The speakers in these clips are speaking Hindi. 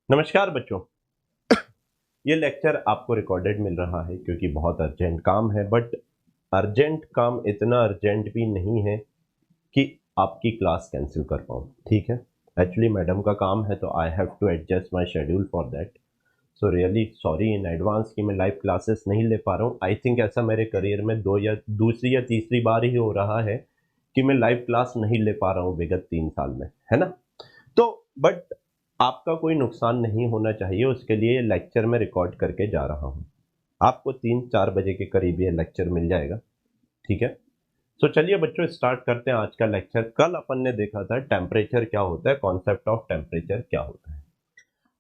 नमस्कार बच्चों। ये लेक्चर आपको रिकॉर्डेड मिल रहा है क्योंकि बहुत अर्जेंट काम है, बट अर्जेंट काम इतना अर्जेंट भी नहीं है कि आपकी क्लास कैंसिल कर पाऊँ। ठीक है, एक्चुअली मैडम का काम है तो I have to adjust my schedule for that. So really sorry in advance कि मैं लाइव क्लासेस नहीं ले पा रहा हूँ। आई थिंक ऐसा मेरे करियर में दूसरी या तीसरी बार ही हो रहा है कि मैं लाइव क्लास नहीं ले पा रहा हूँ विगत 3 साल में, है ना। तो बट आपका कोई नुकसान नहीं होना चाहिए, उसके लिए लेक्चर में रिकॉर्ड करके जा रहा हूँ। आपको 3-4 बजे के करीब ये लेक्चर मिल जाएगा। ठीक है, तो चलिए बच्चों स्टार्ट करते हैं आज का लेक्चर। कल अपन ने देखा था टेम्परेचर क्या होता है, कॉन्सेप्ट ऑफ टेम्परेचर क्या होता है।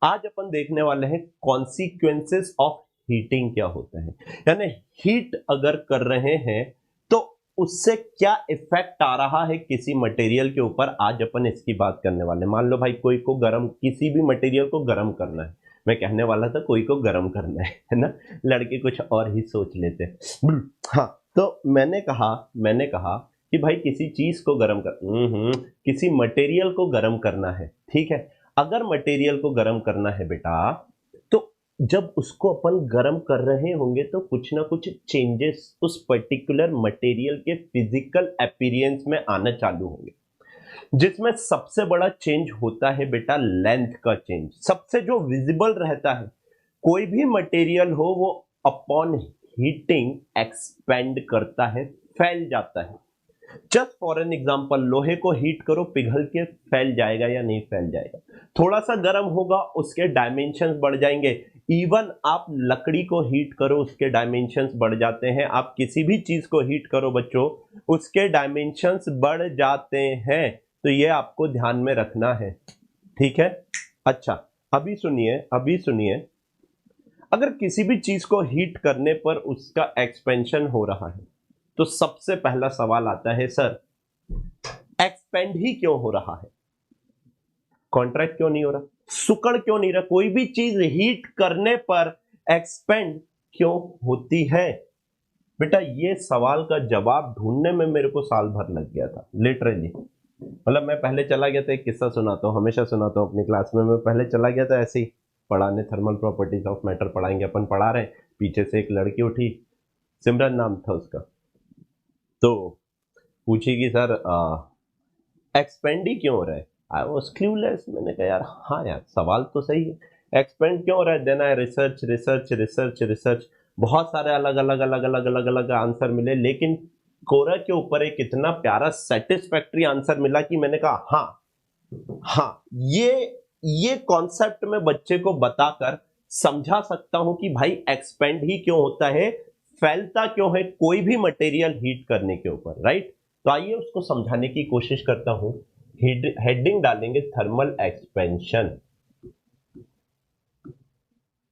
आज अपन देखने वाले हैं कॉन्सिक्वेंसेस ऑफ हीटिंग क्या होता है, यानी हीट अगर कर रहे हैं तो उससे क्या इफेक्ट आ रहा है किसी मटेरियल के ऊपर। आज अपन इसकी बात करने वाले हैं। मान लो भाई कोई को गर्म, किसी भी मटेरियल को गर्म करना है। मैं कहने वाला था कोई को गर्म करना है ना, लड़के कुछ और ही सोच लेते हैं। हाँ, तो मैंने कहा कि भाई किसी चीज को गर्म किसी मटेरियल को गर्म करना है। ठीक है, अगर मटेरियल को गर्म करना है बेटा, तो जब उसको अपन गर्म कर रहे होंगे तो कुछ ना कुछ चेंजेस उस पर्टिकुलर मटेरियल के फिजिकल अपीयरेंस में आना चालू होंगे, जिसमें सबसे बड़ा चेंज होता है बेटा लेंथ का चेंज। सबसे जो विजिबल रहता है, कोई भी मटेरियल हो वो अपॉन हीटिंग एक्सपेंड करता है, फैल जाता है। जस्ट फॉर एन एग्जाम्पल, लोहे को हीट करो, पिघल के फैल जाएगा या नहीं फैल जाएगा। थोड़ा सा गर्म होगा, उसके डायमेंशंस बढ़ जाएंगे। इवन आप लकड़ी को हीट करो, उसके डायमेंशंस बढ़ जाते हैं। आप किसी भी चीज को हीट करो बच्चों, उसके डायमेंशंस बढ़ जाते हैं। तो ये आपको ध्यान में रखना है। ठीक है, अच्छा अभी सुनिए, अगर किसी भी चीज को हीट करने पर उसका एक्सपेंशन हो रहा है तो सबसे पहला सवाल आता है, सर एक्सपेंड ही क्यों हो रहा है, कॉन्ट्रैक्ट क्यों नहीं हो रहा, सुकड़ क्यों नहीं रहा। कोई भी चीज हीट करने पर एक्सपेंड क्यों होती है बेटा। ये सवाल का जवाब ढूंढने में मेरे को साल भर लग गया था लिटरली। मतलब मैं पहले चला गया था, एक किस्सा सुनाता हूँ, हमेशा सुनाता हूँ अपनी क्लास में। मैं पहले चला गया था ऐसे ही पढ़ाने, थर्मल प्रॉपर्टीज ऑफ मैटर पढ़ाएंगे अपन, पढ़ा रहे, पीछे से एक लड़की उठी, सिमरन नाम था उसका, तो पूछी कि सर एक्सपेंड ही क्यों हो रहा है। I was clueless. मैंने कहा यार हाँ यार सवाल तो सही है, एक्सपेंड क्यों हो रहा है। देन आई रिसर्च, बहुत सारे अलग अलग आंसर मिले, लेकिन कोरा के ऊपर एक इतना प्यारा सेटिस्फैक्ट्री आंसर मिला कि मैंने कहा हाँ ये कॉन्सेप्ट में बच्चे को बताकर समझा सकता हूं कि भाई एक्सपेंड ही क्यों होता है, फैलता क्यों है कोई भी मटेरियल हीट करने के ऊपर, राइट। तो आइए उसको समझाने की कोशिश करता हूं। हेडिंग डालेंगे थर्मल एक्सपेंशन,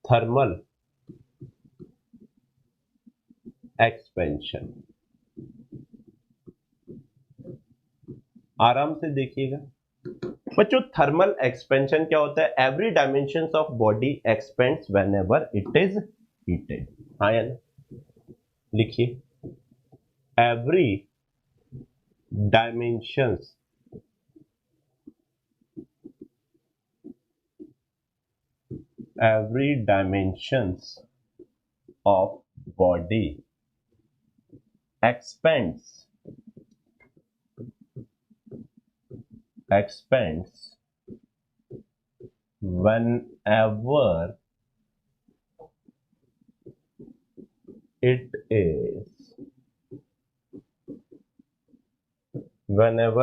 थर्मल एक्सपेंशन। आराम से देखिएगा बच्चों, थर्मल एक्सपेंशन क्या होता है। Every dimension of body expends when ever it is heated. हाँ या ना, लिखिए every dimensions every dimensions of body expands whenever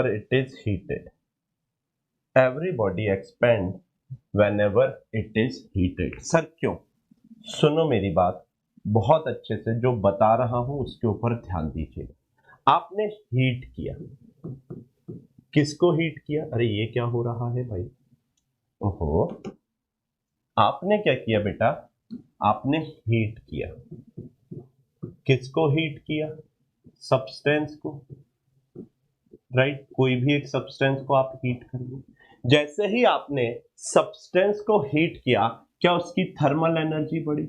it is heated. Every body expands whenever it is heated. Sir क्यों? सुनो मेरी बात बहुत अच्छे से, जो बता रहा हूं उसके ऊपर ध्यान दीजिए। आपने हीट किया, किसको हीट किया। अरे ये क्या हो रहा है भाई, ओहो, आपने क्या किया बेटा, आपने हीट किया। किसको हीट किया, सब्सटेंस को, राइट। कोई भी एक सब्सटेंस को आप हीट करिए। जैसे ही आपने सब्सटेंस को हीट किया, क्या उसकी थर्मल एनर्जी बढ़ी।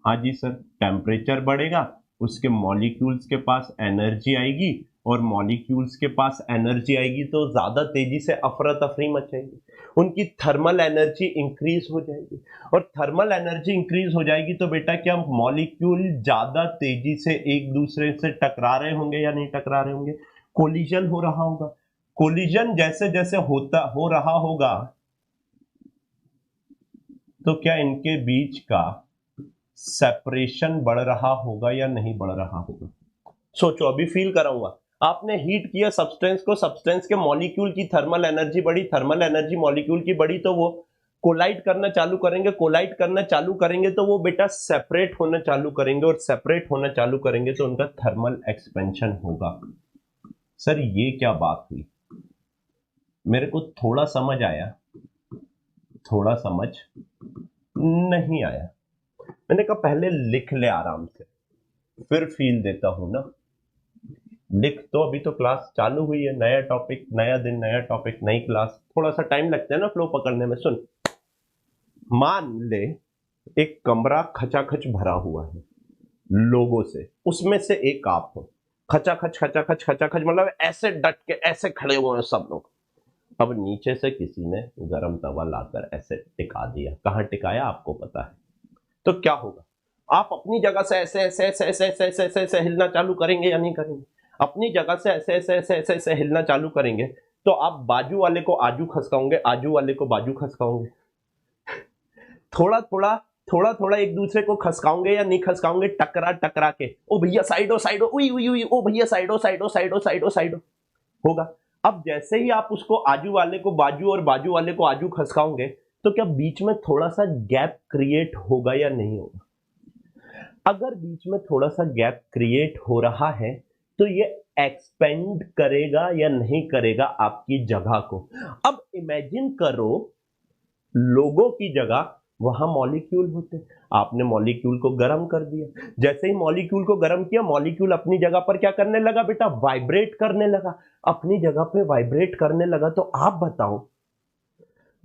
हाँ जी सर, टेम्परेचर बढ़ेगा, उसके मॉलिक्यूल्स के पास एनर्जी आएगी, और मॉलिक्यूल्स के पास एनर्जी आएगी तो ज्यादा तेजी से अफरा तफरी मचेगी। उनकी थर्मल एनर्जी इंक्रीज हो जाएगी, और थर्मल एनर्जी इंक्रीज हो जाएगी तो बेटा क्या मॉलिक्यूल ज्यादा तेजी से एक दूसरे से टकरा रहे होंगे या नहीं टकरा रहे होंगे? कोलिजन हो रहा होगा। कोलिजन जैसे जैसे हो रहा होगा तो क्या इनके बीच का सेपरेशन बढ़ रहा होगा या नहीं बढ़ रहा होगा? सोचो, अभी फील कराऊंगा। आपने हीट किया सब्सटेंस को, सब्सटेंस के मॉलिक्यूल की थर्मल एनर्जी बढ़ी, थर्मल एनर्जी मॉलिक्यूल की बढ़ी तो वो कोलाइड करना चालू करेंगे, कोलाइड करना चालू करेंगे तो वो बेटा सेपरेट होना चालू करेंगे, और सेपरेट होना चालू करेंगे तो उनका थर्मल एक्सपेंशन होगा। सर ये क्या बात हुई? मेरे को थोड़ा समझ आया, थोड़ा समझ नहीं आया। मैंने कहा पहले लिख ले आराम से, फिर फील देता हूं ना। लिख तो, अभी तो क्लास चालू हुई है, नया टॉपिक, नया दिन, नया टॉपिक, नई क्लास, थोड़ा सा टाइम लगता है ना फ्लो पकड़ने में। सुन, मान ले एक कमरा खचाखच भरा हुआ है लोगों से, उसमें से एक आप हो। खचाखच खचाखच खचाखच मतलब ऐसे डट के ऐसे खड़े हुए हैं सब लोग। अब नीचे से किसी ने गरम तवा लाकर ऐसे टिका दिया। कहां टिकाया आपको पता है, तो क्या होगा? आप अपनी जगह से ऐसे ऐसे ऐसे ऐसे ऐसे ऐसे ऐसे ऐसे हिलना चालू करेंगे या नहीं करेंगे? अपनी जगह से ऐसे ऐसे ऐसे ऐसे ऐसे हिलना चालू करेंगे तो आप बाजू वाले को आजू खसकाओगे, आजू वाले को बाजू खसकाओगे। थोड़ा थोड़ा थोड़ा थोड़ा एक दूसरे को खसकाओगे या नहीं खसकाओगे? टकरा टकरा के, ओ भैया साइडो साइडो, उई उई उई, ओ भैया साइडो साइडो साइडो साइडो साइडो होगा। अब जैसे ही आप उसको आजू वाले को बाजू और बाजू वाले को आजू खसकाओगे तो क्या बीच में थोड़ा सा गैप क्रिएट होगा या नहीं होगा? अगर बीच में थोड़ा सा गैप क्रिएट हो रहा है तो ये एक्सपेंड करेगा या नहीं करेगा आपकी जगह को? अब इमेजिन करो लोगों की जगह वहां मॉलिक्यूल होते, आपने मॉलिक्यूल को गर्म कर दिया। जैसे ही मॉलिक्यूल को गर्म किया, मॉलिक्यूल अपनी जगह पर क्या करने लगा बेटा? वाइब्रेट करने लगा, अपनी जगह पे वाइब्रेट करने लगा। तो आप बताओ,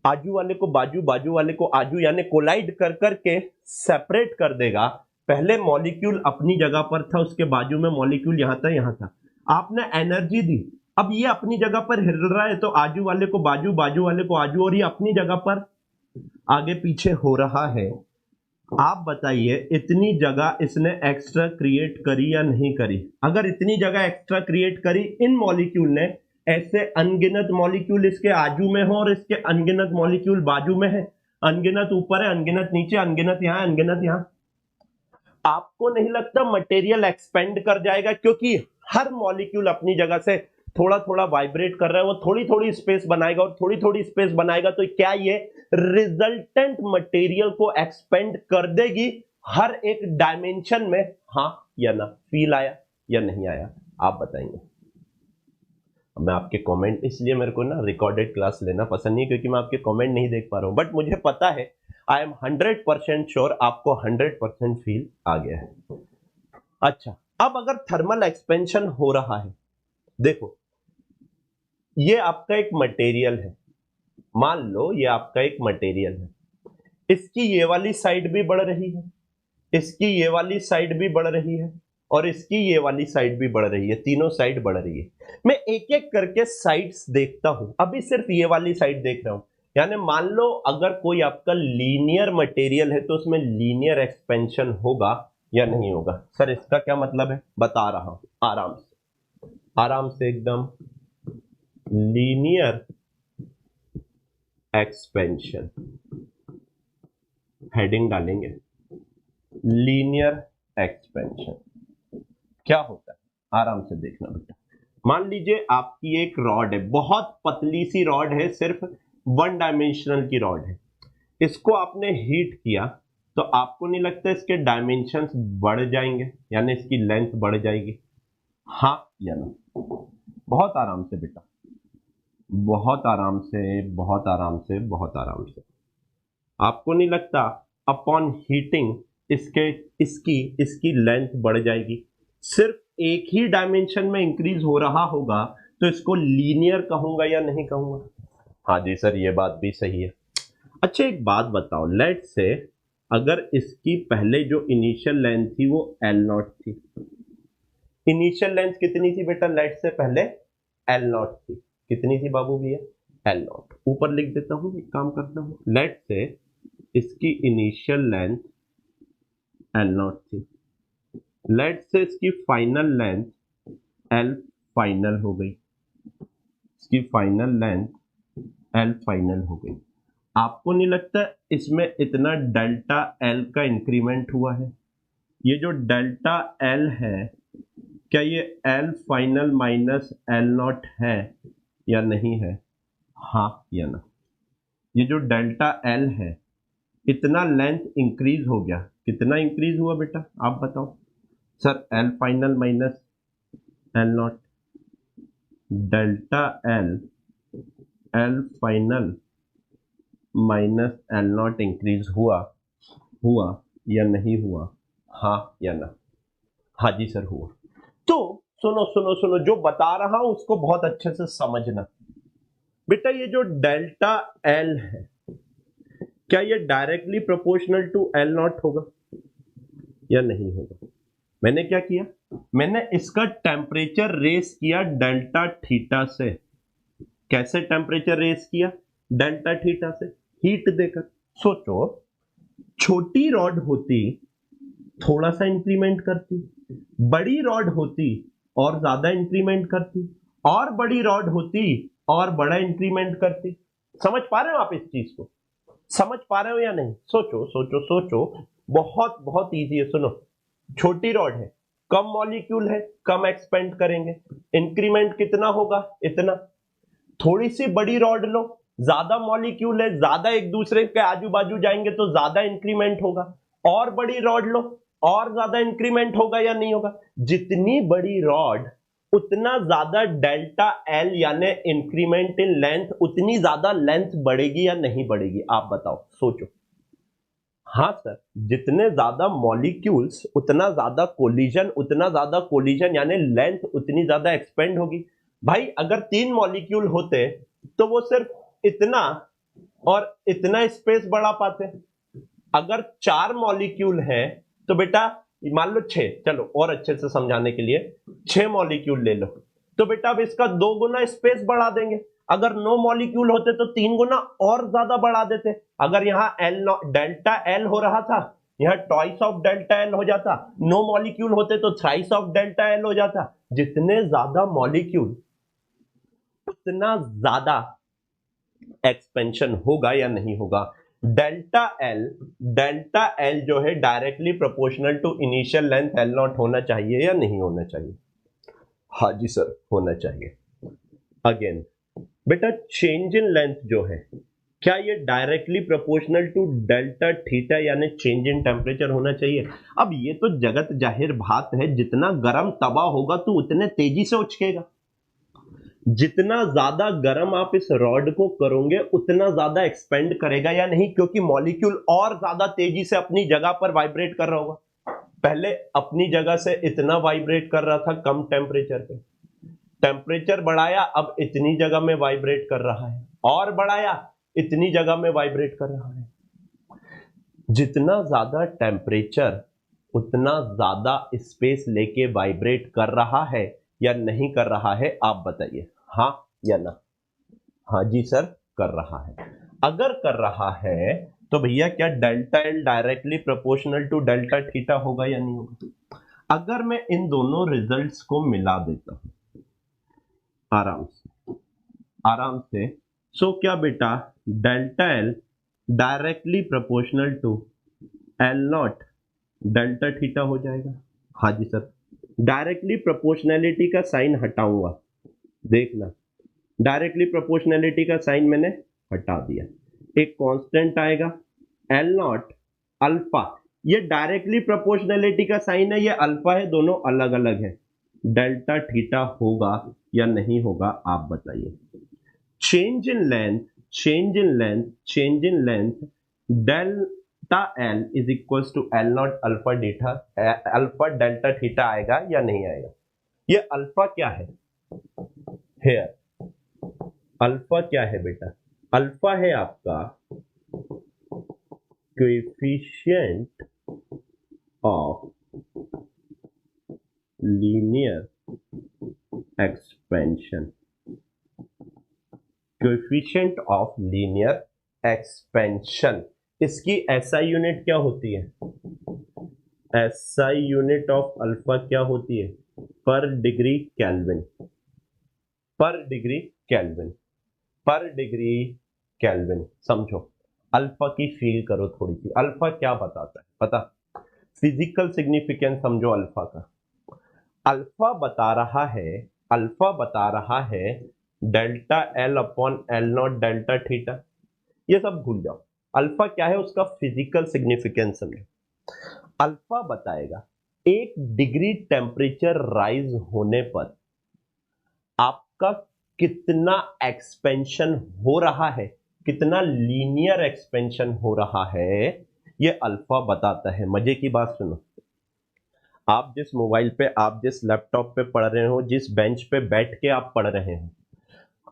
आजू वाले को बाजू, बाजू वाले को आजू, यानी कोलाइड कर करके सेपरेट कर देगा। पहले मॉलिक्यूल अपनी जगह पर था, उसके बाजू में मॉलिक्यूल यहां था, यहां था, आपने एनर्जी दी, अब ये अपनी जगह पर हिल रहा है तो आजू वाले को बाजू, बाजू वाले को आजू, और ये अपनी जगह पर आगे पीछे हो रहा है। आप बताइए इतनी जगह इसने एक्स्ट्रा क्रिएट करी या नहीं करी? अगर इतनी जगह एक्स्ट्रा क्रिएट करी इन मॉलिक्यूल ने, ऐसे अनगिनत मॉलिक्यूल इसके आजू में हो और इसके अनगिनत मॉलिक्यूल बाजू में है, अनगिनत ऊपर है, अनगिनत नीचे, अनगिनत यहां, अनगिनत यहां, आपको नहीं लगता मटेरियल एक्सपेंड कर जाएगा? क्योंकि हर मॉलिक्यूल अपनी जगह से थोड़ा थोड़ा वाइब्रेट कर रहा है, वो थोड़ी थोड़ी स्पेस बनाएगा और थोड़ी थोड़ी स्पेस बनाएगा, तो क्या ये रिजल्टेंट मटेरियल को एक्सपेंड कर देगी हर एक डायमेंशन में? हाँ या ना? फील आया या नहीं आया? आप बताएंगे। मैं आपके कमेंट, इसलिए मेरे को ना रिकॉर्डेड क्लास लेना पसंद नहीं, क्योंकि मैं आपके कमेंट नहीं देख पा रहा हूं, बट मुझे पता है, आई एम 100% श्योर आपको 100% फील आ गया है। अच्छा, अब अगर थर्मल एक्सपेंशन हो रहा है, देखो ये आपका एक मटेरियल है, मान लो ये आपका एक मटेरियल है, इसकी ये वाली साइड भी बढ़ रही है, इसकी ये वाली साइड भी बढ़ रही है, और इसकी ये वाली साइड भी बढ़ रही है, तीनों साइड बढ़ रही है। मैं एक एक करके साइड्स देखता हूं, अभी सिर्फ ये वाली साइड देख रहा हूं। यानी मान लो अगर कोई आपका लीनियर मटेरियल है तो उसमें लीनियर एक्सपेंशन होगा या नहीं होगा? सर इसका क्या मतलब है, बता रहा हूं, आराम से, आराम से एकदम। लीनियर एक्सपेंशन हेडिंग डालेंगे, लीनियर एक्सपेंशन क्या होता है, आराम से देखना बेटा। मान लीजिए आपकी एक रॉड है, बहुत पतली सी रॉड है, सिर्फ वन डायमेंशनल की रॉड है, इसको आपने हीट किया तो आपको नहीं लगता इसके डायमेंशंस बढ़ जाएंगे, यानी इसकी लेंथ बढ़ जाएगी? हाँ या ना? बहुत आराम से बेटा, बहुत आराम से, बहुत आराम से, बहुत आराम से। आपको नहीं लगता अपॉन हीटिंग इसके इसकी इसकी लेंथ बढ़ जाएगी? सिर्फ एक ही डायमेंशन में इंक्रीज हो रहा होगा तो इसको लीनियर कहूंगा या नहीं कहूंगा? हाँ जी सर, ये बात भी सही है। अच्छा एक बात बताओ, लेट से अगर इसकी पहले जो इनिशियल लेंथ थी वो L0 थी, इनिशियल लेंथ कितनी थी बेटा? लेट से पहले L0 थी, कितनी थी बाबू भैया? एल नॉट, ऊपर लिख देता हूं, एक काम करता हूं, लेट से इसकी इनिशियल लेंथ एल नॉट थी, लेट से इसकी फाइनल लेंथ एल फाइनल हो गई, इसकी फाइनल लेंथ एल फाइनल हो गई। आपको नहीं लगता इसमें इतना डेल्टा एल का इंक्रीमेंट हुआ है? ये जो डेल्टा एल है, क्या ये L final minus L naught है या नहीं है? हाँ या ना? ये जो डेल्टा एल है, इतना लेंथ इंक्रीज हो गया, कितना इंक्रीज हुआ बेटा आप बताओ? Sir L final minus L naught, delta L, L final minus L not increase हुआ या नहीं हुआ? हाँ या ना? हाँ जी सर हुआ। तो सुनो सुनो सुनो, जो बता रहा हूं उसको बहुत अच्छे से समझना बेटा। ये जो डेल्टा एल है, क्या ये directly proportional to L naught होगा या नहीं होगा? मैंने क्या किया, मैंने इसका टेम्परेचर रेस किया डेल्टा थीटा से। कैसे टेम्परेचर रेस किया? डेल्टा थीटा से, हीट देकर। सोचो, छोटी रॉड होती थोड़ा सा इंक्रीमेंट करती, बड़ी रॉड होती और ज्यादा इंक्रीमेंट करती, और बड़ी रॉड होती और बड़ा इंक्रीमेंट करती। समझ पा रहे हो आप इस चीज को? समझ पा रहे हो या नहीं? सोचो सोचो सोचो, बहुत बहुत इजी है। सुनो, छोटी रॉड है, कम मॉलिक्यूल है, कम एक्सपेंड करेंगे, इंक्रीमेंट कितना होगा? इतना। थोड़ी सी बड़ी रॉड लो, ज्यादा मॉलिक्यूल है, ज्यादा एक दूसरे के आजू बाजू जाएंगे तो ज्यादा इंक्रीमेंट होगा। और बड़ी रॉड लो, और ज्यादा इंक्रीमेंट होगा या नहीं होगा? जितनी बड़ी रॉड उतना ज्यादा डेल्टा एल यानी इंक्रीमेंट इन लेंथ, उतनी ज्यादा लेंथ बढ़ेगी या नहीं बढ़ेगी? आप बताओ, सोचो। हाँ सर, जितने ज्यादा मॉलिक्यूल्स उतना ज्यादा कोलिजन, उतना ज्यादा कोलिजन यानी लेंथ उतनी ज्यादा एक्सपेंड होगी। भाई अगर 3 मॉलिक्यूल होते तो वो सिर्फ इतना और इतना स्पेस बढ़ा पाते। अगर 4 मॉलिक्यूल है तो बेटा मान लो 6, चलो और अच्छे से समझाने के लिए 6 मॉलिक्यूल ले लो, तो बेटा अब इसका 2 गुना स्पेस बढ़ा देंगे। अगर 9 मॉलिक्यूल होते तो 3 गुना और ज्यादा बढ़ा देते। अगर यहाँ एल डेल्टा एल हो रहा था, यहाँ ट्वाइस ऑफ डेल्टा एल हो जाता। 9 मॉलिक्यूल होते तो थ्राइस ऑफ डेल्टा एल हो जाता। जितने ज्यादा मॉलिक्यूल उतना ज्यादा एक्सपेंशन होगा या नहीं होगा? डेल्टा एल जो है directly proportional to initial length L naught होना चाहिए या नहीं होना चाहिए? हाँ जी सर, होना चाहिए। अगेन बेटा, चेंज इन लेंथ जो है, क्या ये directly proportional to delta theta यानी चेंज इन टेम्परेचर होना चाहिए? अब ये तो जगत जाहिर बात है, जितना गर्म तवा होगा तो उतने तेजी से उछकेगा। जितना ज्यादा गर्म आप इस रॉड को करोगे उतना ज्यादा एक्सपेंड करेगा या नहीं? क्योंकि मॉलिक्यूल और ज्यादा तेजी से अपनी जगह पर वाइब्रेट कर रहा होगा। पहले अपनी जगह से इतना वाइब्रेट कर रहा था कम टेम्परेचर पे, टेम्परेचर बढ़ाया अब इतनी जगह में वाइब्रेट कर रहा है, और बढ़ाया इतनी जगह में वाइब्रेट कर रहा है। जितना ज्यादा टेम्परेचर उतना ज्यादा स्पेस लेके वाइब्रेट कर रहा है या नहीं कर रहा है? आप बताइए, हाँ या ना? हाँ जी सर, कर रहा है। अगर कर रहा है तो भैया क्या delta L directly proportional to delta theta होगा या नहीं होगा? अगर मैं इन दोनों रिजल्ट्स को मिला देता हूं आराम से, सो क्या बेटा delta L directly proportional to L naught delta theta हो जाएगा? हाँ जी सर। डायरेक्टली प्रोपोर्शनैलिटी का साइन हटाऊंगा, देखना, डायरेक्टली प्रोपोर्शनैलिटी का साइन मैंने हटा दिया, एक कांस्टेंट आएगा एल नॉट अल्फा। ये डायरेक्टली प्रोपोर्शनैलिटी का साइन है, ये अल्फा है, दोनों अलग अलग है। डेल्टा थीटा होगा या नहीं होगा? आप बताइए। Change in length, change in length, change in length, delta L is equal to L naught alpha theta, alpha delta theta आएगा या नहीं आएगा? ये अल्फा क्या है? हेयर अल्फा क्या है बेटा? अल्फा है आपका coefficient of linear expansion, coefficient of linear expansion. इसकी एसआई यूनिट क्या होती है? एसआई यूनिट ऑफ अल्फा क्या होती है? पर डिग्री केल्विन, पर डिग्री केल्विन, पर डिग्री केल्विन। समझो, अल्फा की फील करो थोड़ी सी। अल्फा क्या बताता है पता? फिजिकल सिग्निफिकेंस समझो अल्फा का। अल्फा बता रहा है, अल्फा बता रहा है delta L upon L naught delta theta. ये सब भूल जाओ। अल्फा क्या है, उसका फिजिकल सिग्निफिकेंस समझो। अल्फा बताएगा 1 डिग्री टेम्परेचर राइज होने पर आपका कितना एक्सपेंशन हो रहा है, कितना लीनियर एक्सपेंशन हो रहा है, ये अल्फा बताता है। मजे की बात सुनो, आप जिस मोबाइल पे, आप जिस लैपटॉप पे पढ़ रहे हो, जिस बेंच पे बैठ के आप पढ़ रहे हो,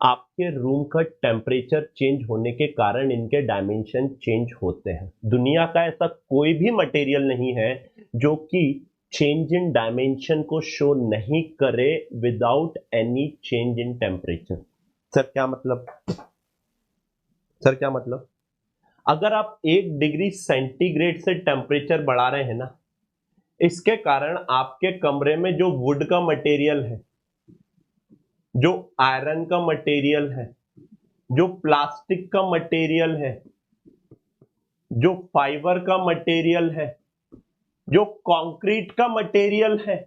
आपके रूम का टेम्परेचर चेंज होने के कारण इनके डायमेंशन चेंज होते हैं। दुनिया का ऐसा कोई भी मटेरियल नहीं है जो कि चेंज इन डायमेंशन को शो नहीं करे without any change in temperature. Sir क्या मतलब? सर क्या मतलब? अगर आप 1 डिग्री सेंटीग्रेड से टेम्परेचर बढ़ा रहे हैं ना, इसके कारण आपके कमरे में जो वुड का मटेरियल है, जो आयरन का मटेरियल है, जो प्लास्टिक का मटेरियल है, जो फाइबर का मटेरियल है, जो कंक्रीट का मटेरियल है,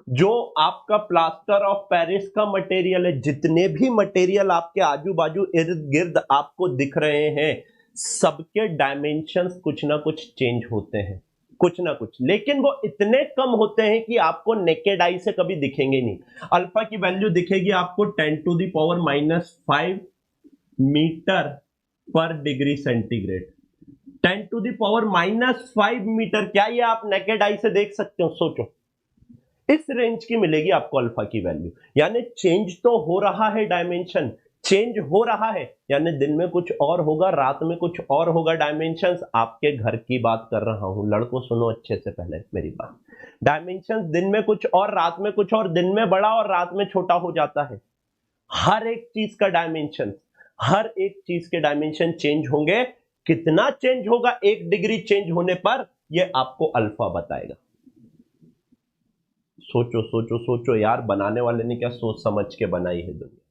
जो आपका प्लास्टर ऑफ पेरिस का मटेरियल है, जितने भी मटेरियल आपके आजू बाजू इर्द गिर्द आपको दिख रहे हैं, सबके डायमेंशंस कुछ ना कुछ चेंज होते हैं, कुछ ना कुछ। लेकिन वो इतने कम होते हैं कि आपको नेकेड आई से कभी दिखेंगे नहीं। अल्फा की वैल्यू दिखेगी आपको 10⁻⁻5 मीटर पर डिग्री सेंटीग्रेड। 10⁻⁻5 मीटर, क्या ये आप नेकेड आई से देख सकते हो? सोचो, इस रेंज की मिलेगी आपको अल्फा की वैल्यू। यानी चेंज तो हो रहा है, डायमेंशन चेंज हो रहा है, यानी दिन में कुछ और होगा, रात में कुछ और होगा डायमेंशंस। आपके घर की बात कर रहा हूं, लड़कों सुनो अच्छे से पहले मेरी बात। डायमेंशंस दिन में कुछ और, रात में कुछ और, दिन में बड़ा और रात में छोटा हो जाता है। हर एक चीज का डायमेंशन, हर एक चीज के डायमेंशन चेंज होंगे। कितना चेंज होगा 1 डिग्री चेंज होने पर, यह आपको अल्फा बताएगा। सोचो सोचो सोचो यार, बनाने वाले ने क्या सोच समझ के बनाई है दुनिया।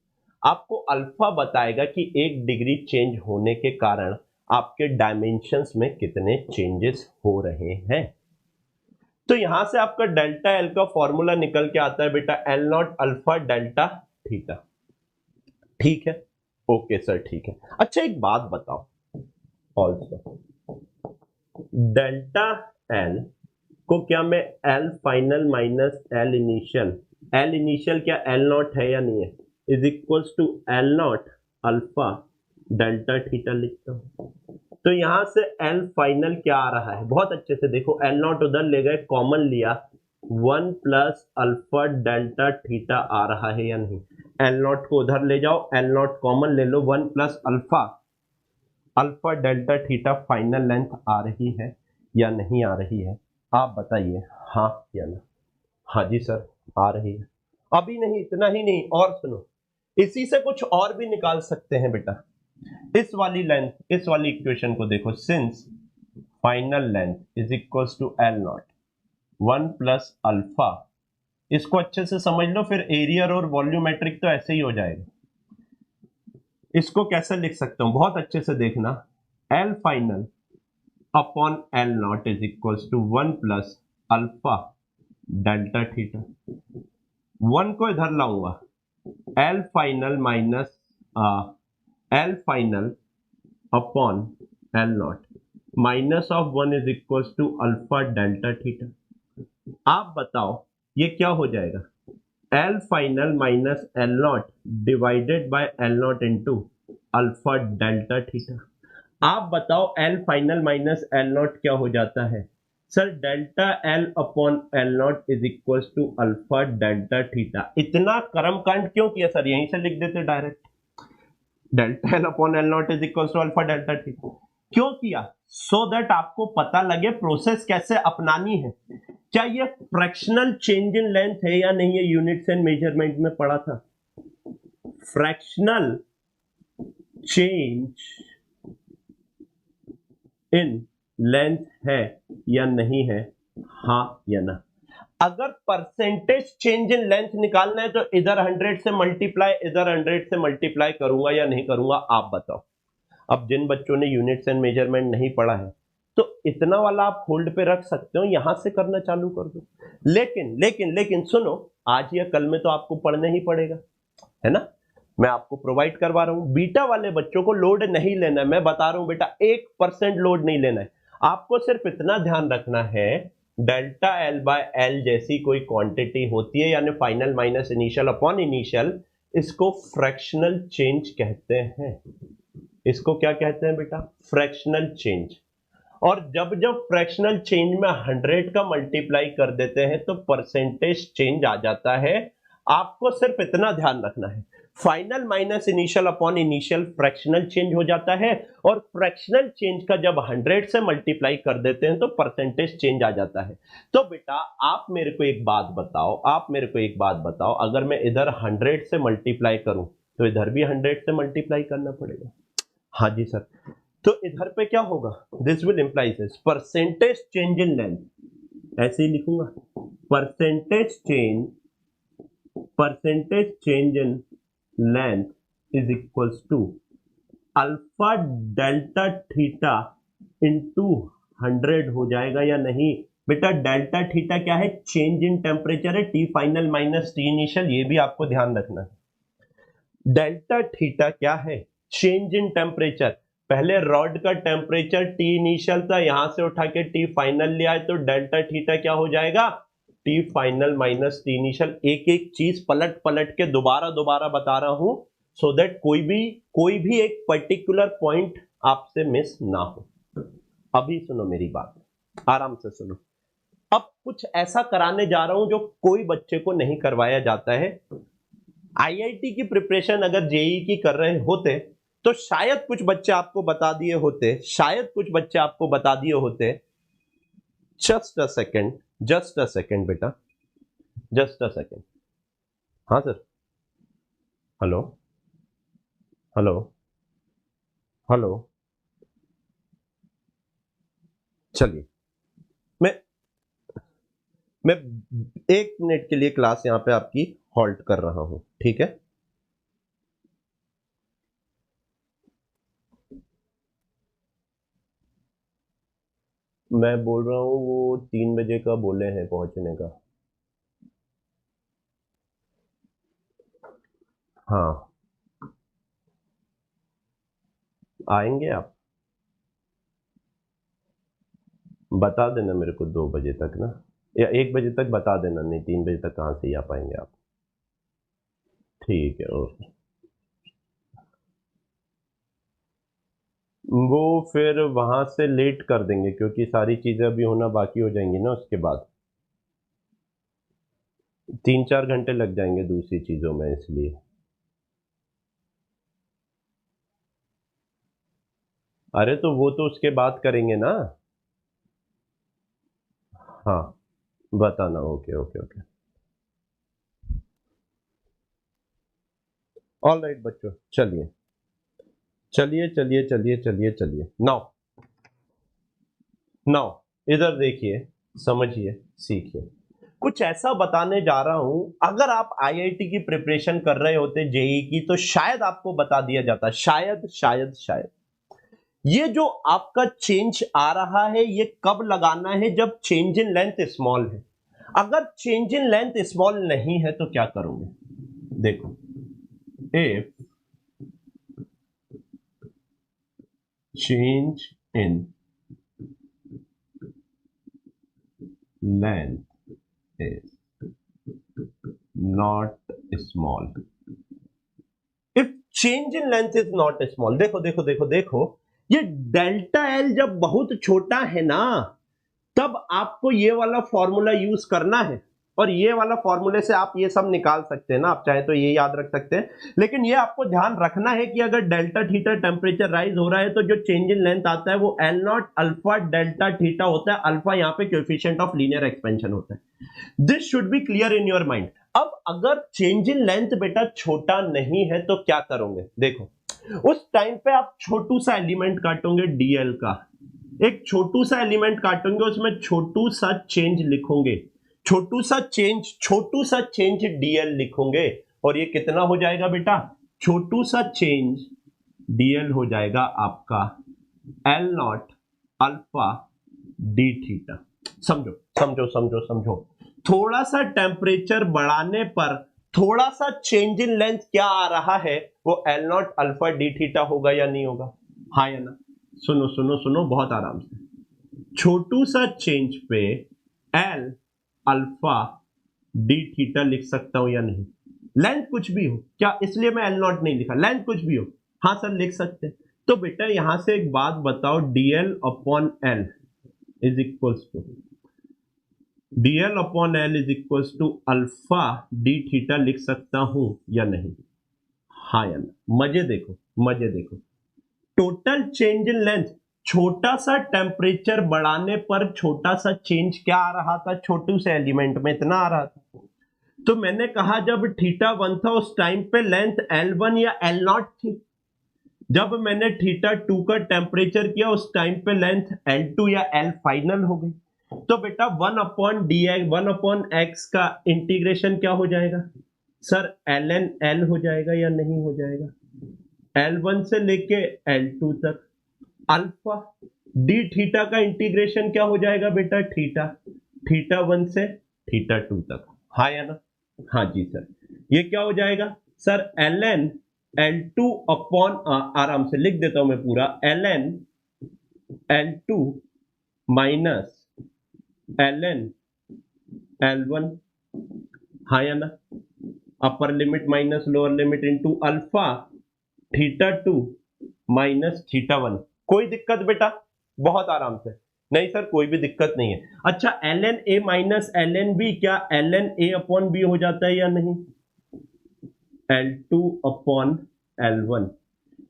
आपको अल्फा बताएगा कि 1 डिग्री चेंज होने के कारण आपके डायमेंशंस में कितने चेंजेस हो रहे हैं। तो यहां से आपका डेल्टा एल का फॉर्मूला निकल के आता है बेटा, L naught alpha delta theta. ठीक है, ओके सर, ठीक है। अच्छा एक बात बताओ, ऑल्सो डेल्टा एल को क्या मैं L final minus L initial, L initial क्या एल नॉट है या नहीं है, is equals to L naught alpha delta theta लिखता हूं। तो यहां से एल फाइनल क्या आ रहा है, बहुत अच्छे से देखो, एल नॉट उधर ले गए, कॉमन लिया, 1 प्लस अल्फा डेल्टा थीटा आ रहा है या नहीं। एल नॉट को उधर ले जाओ, एल नॉट कॉमन ले लो, 1 plus alpha, alpha delta theta final length आ रही है या नहीं आ रही है? आप बताइए, हाँ या ना? हाँ जी सर, आ रही है। अभी नहीं, इतना ही नहीं, और सुनो, इसी से कुछ और भी निकाल सकते हैं बेटा। इस वाली लेंथ, इस वाली इक्वेशन को देखो, since final length is equals to L naught 1 plus alpha, इसको अच्छे से समझ लो, फिर एरियर और वॉल्यूमेट्रिक तो ऐसे ही हो जाएगा। इसको कैसे लिख सकता हूं, बहुत अच्छे से देखना, L final upon L naught is equals to 1 plus alpha delta theta. 1 को इधर लाऊंगा, L final minus L final upon L naught minus of 1 is equals to alpha delta theta. आप बताओ ये क्या हो जाएगा, L final minus L naught divided by L naught into alpha delta theta. आप बताओ L final minus L naught क्या हो जाता है? Sir delta L upon L naught is equal to alpha delta theta. इतना कर्मकांड क्यों किया सर, यहीं से लिख देते direct, delta L upon L naught is equal to alpha delta theta. क्यों किया? सो दैट आपको पता लगे प्रोसेस कैसे अपनानी है। क्या ये फ्रैक्शनल चेंज इन लेंथ है या नहीं है? यूनिट्स एंड मेजरमेंट में पढ़ा था, फ्रैक्शनल चेंज इन लेंथ है या नहीं है, हाँ या ना। अगर परसेंटेज चेंज इन लेंथ निकालना है तो इधर 100 से मल्टीप्लाई, इधर 100 से मल्टीप्लाई करूंगा या नहीं करूंगा, आप बताओ। अब जिन बच्चों ने यूनिट्स एंड मेजरमेंट नहीं पढ़ा है तो इतना वाला आप होल्ड पे रख सकते हो, यहां से करना चालू कर दो। लेकिन लेकिन लेकिन सुनो, आज या कल में तो आपको पढ़ना ही पड़ेगा, है ना। मैं आपको प्रोवाइड करवा रहा हूं, बीटा वाले बच्चों को लोड नहीं लेना है। मैं बता रहा हूं बेटा 1% लोड नहीं लेना है। आपको सिर्फ इतना ध्यान रखना है, डेल्टा एल बाय एल जैसी कोई क्वांटिटी होती है, यानी final minus initial upon initial, इसको फ्रैक्शनल चेंज कहते हैं। इसको क्या कहते हैं बेटा, फ्रैक्शनल चेंज। और जब जब फ्रैक्शनल चेंज में 100 का मल्टीप्लाई कर देते हैं तो परसेंटेज चेंज आ जाता है। आपको सिर्फ इतना ध्यान रखना है, final minus initial upon initial fractional change हो जाता है, और फ्रैक्शनल चेंज का जब 100 से मल्टीप्लाई कर देते हैं तो परसेंटेज चेंज आ जाता है। तो बेटा आप मेरे को एक बात बताओ, अगर मैं इधर 100 से मल्टीप्लाई करूं तो इधर भी 100 से मल्टीप्लाई करना पड़ेगा। हाँ जी सर, तो इधर पे क्या होगा, this will imply this, percentage change in length, ऐसे ही लिखूंगा, percentage change in length is equals to alpha delta theta into 100 हो जाएगा या नहीं। बेटा डेल्टा थीटा क्या है, चेंज इन टेम्परेचर है, T final minus T initial, ये भी आपको ध्यान रखना है। डेल्टा थीटा क्या है, चेंज इन टेम्परेचर। पहले रॉड का टेम्परेचर टी इनिशियल था, यहां से उठा के टी फाइनल ले आए तो डेल्टा थीटा क्या हो जाएगा, T final minus T initial. एक एक चीज पलट पलट के दोबारा बता रहा हूं, सो दैट कोई भी एक पर्टिकुलर पॉइंट आपसे मिस ना हो। अभी सुनो मेरी बात, आराम से सुनो। अब कुछ ऐसा कराने जा रहा हूं जो कोई बच्चे को नहीं करवाया जाता है। आईआईटी की प्रिपरेशन अगर जेई की कर रहे होते तो शायद कुछ बच्चे आपको बता दिए होते, जस्ट अ सेकेंड बेटा, जस्ट अ सेकेंड। हाँ सर, हेलो हेलो हेलो, चलिए मैं 1 मिनट के लिए क्लास यहां पे आपकी हॉल्ट कर रहा हूं, ठीक है। मैं बोल रहा हूँ वो 3 बजे का बोले हैं पहुंचने का। हाँ आएंगे आप, बता देना मेरे को 2 बजे तक ना, या 1 बजे तक बता देना, नहीं 3 बजे तक कहाँ से ही आ पाएंगे आप। ठीक है ओके। वो फिर वहां से लेट कर देंगे क्योंकि सारी चीजें अभी होना बाकी हो जाएंगी ना, उसके बाद 3-4 घंटे लग जाएंगे दूसरी चीजों में, इसलिए। अरे तो वो तो उसके बाद करेंगे ना। हाँ बताना, okay okay okay, all right बच्चों, चलिए चलिए चलिए चलिए चलिए चलिए, नाउ नाउ इधर देखिए, समझिए, सीखिए। कुछ ऐसा बताने जा रहा हूं, अगर आप आईआईटी की प्रिपरेशन कर रहे होते जेई की तो शायद आपको बता दिया जाता, शायद। ये जो आपका चेंज आ रहा है ये कब लगाना है, जब चेंज इन लेंथ स्मॉल है। अगर चेंज इन लेंथ स्मॉल नहीं है तो क्या करोगे, देखो, if change in length is not small, if change in length is not small, देखो, ये डेल्टा एल जब बहुत छोटा है ना, तब आपको ये वाला फॉर्मूला यूज करना है, और ये वाला फॉर्मूले से आप ये सब निकाल सकते हैं ना, आप चाहे तो ये याद रख सकते हैं। लेकिन ये आपको ध्यान रखना है कि अगर डेल्टा थीटा टेम्परेचर राइज हो रहा है तो जो चेंज इन लेंथ आता है वो L naught alpha delta theta होता है। अल्फा यहाँ पे कोएफिशिएंट ऑफ लीनियर एक्सपेंशन होता है। This should be clear in your mind. अब अगर चेंज इन लेंथ बेटा छोटा नहीं है तो क्या करोगे, देखो उस टाइम पे आप छोटू सा एलिमेंट काटोगे डीएल का, एक छोटू सा एलिमेंट काटोगे, उसमें छोटू सा चेंज लिखोगे, छोटू सा चेंज डीएल लिखोगे, और ये कितना हो जाएगा बेटा, छोटू सा चेंज डीएल हो जाएगा आपका L naught alpha d theta. समझो समझो समझो समझो, थोड़ा सा टेम्परेचर बढ़ाने पर थोड़ा सा चेंज इन लेंथ क्या आ रहा है, वो L naught alpha d theta होगा या नहीं होगा, हाँ या ना। सुनो सुनो सुनो बहुत आराम से, छोटू सा चेंज पे एल अल्फा डी थीटा लिख सकता हूं या नहीं, लेंथ कुछ भी हो क्या, इसलिए मैं एल नॉट नहीं लिखा, लेंथ कुछ भी हो, हाँ सर लिख सकते। तो बेटा यहां से एक बात बताओ, d L upon L is equals to alpha d theta लिख सकता हूं या नहीं, हाँ या ना। मजे देखो मजे देखो, टोटल चेंज इन लेंथ, छोटा सा टेम्परेचर बढ़ाने पर छोटा सा चेंज क्या आ रहा था, छोटू से एलिमेंट में इतना आ रहा था। तो मैंने कहा जब थीटा 1 था उस टाइम पे लेंथ L1 या L0 थी, जब मैंने थीटा 2 का टेम्परेचर किया उस टाइम पे लेंथ L2 या L फाइनल हो गई। तो बेटा 1/x का इंटीग्रेशन क्या हो जाएगा सर, ln L हो जाएगा या नहीं हो जाएगा, L1 से लेके L2 तक, अल्फा डी थीटा का इंटीग्रेशन क्या हो जाएगा बेटा, थीटा 1 से थीटा 2 तक, हाँ या ना, हाँ जी सर। ये क्या हो जाएगा सर, ln L2 अपॉन, आराम से लिख देता हूं मैं पूरा, ln L2 minus ln L1, हाँ या ना, upper limit minus lower limit into alpha theta 2 minus theta 1। कोई दिक्कत बेटा, बहुत आराम से, नहीं सर कोई भी दिक्कत नहीं है। अच्छा ln a minus ln b, क्या ln a अपॉन b हो जाता है या नहीं, L2 upon L1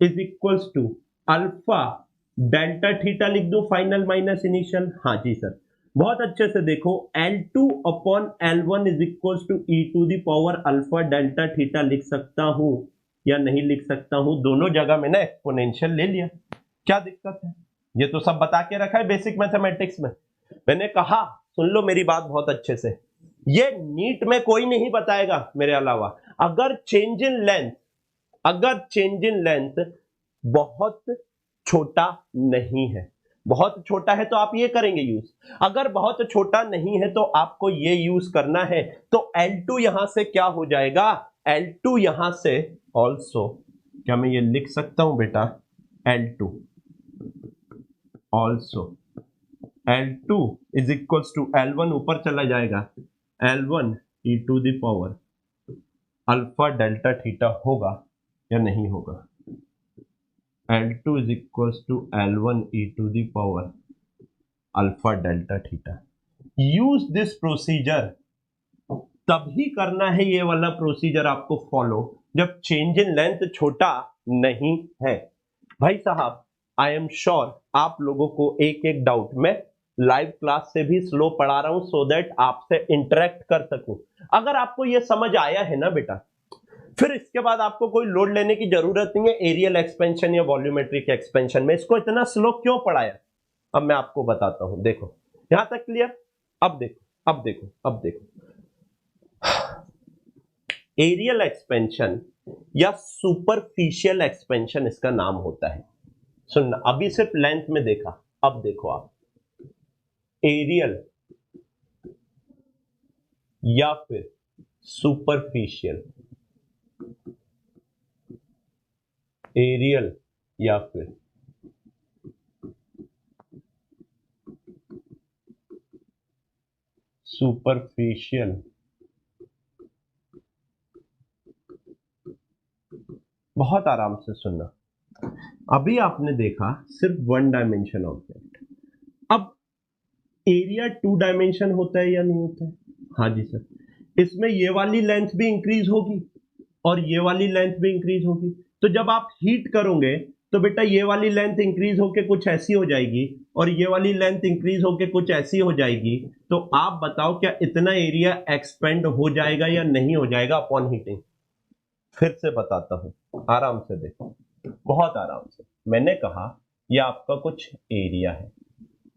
is equals to alpha delta theta लिख दो, फाइनल माइनस इनिशियल, हाँ जी सर। बहुत अच्छे से देखो, L2 upon L1 is equals to e to the power alpha delta theta लिख सकता हूं या नहीं लिख सकता हूं, दोनों जगह मैंने एक्सपोनेंशियल ले लिया, क्या दिक्कत है, ये तो सब बता के रखा है बेसिक मैथमेटिक्स में। मैंने कहा सुन लो मेरी बात बहुत अच्छे से, ये नीट में कोई नहीं बताएगा मेरे अलावा, अगर चेंज इन लेंथ बहुत छोटा नहीं है, बहुत छोटा है तो आप ये करेंगे यूज, अगर बहुत छोटा नहीं है तो आपको ये यूज करना है। तो L2 यहां से क्या हो जाएगा, L2 यहां से ऑल्सो, क्या मैं ये लिख सकता हूं बेटा, L2 also, L2 is equals to L1 ऊपर चला जाएगा, L1 e to the power alpha delta theta होगा या नहीं होगा, L2 is equals to L1 e to the power alpha delta theta। Use this procedure, तभी करना है ये वाला प्रोसीजर आपको फॉलो जब चेंज इन लेंथ छोटा नहीं है। भाई साहब आई एम श्योर आप लोगों को एक एक डाउट मैं लाइव क्लास से भी स्लो पढ़ा रहा हूं सो दैट आपसे इंटरेक्ट कर सकूं। अगर आपको ये समझ आया है ना बेटा, फिर इसके बाद आपको कोई लोड लेने की जरूरत नहीं है एरियल एक्सपेंशन या वॉल्यूमेट्रिक एक्सपेंशन में। इसको इतना स्लो क्यों पढ़ाया, अब मैं आपको बताता हूं। देखो यहां तक क्लियर, अब देखो एरियल एक्सपेंशन या सुपरफिशियल एक्सपेंशन इसका नाम होता है। सुनना, अभी सिर्फ लेंथ में देखा, अब देखो आप एरियल या फिर सुपरफिशियल, एरियल या फिर सुपरफिशियल, बहुत आराम से सुनना। अभी आपने देखा सिर्फ 1 डायमेंशन ऑब्जेक्ट, अब एरिया 2 डायमेंशन होता है या नहीं होता है, हाँ जी सर। इसमें ये वाली लेंथ भी इंक्रीज होगी और ये वाली लेंथ भी इंक्रीज होगी, तो जब आप हीट करोगे तो बेटा ये वाली लेंथ इंक्रीज होके कुछ ऐसी हो जाएगी और ये वाली लेंथ इंक्रीज होके कुछ ऐसी हो जाएगी। तो आप बताओ क्या इतना एरिया एक्सपेंड हो जाएगा या नहीं हो जाएगा अपॉन हीटिंग। फिर से बताता हूं, आराम से देखो, बहुत आराम से। मैंने कहा ये आपका कुछ एरिया है,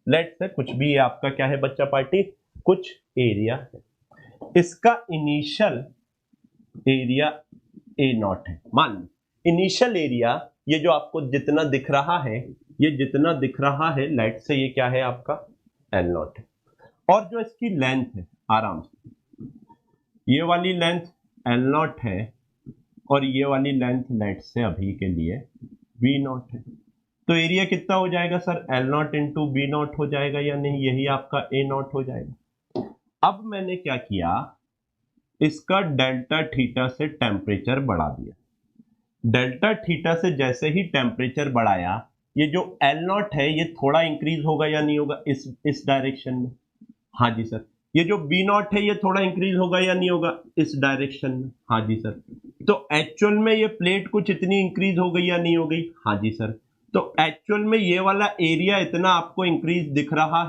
लेट से कुछ भी, ये आपका क्या है बच्चा पार्टी, कुछ एरिया है। इसका इनिशियल एरिया ए नॉट है। मान लो इनिशियल एरिया ये जो आपको जितना दिख रहा है, ये जितना दिख रहा है लेट से ये क्या है आपका एल नॉट है। और जो इसकी लेंथ है, आराम से, ये वाली लेंथ एल नॉट है और ये वाली लेंथ लेट से अभी के लिए बी नॉट है। तो एरिया कितना हो जाएगा sir, L naught into B naught हो जाएगा या नहीं, यही आपका ए नॉट हो जाएगा। अब मैंने क्या किया, इसका डेल्टा थीटा से टेम्परेचर बढ़ा दिया। डेल्टा थीटा से जैसे ही टेम्परेचर बढ़ाया, ये जो एल नॉट है ये थोड़ा इंक्रीज होगा या नहीं होगा इस डायरेक्शन में। हाँ जी सर। ये जो बी नॉट है ये थोड़ा इंक्रीज होगा या नहीं होगा इस डायरेक्शन में। हाँ जी सर। तो एक्चुअल में ये प्लेट कुछ इतनी इंक्रीज हो गई या नहीं हो गई। हाँ जी सर। तो एक्चुअल में ये वाला एरिया इतना आपको इंक्रीज दिख रहा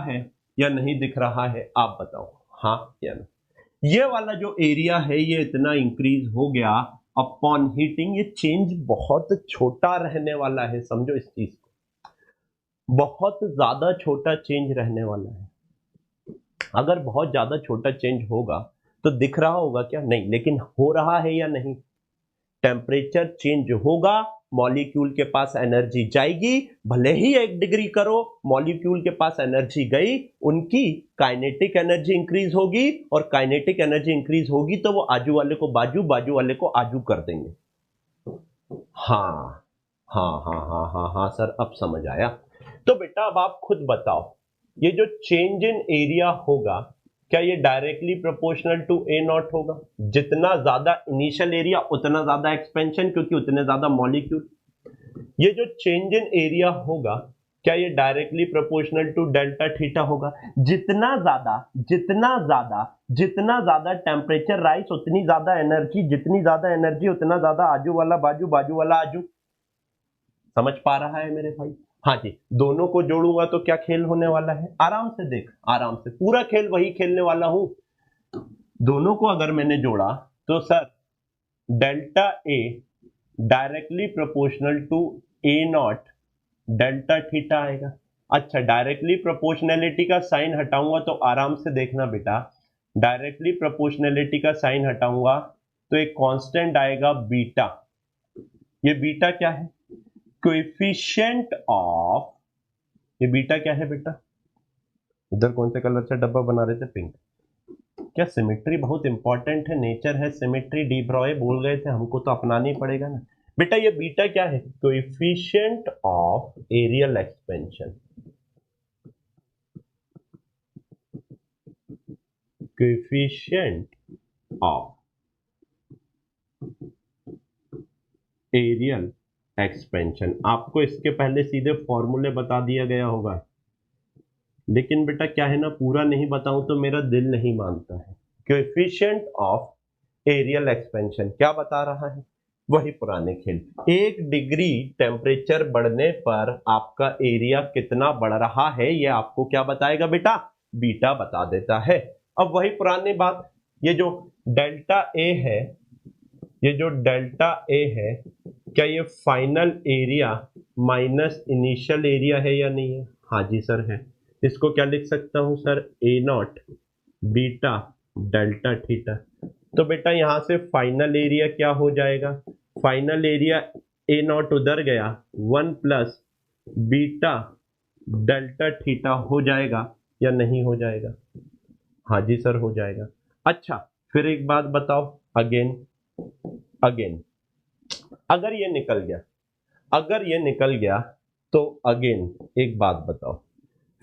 है या नहीं दिख रहा है, आप बताओ हाँ या ना। ये वाला जो एरिया है ये इतना इंक्रीज हो गया अपॉन हीटिंग। ये चेंज बहुत छोटा रहने वाला है, समझो इस चीज को, बहुत ज्यादा छोटा चेंज रहने वाला है। अगर बहुत ज्यादा छोटा चेंज होगा तो दिख रहा होगा क्या, नहीं, लेकिन हो रहा है या नहीं। टेम्परेचर चेंज होगा, मॉलिक्यूल के पास एनर्जी जाएगी, भले ही 1 डिग्री करो, मॉलिक्यूल के पास एनर्जी गई, उनकी काइनेटिक एनर्जी इंक्रीज होगी, और काइनेटिक एनर्जी इंक्रीज होगी तो वो आजू वाले को बाजू, बाजू वाले को आजू कर देंगे। हाँ हाँ हाँ हाँ हाँ हाँ सर, अब समझ आया। तो बेटा अब आप खुद बताओ, ये जो चेंज इन एरिया होगा क्या ये directly proportional to A naught होगा। जितना ज्यादा इनिशियल एरिया उतना ज्यादा एक्सपेंशन, क्योंकि उतने ज्यादा मॉलिक्यूल। ये जो चेंज इन एरिया होगा क्या ये directly proportional to delta theta होगा। जितना ज्यादा जितना ज्यादा जितना ज्यादा टेम्परेचर राइज उतनी ज्यादा एनर्जी, जितनी ज्यादा एनर्जी उतना ज्यादा आजू वाला बाजू, बाजू वाला आजू। समझ पा रहा है मेरे भाई। हाँ जी, दोनों को जोड़ूंगा तो क्या खेल होने वाला है, आराम से देख, आराम से पूरा खेल वही खेलने वाला हूं। दोनों को अगर मैंने जोड़ा तो sir delta A directly proportional to A naught delta theta आएगा। अच्छा, डायरेक्टली प्रोपोर्शनैलिटी का साइन हटाऊंगा तो आराम से देखना बेटा, डायरेक्टली प्रोपोर्शनैलिटी का साइन हटाऊंगा तो एक कांस्टेंट आएगा बीटा। ये बीटा क्या है, कोएफिशिएंट ऑफ, ये बीटा क्या है बेटा, इधर कौन से कलर से डब्बा बना रहे थे, पिंक। क्या सिमेट्री बहुत इंपॉर्टेंट है, नेचर है सिमेट्री, डी ब्रॉय बोल गए थे, हमको तो अपनानी पड़ेगा ना बेटा। ये बीटा क्या है, coefficient of areal expansion, coefficient of areal expansion. आपको इसके पहले सीधे फॉर्मूले बता दिया गया होगा, लेकिन बेटा क्या है ना, पूरा नहीं बताऊं तो मेरा दिल नहीं मानता है। कोएफिशिएंट ऑफ एरियल एक्सपेंशन क्या बता रहा है, वही पुराने खेल। 1 डिग्री टेम्परेचर बढ़ने पर आपका एरिया कितना बढ़ रहा है ये आपको क्या बताएगा बेटा, बीटा बता देता है। अब वही पुरानी बात, ये जो डेल्टा ए है, ये जो डेल्टा ए है, क्या ये final area minus initial area है या नहीं है। हाँ जी सर है। इसको क्या लिख सकता हूं sir, A not beta delta theta. तो बेटा यहां से फाइनल एरिया क्या हो जाएगा, फाइनल एरिया ए नॉट उधर गया, 1 प्लस बीटा डेल्टा थीटा हो जाएगा या नहीं हो जाएगा। हाँ जी सर हो जाएगा। अच्छा फिर एक बात बताओ, अगेन अगर ये निकल गया, अगर ये निकल गया तो अगेन एक बात बताओ,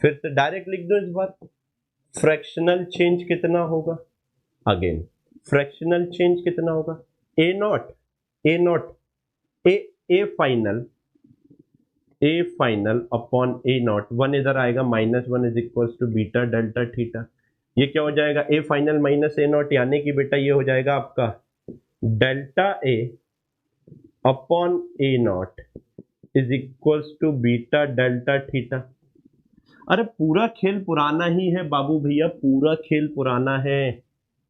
फिर से डायरेक्ट लिख दो इस बार, फ्रैक्शनल चेंज कितना होगा, अगेन फ्रैक्शनल चेंज कितना होगा, A naught A final upon A naught, 1 इधर आएगा, -1 is equal to beta delta theta. ये क्या हो जाएगा, A final minus A naught, यानी कि बेटा ये हो जाएगा आपका delta A upon A naught is equals to beta delta theta. अरे पूरा खेल पुराना ही है बाबू भैया, पूरा खेल पुराना है।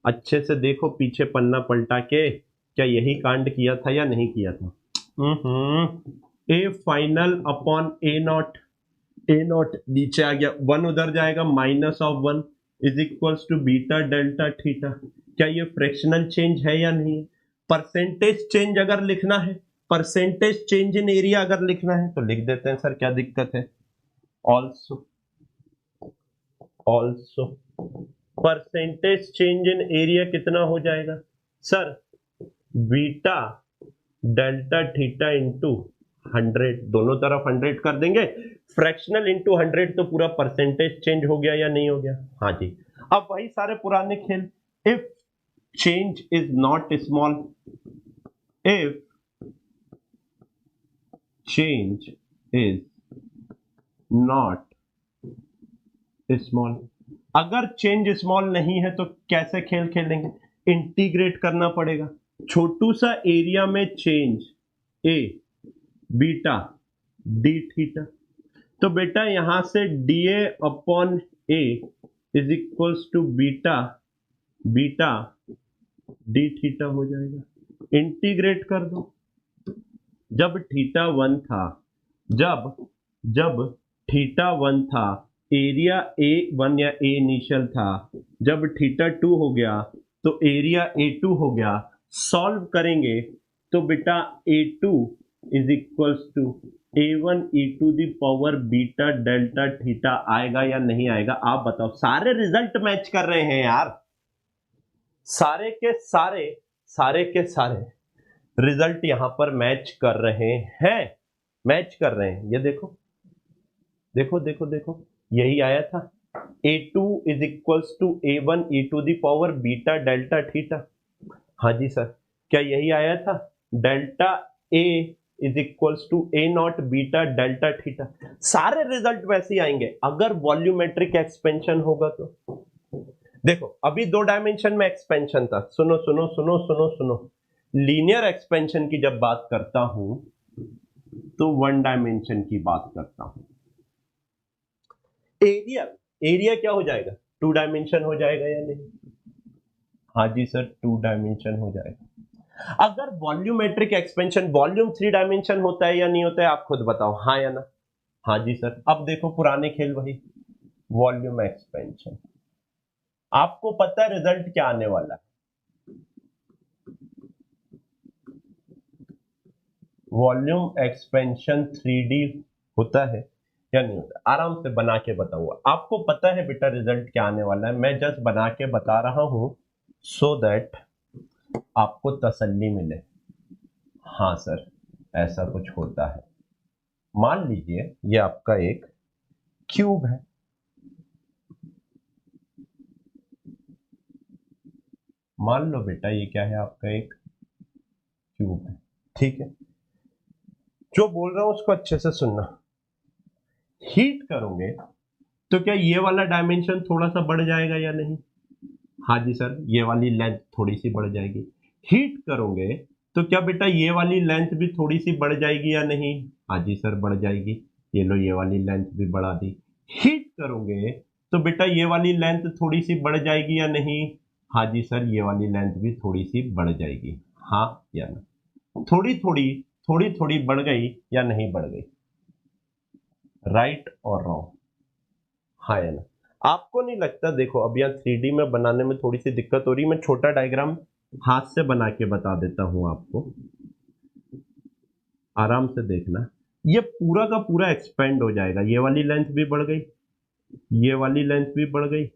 अच्छे से देखो पीछे पन्ना पलटा के, क्या यही कांड किया था या नहीं किया था। A final upon A naught, A naught नीचे आ गया, 1 उधर जाएगा, -1 is equals to beta delta theta. क्या ये फ्रैक्शनल चेंज है या नहीं है? परसेंटेज चेंज अगर लिखना है, परसेंटेज चेंज इन एरिया अगर लिखना है तो लिख देते हैं सर, क्या दिक्कत है। Also percentage change in area कितना हो जाएगा sir? Beta delta theta into 100, दोनों तरफ 100 कर देंगे, फ्रैक्शनल इंटू 100 तो पूरा परसेंटेज चेंज हो गया या नहीं हो गया? हाँ जी। अब वही सारे पुराने खेल, if change is not small, if change is not small, अगर चेंज स्मॉल नहीं है तो कैसे खेल खेलेंगे? इंटीग्रेट करना पड़ेगा। छोटू सा एरिया में change A beta d theta, तो बेटा यहां से d A upon A is equals to beta d theta हो जाएगा। इंटीग्रेट कर दो। जब थीटा 1 था, जब थीटा 1 था, एरिया A1 या A इनिशियल था, जब थीटा 2 हो गया तो एरिया A2 हो गया। सॉल्व करेंगे तो बेटा A2 is equals to A1 e to the power beta delta theta आएगा या नहीं आएगा? आप बताओ। सारे रिजल्ट मैच कर रहे हैं यार, सारे के सारे रिजल्ट यहां पर मैच कर रहे हैं, ये देखो, यही आया था। A2 is equals to A1 e to the power beta delta theta. हाँ जी सर, क्या यही आया था? Delta A is equals to A naught beta delta theta. सारे रिजल्ट वैसे ही आएंगे अगर वॉल्यूमेट्रिक एक्सपेंशन होगा तो। देखो अभी 2 डायमेंशन में एक्सपेंशन था, सुनो, लीनियर एक्सपेंशन की जब बात करता हूं तो 1 डायमेंशन की बात करता हूं। एरिया क्या हो जाएगा? 2 डायमेंशन हो जाएगा या नहीं? हाँ जी सर, 2 डायमेंशन हो जाएगा। अगर वॉल्यूमेट्रिक एक्सपेंशन वॉल्यूम 3 डायमेंशन होता है या नहीं होता है? आप खुद बताओ, हाँ या ना? हाँ जी सर। अब देखो पुराने खेल वही, वॉल्यूम एक्सपेंशन। आपको पता है रिजल्ट क्या आने वाला है? वॉल्यूम एक्सपेंशन 3D होता है या नहीं होता? आराम से बना के बताऊंगा। आपको पता है बेटा रिजल्ट क्या आने वाला है, मैं जस्ट बना के बता रहा हूं सो दैट आपको तसल्ली मिले। हाँ सर, ऐसा कुछ होता है। मान लीजिए ये आपका एक क्यूब है, मान लो बेटा ये क्या है? आपका एक क्यूब है, ठीक है। जो बोल रहा हूं उसको अच्छे से सुनना। हीट करोगे तो क्या ये वाला डायमेंशन थोड़ा सा बढ़ जाएगा या नहीं? हाँ जी सर, ये वाली लेंथ थोड़ी सी बढ़ जाएगी। हीट करोगे तो क्या बेटा ये वाली लेंथ भी थोड़ी सी बढ़ जाएगी या नहीं? हाँ जी सर, बढ़ जाएगी। ये लो, ये वाली लेंथ भी बढ़ा दी। हीट करोगे तो बेटा ये वाली लेंथ थोड़ी सी बढ़ जाएगी या नहीं? हाँ जी सर, ये वाली लेंथ भी थोड़ी सी बढ़ जाएगी। हाँ या ना? थोड़ी थोड़ी बढ़ गई या नहीं बढ़ गई? Right or wrong? हाँ या ना? आपको नहीं लगता? देखो अब यहाँ 3D में बनाने में थोड़ी सी दिक्कत हो रही है। मैं छोटा डायग्राम हाथ से बना के बता देता हूं आपको, आराम से देखना। ये पूरा का पूरा एक्सपेंड हो जाएगा। ये वाली लेंथ भी बढ़ गई, ये वाली लेंथ भी बढ़ गई,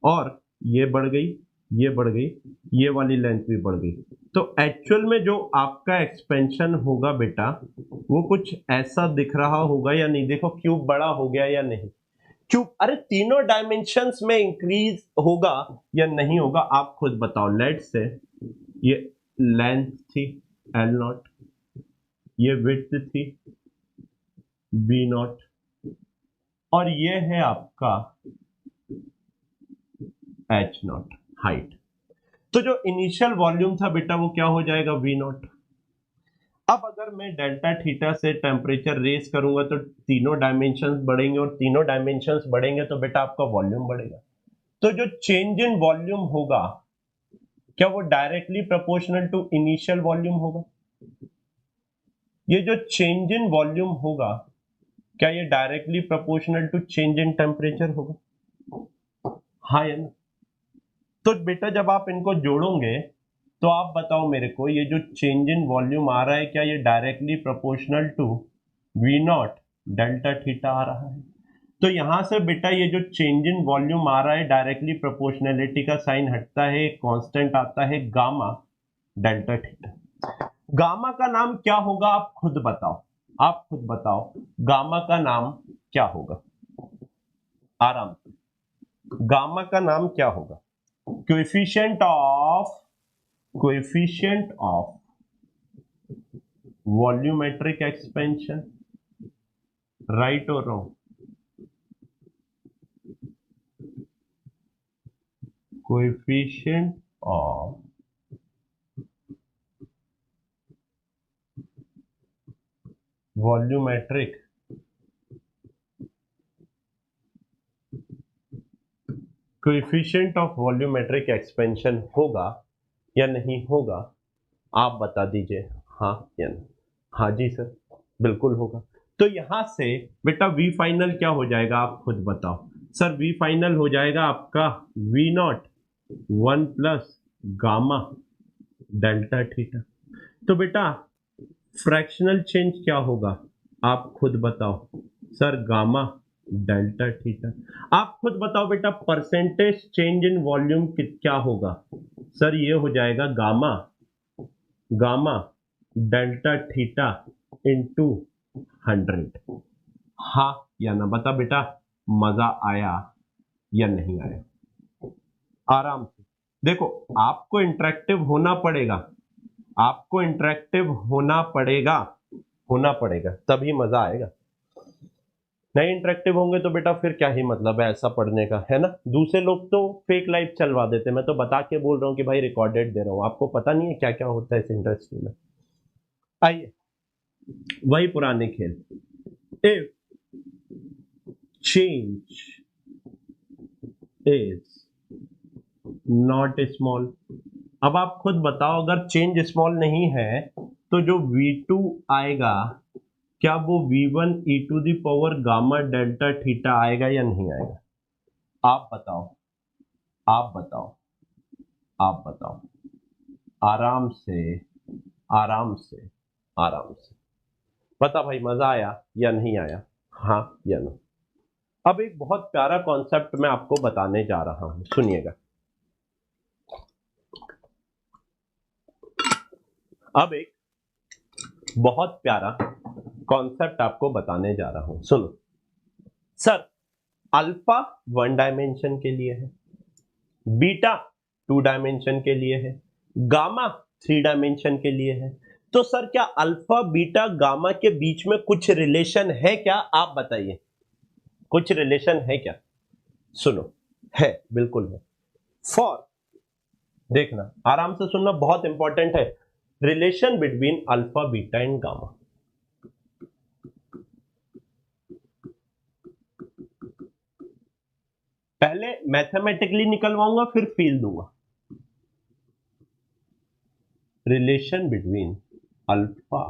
और ये बढ़ गई, ये बढ़ गई, ये वाली लेंथ भी बढ़ गई। तो एक्चुअल में जो आपका एक्सपेंशन होगा बेटा वो कुछ ऐसा दिख रहा होगा या नहीं? देखो क्यूब बड़ा हो गया या नहीं? क्यूब, अरे तीनों डायमेंशंस में इंक्रीज होगा या नहीं होगा? आप खुद बताओ। लेट्स से ये लेंथ थी L0, ये विड्थ थी V0, और ये है आपका H0 हाइट। तो जो इनिशियल वॉल्यूम था बेटा वो क्या हो जाएगा? V0। अब अगर मैं डेल्टा थीटा से टेम्परेचर रेज करूंगा तो तीनों डायमेंशंस बढ़ेंगे, और तीनों डायमेंशंस बढ़ेंगे तो बेटा आपका वॉल्यूम बढ़ेगा। तो जो चेंज इन वॉल्यूम होगा क्या वो directly proportional to initial volume होगा? ये जो चेंज इन वॉल्यूम होगा क्या ये directly proportional to change in temperature होगा? हाँ या ना? तो बेटा जब आप इनको जोड़ोगे तो आप बताओ मेरे को, ये जो चेंज इन वॉल्यूम आ रहा है क्या ये directly proportional to V naught delta theta आ रहा है? तो यहां से बेटा ये जो चेंज इन वॉल्यूम आ रहा है डायरेक्टली प्रोपोर्शनलिटी का साइन हटता है, कांस्टेंट आता है गामा डेल्टा थीटा। गामा का नाम क्या होगा आप खुद बताओ, आप खुद बताओ गामा का नाम क्या होगा? आराम से, गामा का नाम क्या होगा? Coefficient of volumetric expansion, right or wrong? Coefficient of volumetric coefficient of volumetric expansion होगा या नहीं होगा? आप बता दीजिए हाँ या नहीं। हाँ जी सर बिल्कुल होगा। तो यहां से बेटा वी फाइनल क्या हो जाएगा आप खुद बताओ। सर वी फाइनल हो जाएगा आपका V naught 1 plus gamma delta theta. तो बेटा फ्रैक्शनल चेंज क्या होगा आप खुद बताओ। Sir gamma delta theta. आप खुद बताओ बेटा परसेंटेज चेंज इन वॉल्यूम क्या होगा? सर ये हो जाएगा gamma gamma delta theta into 100। हाँ या ना बता बेटा, मजा आया या नहीं आया? आराम से देखो, आपको इंटरेक्टिव होना पड़ेगा, आपको इंटरेक्टिव होना पड़ेगा तभी मजा आएगा। नहीं इंटरेक्टिव होंगे तो बेटा फिर क्या ही मतलब है ऐसा पढ़ने का, है ना? दूसरे लोग तो फेक लाइफ चलवा देते, मैं तो बता के बोल रहा हूँ कि भाई रिकॉर्डेड दे रहा हूँ, आपको पता नहीं है क्या क्या होता है इस इंडस्ट्री में। आइए वही पुराने खेल, if change is not small. अब आप खुद बताओ अगर चेंज स्मॉल नहीं है तो जो V2 आएगा क्या वो V1 e to the power gamma delta theta आएगा या नहीं आएगा? आप बताओ, आप बताओ, आप बताओ, आराम से आराम से आराम से बता भाई, मजा आया या नहीं आया? हाँ या ना? अब एक बहुत प्यारा कॉन्सेप्ट मैं आपको बताने जा रहा हूं, सुनिएगा। अब एक बहुत प्यारा कॉन्सेप्ट आपको बताने जा रहा हूं, सुनो। सर अल्फा 1 डायमेंशन के लिए है, बीटा 2 डायमेंशन के लिए है, गामा 3 डायमेंशन के लिए है। तो सर क्या अल्फा बीटा गामा के बीच में कुछ रिलेशन है क्या? आप बताइए, कुछ रिलेशन है क्या? सुनो, है, बिल्कुल है। फॉर, देखना आराम से सुनना, बहुत इंपॉर्टेंट है। Relation between alpha beta and gamma. पहले मैथमेटिकली निकलवाऊंगा फिर फील दूंगा। Relation between alpha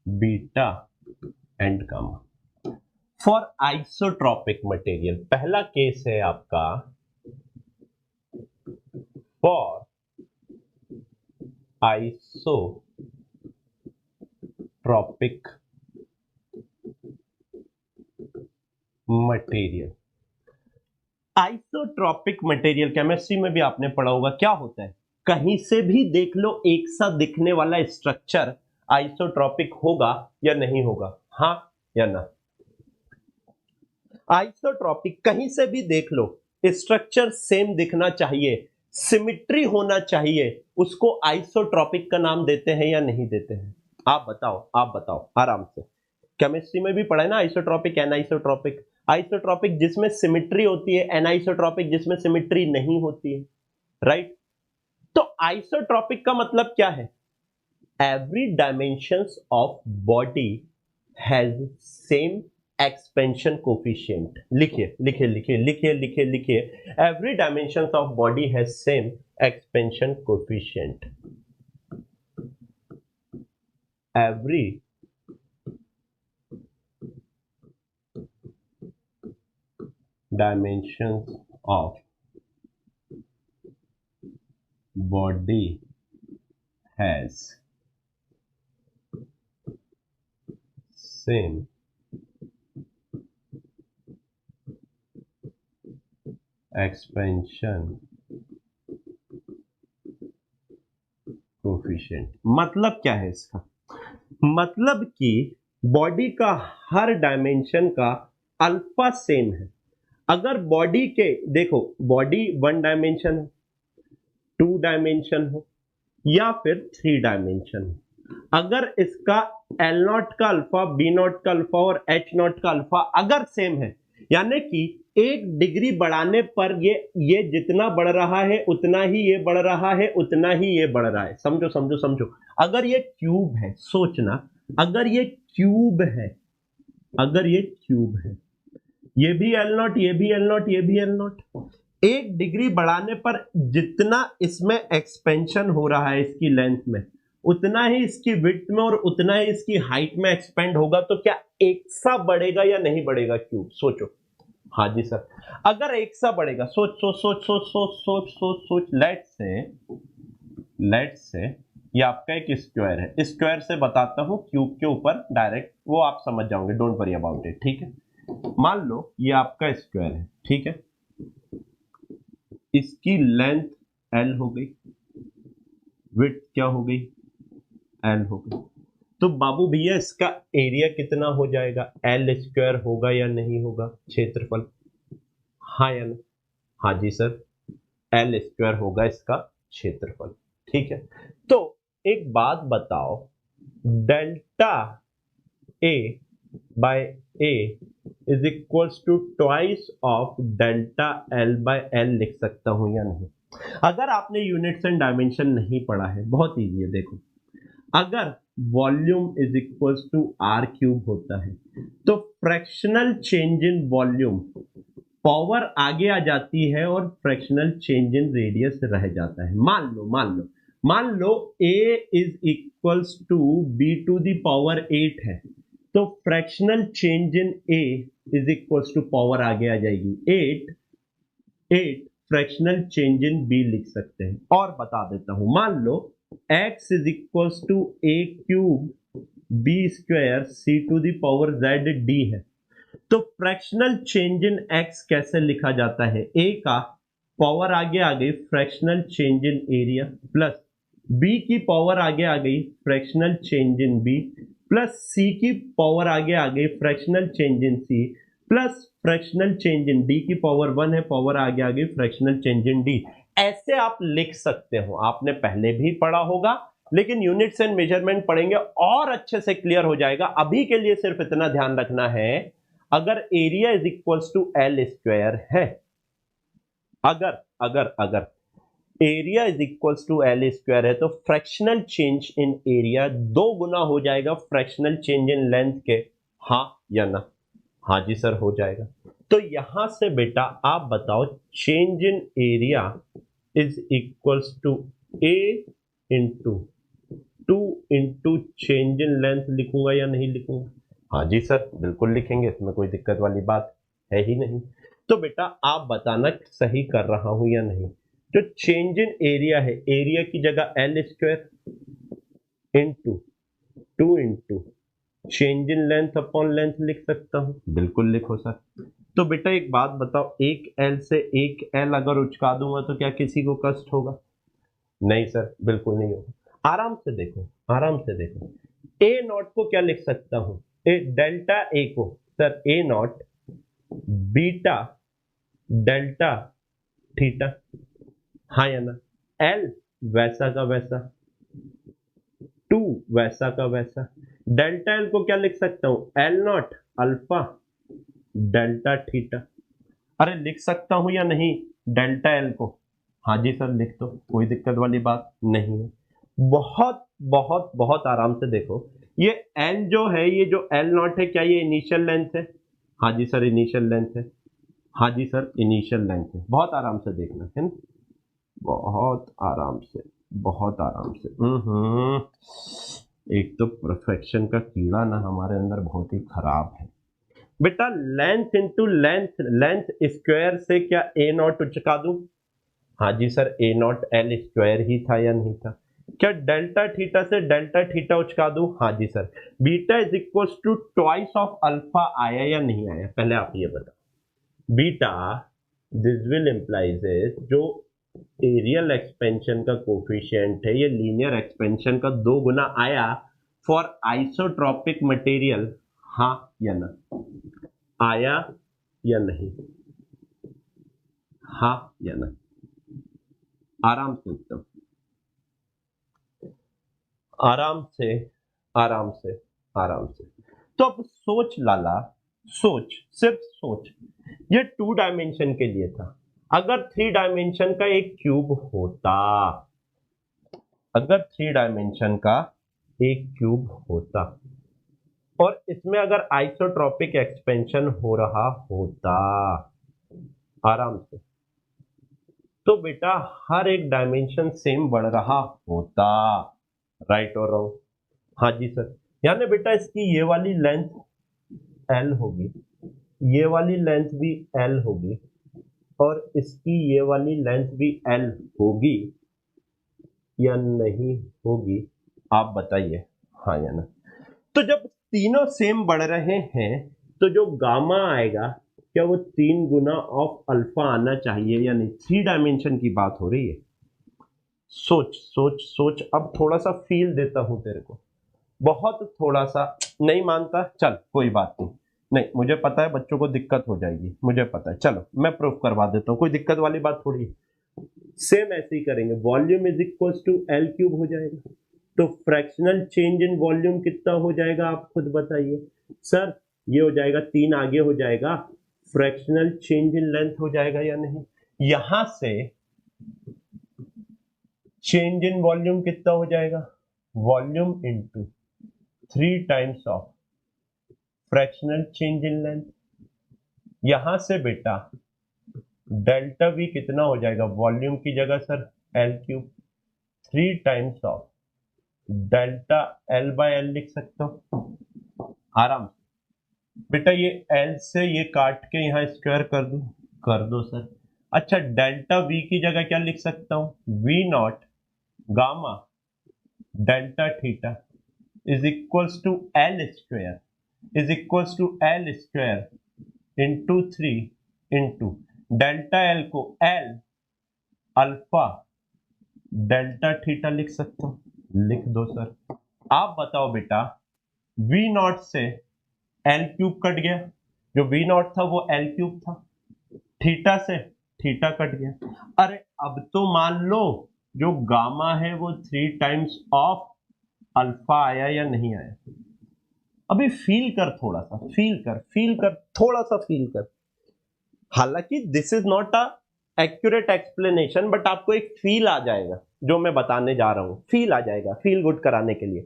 beta and gamma for isotropic material. पहला केस है आपका for isotropic material. Isotropic material chemistry में भी आपने पढ़ा होगा, क्या होता है? कहीं से भी देख लो एक सा दिखने वाला स्ट्रक्चर आइसोट्रॉपिक होगा या नहीं होगा? हाँ या ना? आइसोट्रॉपिक कहीं से भी देख लो, स्ट्रक्चर सेम दिखना चाहिए, सिमिट्री होना चाहिए, उसको आइसोट्रॉपिक का नाम देते हैं या नहीं देते हैं? आप बताओ, आप बताओ आराम से। केमिस्ट्री में भी पढ़ा है ना आइसोट्रॉपिक एनाइसोट्रॉपिक। आइसोट्रॉपिक जिसमें सिमिट्री होती है, एनाइसोट्रॉपिक जिसमें सिमिट्री नहीं होती है, राइट? तो आइसोट्रॉपिक का मतलब क्या है? Every dimensions of body has same expansion coefficient. लिखिए लिखिए लिखिए लिखिए लिखिए लिखिए, every dimensions of body has same expansion coefficient. Every dimensions of body has same expansion coefficient. मतलब क्या है इसका? मतलब कि बॉडी का हर डायमेंशन का अल्फा सेम है। अगर बॉडी के देखो, बॉडी 1 डायमेंशन हो, 2 डायमेंशन हो या फिर 3 डायमेंशन हो, अगर इसका एल नॉट का अल्फा, बी नॉट का अल्फा और एच नॉट का अल्फा अगर सेम है, यानी कि 1 डिग्री बढ़ाने पर ये जितना बढ़ रहा है उतना ही ये बढ़ रहा है, उतना ही ये बढ़ रहा है। समझो समझो समझो। अगर ये क्यूब है, सोचना, अगर ये क्यूब है, अगर ये क्यूब है, ये भी एल नॉट, ये भी एल नॉट, ये भी एल नॉट, 1 डिग्री बढ़ाने पर जितना इसमें एक्सपेंशन हो रहा है इसकी लेंथ में, उतना ही इसकी विड्थ में और उतना ही इसकी हाइट में एक्सपेंड होगा। तो क्या एक सा बढ़ेगा या नहीं बढ़ेगा क्यूब? सोचो। हाँ जी सर, अगर एक सा बढ़ेगा, सोच सोच सोच सोच सोच सोच सोच सोच लेट से ये आपका एक स्क्वायर है, स्क्वायर से बताता हूं क्यूब के ऊपर डायरेक्ट, वो आप समझ जाओगे, डोंट वरी अबाउट इट, ठीक है। मान लो ये आपका स्क्वायर है, ठीक है, इसकी लेंथ एल हो गई, विड्थ क्या हो गई? एल हो गई। तो बाबू भैया इसका एरिया कितना हो जाएगा? एल स्क्वायर होगा या नहीं होगा? क्षेत्रफल, हाँ या नहीं? हाँ जी सर, एल स्क्वायर होगा इसका क्षेत्रफल, ठीक है। तो एक बात बताओ, delta A by A is equals to twice of delta L by L लिख सकता हूं या नहीं? अगर आपने यूनिट्स एंड डायमेंशन नहीं पढ़ा है, बहुत इजी है, देखो, अगर volume is equals to R cube होता है तो fractional change in volume, power आगे आ जाती है और फ्रैक्शनल चेंज इन रेडियस रह जाता है। मान लो a is equals to b to the power 8 है, तो fractional change in a is equals to, power आगे आ जाएगी 8 फ्रैक्शनल चेंज इन b लिख सकते हैं। और बता देता हूं, मान लो x is equals to a cube b square c to the power z d है, तो फ्रैक्शनल चेंज इन x कैसे लिखा जाता है? a का पावर आगे आ गई fractional change in area, plus b की पावर आगे आ गई fractional change in b, plus c की पावर आगे आ गई फ्रैक्शनल चेंज इन c, प्लस फ्रैक्शनल चेंज इन d की पावर 1 है, पावर आगे आ गई फ्रैक्शनल चेंज इन d। ऐसे आप लिख सकते हो, आपने पहले भी पढ़ा होगा, लेकिन यूनिट्स एंड मेजरमेंट पढ़ेंगे और अच्छे से क्लियर हो जाएगा। अभी के लिए सिर्फ इतना ध्यान रखना है, अगर area is equals to L square है, अगर अगर अगर area is equals to L square है, तो फ्रैक्शनल चेंज इन एरिया 2 गुना हो जाएगा फ्रैक्शनल चेंज इन लेंथ के, हाँ या ना? हाँ जी सर, हो जाएगा। तो यहां से बेटा आप बताओ, change in area is equals to A into 2 into change in length लिखूंगा या नहीं लिखूंगा? हाँ जी सर, बिल्कुल लिखेंगे, इसमें कोई दिक्कत वाली बात है ही नहीं। तो बेटा आप बताना सही कर रहा हूं या नहीं। जो चेंज इन एरिया है, एरिया की जगह L square into 2 into change in length upon length लिख सकता हूं, बिल्कुल लिखो सर। तो बेटा एक बात बताओ, एक एल से एक एल अगर उचका दूंगा तो क्या किसी को कष्ट होगा? नहीं सर, बिल्कुल नहीं होगा। आराम से देखो, आराम से देखो, ए नॉट को क्या लिख सकता हूं? डेल्टा ए को sir A not beta delta theta, हाँ या ना? एल वैसा का वैसा, 2 वैसा का वैसा, डेल्टा एल को क्या लिख सकता हूं? L naught alpha delta theta. अरे लिख सकता हूं या नहीं डेल्टा एल को? हाँ जी सर, लिख दो, कोई दिक्कत वाली बात नहीं है। बहुत बहुत बहुत आराम से देखो, ये एल जो है, ये जो एल नॉट है, क्या ये इनिशियल लेंथ है? हाँ जी सर, इनिशियल लेंथ है। हाँ जी सर, इनिशियल लेंथ है। बहुत आराम से देखना है ना, बहुत आराम से, बहुत आराम से। एक तो परफेक्शन का कीड़ा ना हमारे अंदर बहुत ही खराब है। बेटा length into length, length square से क्या ए नॉट उचका दूं? हाँ जी sir, A naught L square ही था या नहीं था? क्या डेल्टा थीटा से डेल्टा थीटा उचका दूं? हाँ जी sir. Beta is equal to twice of alpha आया या नहीं आया? पहले आप ये बताओ। बीटा दिस विल इम्प्लाइज जो एरियल एक्सपेंशन का कोफिशिएंट है ये लीनियर एक्सपेंशन का 2 गुना आया फॉर आइसोट्रॉपिक मटेरियल, हाँ या ना? आया या नहीं? हाँ या ना? आराम से एकदम आराम से आराम से आराम से। तो अब सोच लाला, सोच, सिर्फ सोच। ये 2 डायमेंशन के लिए था। अगर 3 डायमेंशन का एक क्यूब होता, अगर 3 डायमेंशन का एक क्यूब होता और इसमें अगर आइसोट्रॉपिक एक्सपेंशन हो रहा होता, आराम से, तो बेटा हर एक डायमेंशन सेम बढ़ रहा होता। Right or wrong? हाँ जी सर। यानी बेटा इसकी ये वाली लेंथ एल होगी, ये वाली लेंथ भी एल होगी और इसकी ये वाली लेंथ भी एल होगी या नहीं होगी? आप बताइए, हाँ या ना? तो जब तीनों सेम बढ़ रहे हैं तो जो गामा आएगा क्या वो 3 गुना ऑफ अल्फा आना चाहिए या नहीं? 3 डायमेंशन की बात हो रही है। सोच सोच सोच। अब थोड़ा सा फील देता हूं तेरे को, बहुत थोड़ा सा। नहीं मानता? चल कोई बात नहीं, नहीं मुझे पता है बच्चों को दिक्कत हो जाएगी, मुझे पता है। चलो मैं प्रूफ करवा देता हूँ, कोई दिक्कत वाली बात थोड़ी है। सेम ऐसे ही करेंगे। Volume is equal to L cube हो जाएगा, तो फ्रैक्शनल चेंज इन वॉल्यूम कितना हो जाएगा आप खुद बताइए। सर ये हो जाएगा 3 आगे हो जाएगा, फ्रैक्शनल चेंज इन लेंथ हो जाएगा या नहीं? यहां से चेंज इन वॉल्यूम कितना हो जाएगा? Volume into 3 times of fractional change in length. यहां से बेटा डेल्टा वी कितना हो जाएगा? वॉल्यूम की जगह sir L cube, 3 times of delta L by L लिख सकता हूं आराम से। बेटा ये एल से ये काट के यहां स्क्वायर कर दूं? कर दो सर। अच्छा डेल्टा वी की जगह क्या लिख सकता हूं? V naught gamma delta theta is equals to L square, is equals to L square into 3 into delta L को एल अल्फा डेल्टा थीटा लिख सकता हूं? लिख दो सर। आप बताओ बेटा, वी नॉट से एल क्यूब कट गया, जो वी नॉट था वो एल क्यूब था, थीटा से थीटा कट गया। अरे अब तो मान लो जो गामा है वो 3 टाइम्स ऑफ अल्फा आया या नहीं आया? अभी फील कर, थोड़ा सा फील कर थोड़ा सा फील कर। हालांकि this is not a accurate explanation, but आपको एक फील आ जाएगा जो मैं बताने जा रहा हूं, फील आ जाएगा, फील गुड कराने के लिए।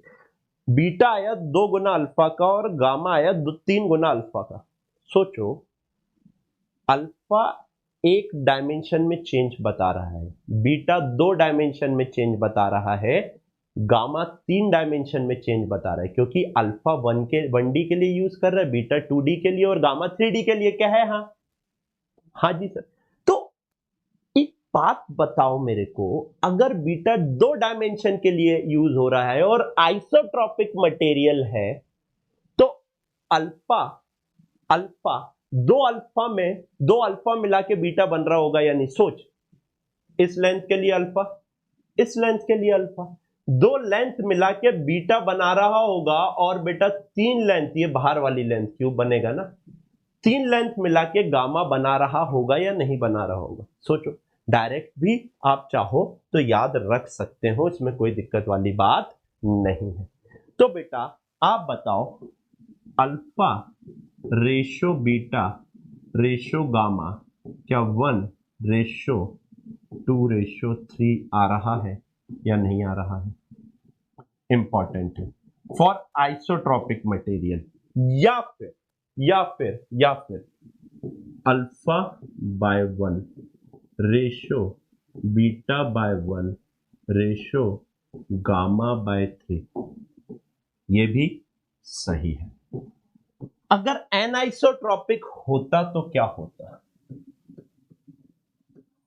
बीटा आया 2 गुना अल्फा का और गामा आया 3 गुना अल्फा का। सोचो, अल्फा एक डायमेंशन में चेंज बता रहा है, बीटा 2 डायमेंशन में चेंज बता रहा है, गामा 3 डायमेंशन में चेंज बता रहा है, क्योंकि अल्फा 1D के लिए यूज कर रहा है, बीटा 2D के लिए और गामा 3D के लिए। क्या है? हाँ हाँ जी सर। तो एक बात बताओ मेरे को, अगर बीटा 2 डायमेंशन के लिए यूज हो रहा है और आइसोट्रॉपिक मटेरियल है, तो अल्फा अल्फा दो अल्फा मिला के बीटा बन रहा होगा या नहीं? सोच, इस लेंथ के लिए अल्फा, इस लेंथ के लिए अल्फा, 2 लेंथ मिला के बीटा बना रहा होगा। और बेटा 3 लेंथ, ये बाहर वाली लेंथ क्यूब बनेगा ना, 3 लेंथ मिला के गामा बना रहा होगा या नहीं बना रहा होगा? सोचो। डायरेक्ट भी आप चाहो तो याद रख सकते हो, इसमें कोई दिक्कत वाली बात नहीं है। तो बेटा आप बताओ, alpha ratio beta ratio gamma क्या 1:2:3 आ रहा है या नहीं आ रहा है? इंपॉर्टेंट है फॉर आइसोट्रॉपिक मटेरियल। या फिर alpha by 1 ratio beta by 1 ratio gamma by 3, ये भी सही है। अगर एनआइसोट्रॉपिक होता तो क्या होता?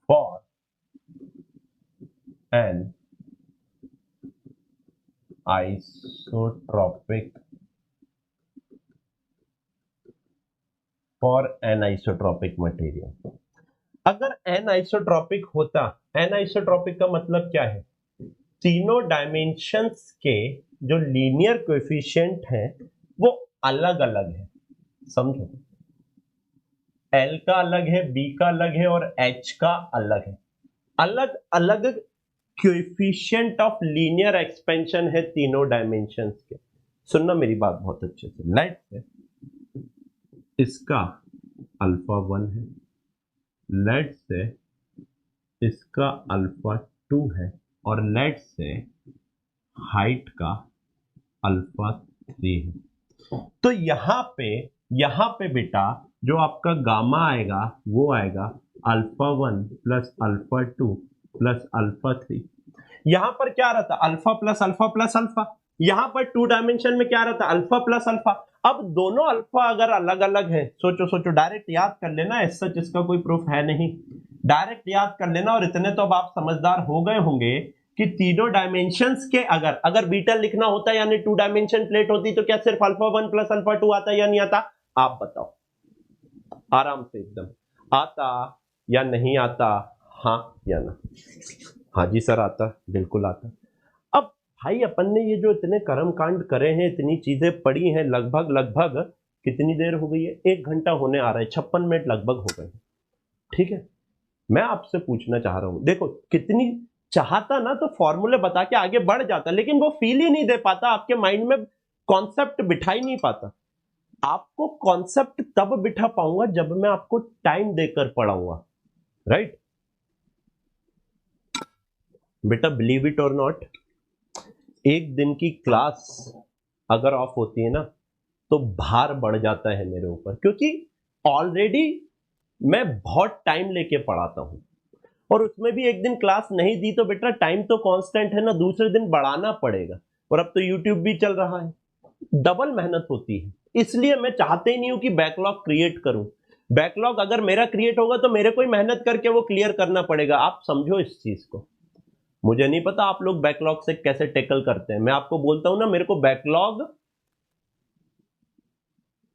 For an isotropic for an isotropic material, अगर एन आइसोट्रॉपिक होता, एन आइसोट्रॉपिक का मतलब क्या है? तीनों डायमेंशंस के जो लीनियर कोएफिशिएंट हैं वो अलग अलग है, समझो, L का अलग है, B का अलग है और H का अलग है, अलग अलग कोएफिशिएंट ऑफ लीनियर एक्सपेंशन है तीनों डायमेंशंस के। सुनना मेरी बात बहुत अच्छे से, लेट से इसका अल्फा 1 है, लेट से इसका अल्फा 2 है और लेट से हाइट का अल्फा 3 है। तो यहां पे बेटा जो आपका गामा आएगा वो आएगा alpha 1 plus alpha 2 plus alpha 3। यहां पर क्या रहता? Alpha plus alpha plus alpha. यहां पर 2 डायमेंशन में क्या रहता? Alpha plus alpha. अब दोनों अल्फा अगर अलग अलग है, सोचो सोचो, डायरेक्ट याद कर लेना, ऐसा इसका कोई प्रूफ है नहीं, डायरेक्ट याद कर लेना। और इतने तो अब आप समझदार हो गए होंगे कि तीनों डायमेंशंस के अगर बीटा लिखना होता यानी 2 डायमेंशन प्लेट होती तो क्या सिर्फ अल्फा 1 प्लस अल्फा 2 आता या नहीं आता? आप बताओ आराम से एकदम, आता या नहीं आता? हाँ या ना? हाँ जी सर आता, बिल्कुल आता। अब भाई अपन ने ये जो इतने कर्म कांड करे हैं, इतनी चीजें पढ़ी हैं, लगभग कितनी देर हो गई है? 1 घंटा होने आ रहा है, 56 मिनट लगभग हो गए। ठीक है, मैं आपसे पूछना चाह रहा हूं, देखो कितनी चाहता ना तो फॉर्मूले बता के आगे बढ़ जाता, लेकिन वो फील ही नहीं दे पाता, आपके माइंड में कॉन्सेप्ट बिठा ही नहीं पाता। आपको कॉन्सेप्ट तब बिठा पाऊंगा जब मैं आपको टाइम देकर पढ़ाऊंगा, राइट बेटा? बिलीव इट और नॉट, एक दिन की क्लास अगर ऑफ होती है ना तो भार बढ़ जाता है मेरे ऊपर, क्योंकि ऑलरेडी मैं बहुत टाइम लेके पढ़ाता हूं और उसमें भी एक दिन क्लास नहीं दी तो बेटा टाइम तो कांस्टेंट है ना, दूसरे दिन बढ़ाना पड़ेगा। और अब तो यूट्यूब भी चल रहा है, डबल मेहनत होती है। इसलिए मैं चाहते ही नहीं हूं कि बैकलॉग क्रिएट करूं। बैकलॉग अगर मेरा क्रिएट होगा तो मेरे को ही मेहनत करके वो क्लियर करना पड़ेगा। आप समझो इस चीज को। मुझे नहीं पता आप लोग बैकलॉग से कैसे टैकल करते हैं, मैं आपको बोलता हूं ना, मेरे को बैकलॉग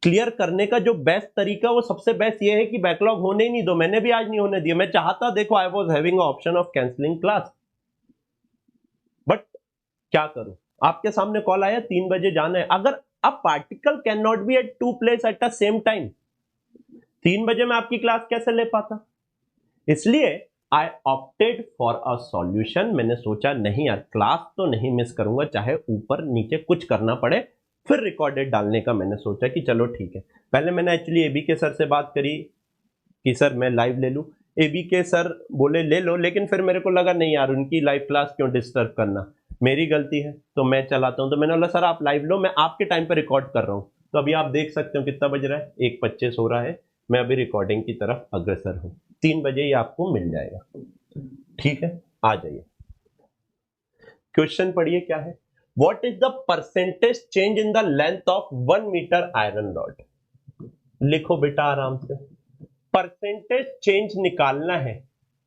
क्लियर करने का जो बेस्ट तरीका, वो सबसे बेस्ट ये है कि बैकलॉग होने ही नहीं दो। मैंने भी आज नहीं होने दिया। मैं चाहता, देखो, I was having option of cancelling class, but क्या करूं, आपके सामने कॉल आया 3 बजे जाना है। अगर अब particle can not be at 2 place at the same time, 3 बजे मैं आपकी क्लास कैसे ले पाता? इसलिए I opted for a solution. मैंने सोचा नहीं यार, क्लास तो नहीं मिस करूंगा, चाहे ऊपर नीचे कुछ करना पड़े। फिर रिकॉर्डेड डालने का मैंने सोचा कि चलो ठीक है। पहले मैंने एक्चुअली एबी के सर से बात करी कि सर मैं लाइव ले लूं। एबी के सर बोले ले लो, लेकिन फिर मेरे को लगा नहीं यार, उनकी लाइव क्लास क्यों डिस्टर्ब करना, मेरी गलती है तो मैं चलाता हूं। तो मैंने बोला सर आप लाइव लो, मैं आपके टाइम पर रिकॉर्ड कर रहा हूं। तो अभी आप देख सकते हो कितना बज रहा है, 1:25 हो रहा है। मैं अभी रिकॉर्डिंग की तरफ अग्रसर हूं, 3 बजे ही आपको मिल जाएगा। ठीक है, आ जाइए, क्वेश्चन पढ़िए क्या है। What is the percentage change in the length of 1 metre iron rod? लिखो बेटा आराम से, परसेंटेज चेंज निकालना है,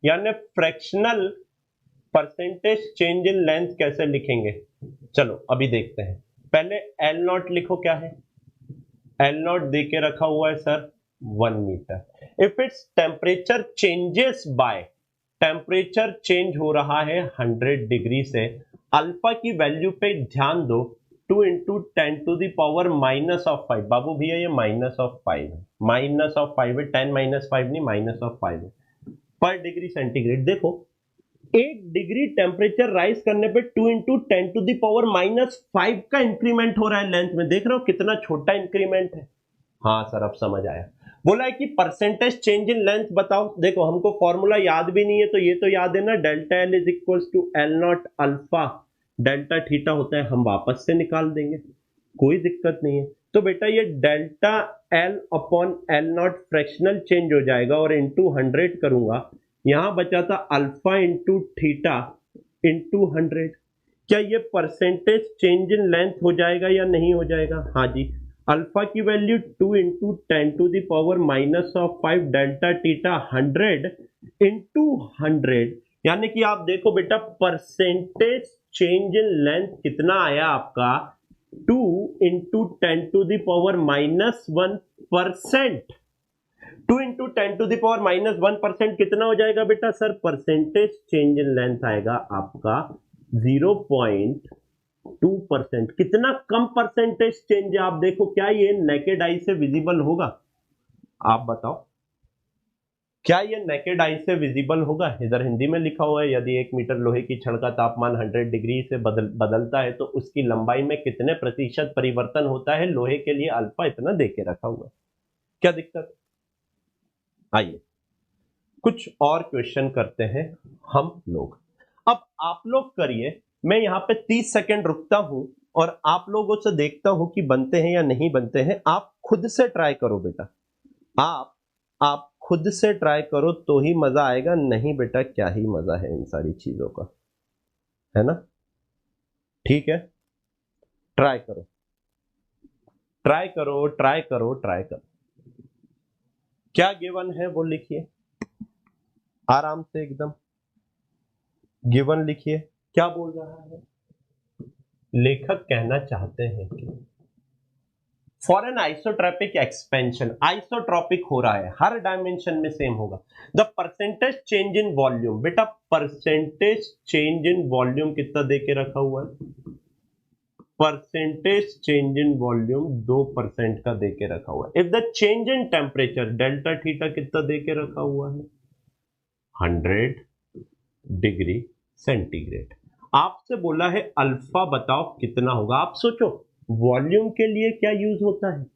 यानी fractional percentage change in length कैसे लिखेंगे, चलो अभी देखते हैं। पहले एल नॉट लिखो, क्या है? एल नॉट दे के रखा हुआ है sir 1 metre. If its temperature changes by, temperature change हो रहा है 100 डिग्री से, अल्फा की वैल्यू पे ध्यान दो, 2 इंटू 10⁻⁻5। बाबू भैया ये -5 है, -5 है, 10 -5 नहीं, -5 है पर डिग्री सेंटीग्रेड। देखो 1 डिग्री टेम्परेचर राइज करने पे 2 इंटू 10⁻⁻5 का इंक्रीमेंट हो रहा है लेंथ में। देख रहे हो कितना छोटा इंक्रीमेंट है? हाँ सर अब समझ आया। बोला है कि परसेंटेज चेंज इन लेंथ बताओ। देखो हमको फॉर्मूला याद भी नहीं है तो ये तो याद है ना, delta L is equal to L naught alpha delta theta होता है, हम वापस से निकाल देंगे, कोई दिक्कत नहीं है। तो बेटा ये delta L upon L not fractional change हो जाएगा और इंटू 100 करूंगा, यहां बचा था अल्फा इंटू थीटा इंटू 100। क्या ये परसेंटेज चेंज इन लेंथ हो जाएगा या नहीं हो जाएगा? हाँ जी, अल्फा की value 2 into 10⁻⁻5 delta theta 100 into 100, यानी कि आप देखो बेटा परसेंटेज चेंज इन लेंथ कितना आया आपका 2 इंटू 10⁻⁻1%। 2 इंटू 10⁻⁻1% कितना हो जाएगा बेटा sir? Percentage change in length आएगा आपका 0.2%। कितना कम परसेंटेज चेंज है। आप देखो क्या ये नेकेड आई से विजिबल होगा? आप बताओ क्या ये नेकेड आई से विजिबल होगा? इधर हिंदी में लिखा हुआ है, यदि 1 मीटर लोहे की छड़ का तापमान 100 डिग्री से बदलता है तो उसकी लंबाई में कितने प्रतिशत परिवर्तन होता है? लोहे के लिए अल्फा इतना दे के रखा हुआ है, क्या दिक्कत है? आइए कुछ और क्वेश्चन करते हैं हम लोग। अब आप लोग करिए, मैं यहां पे 30 सेकंड रुकता हूं और आप लोगों से देखता हूं कि बनते हैं या नहीं बनते हैं। आप खुद से ट्राई करो बेटा, आप खुद से ट्राई करो तो ही मजा आएगा, नहीं बेटा क्या ही मजा है इन सारी चीजों का, है ना? ठीक है, ट्राई करो ट्राई करो ट्राई करो ट्राई करो। क्या गिवन है वो लिखिए आराम से, एकदम गिवन लिखिए। क्या बोल रहा है लेखक? कहना चाहते हैं कि for an isotropic expansion, isotropic हो रहा है, हर डायमेंशन में सेम होगा। The percentage change in volume, बेटा परसेंटेज चेंज इन वॉल्यूम कितना दे के रखा हुआ है? परसेंटेज चेंज इन वॉल्यूम 2% का दे के रखा हुआ है। If the change in temperature, delta theta कितना दे के रखा हुआ है? 100 डिग्री सेंटीग्रेड। आपसे बोला है अल्फा बताओ कितना होगा। आप सोचो वॉल्यूम के लिए क्या यूज होता है?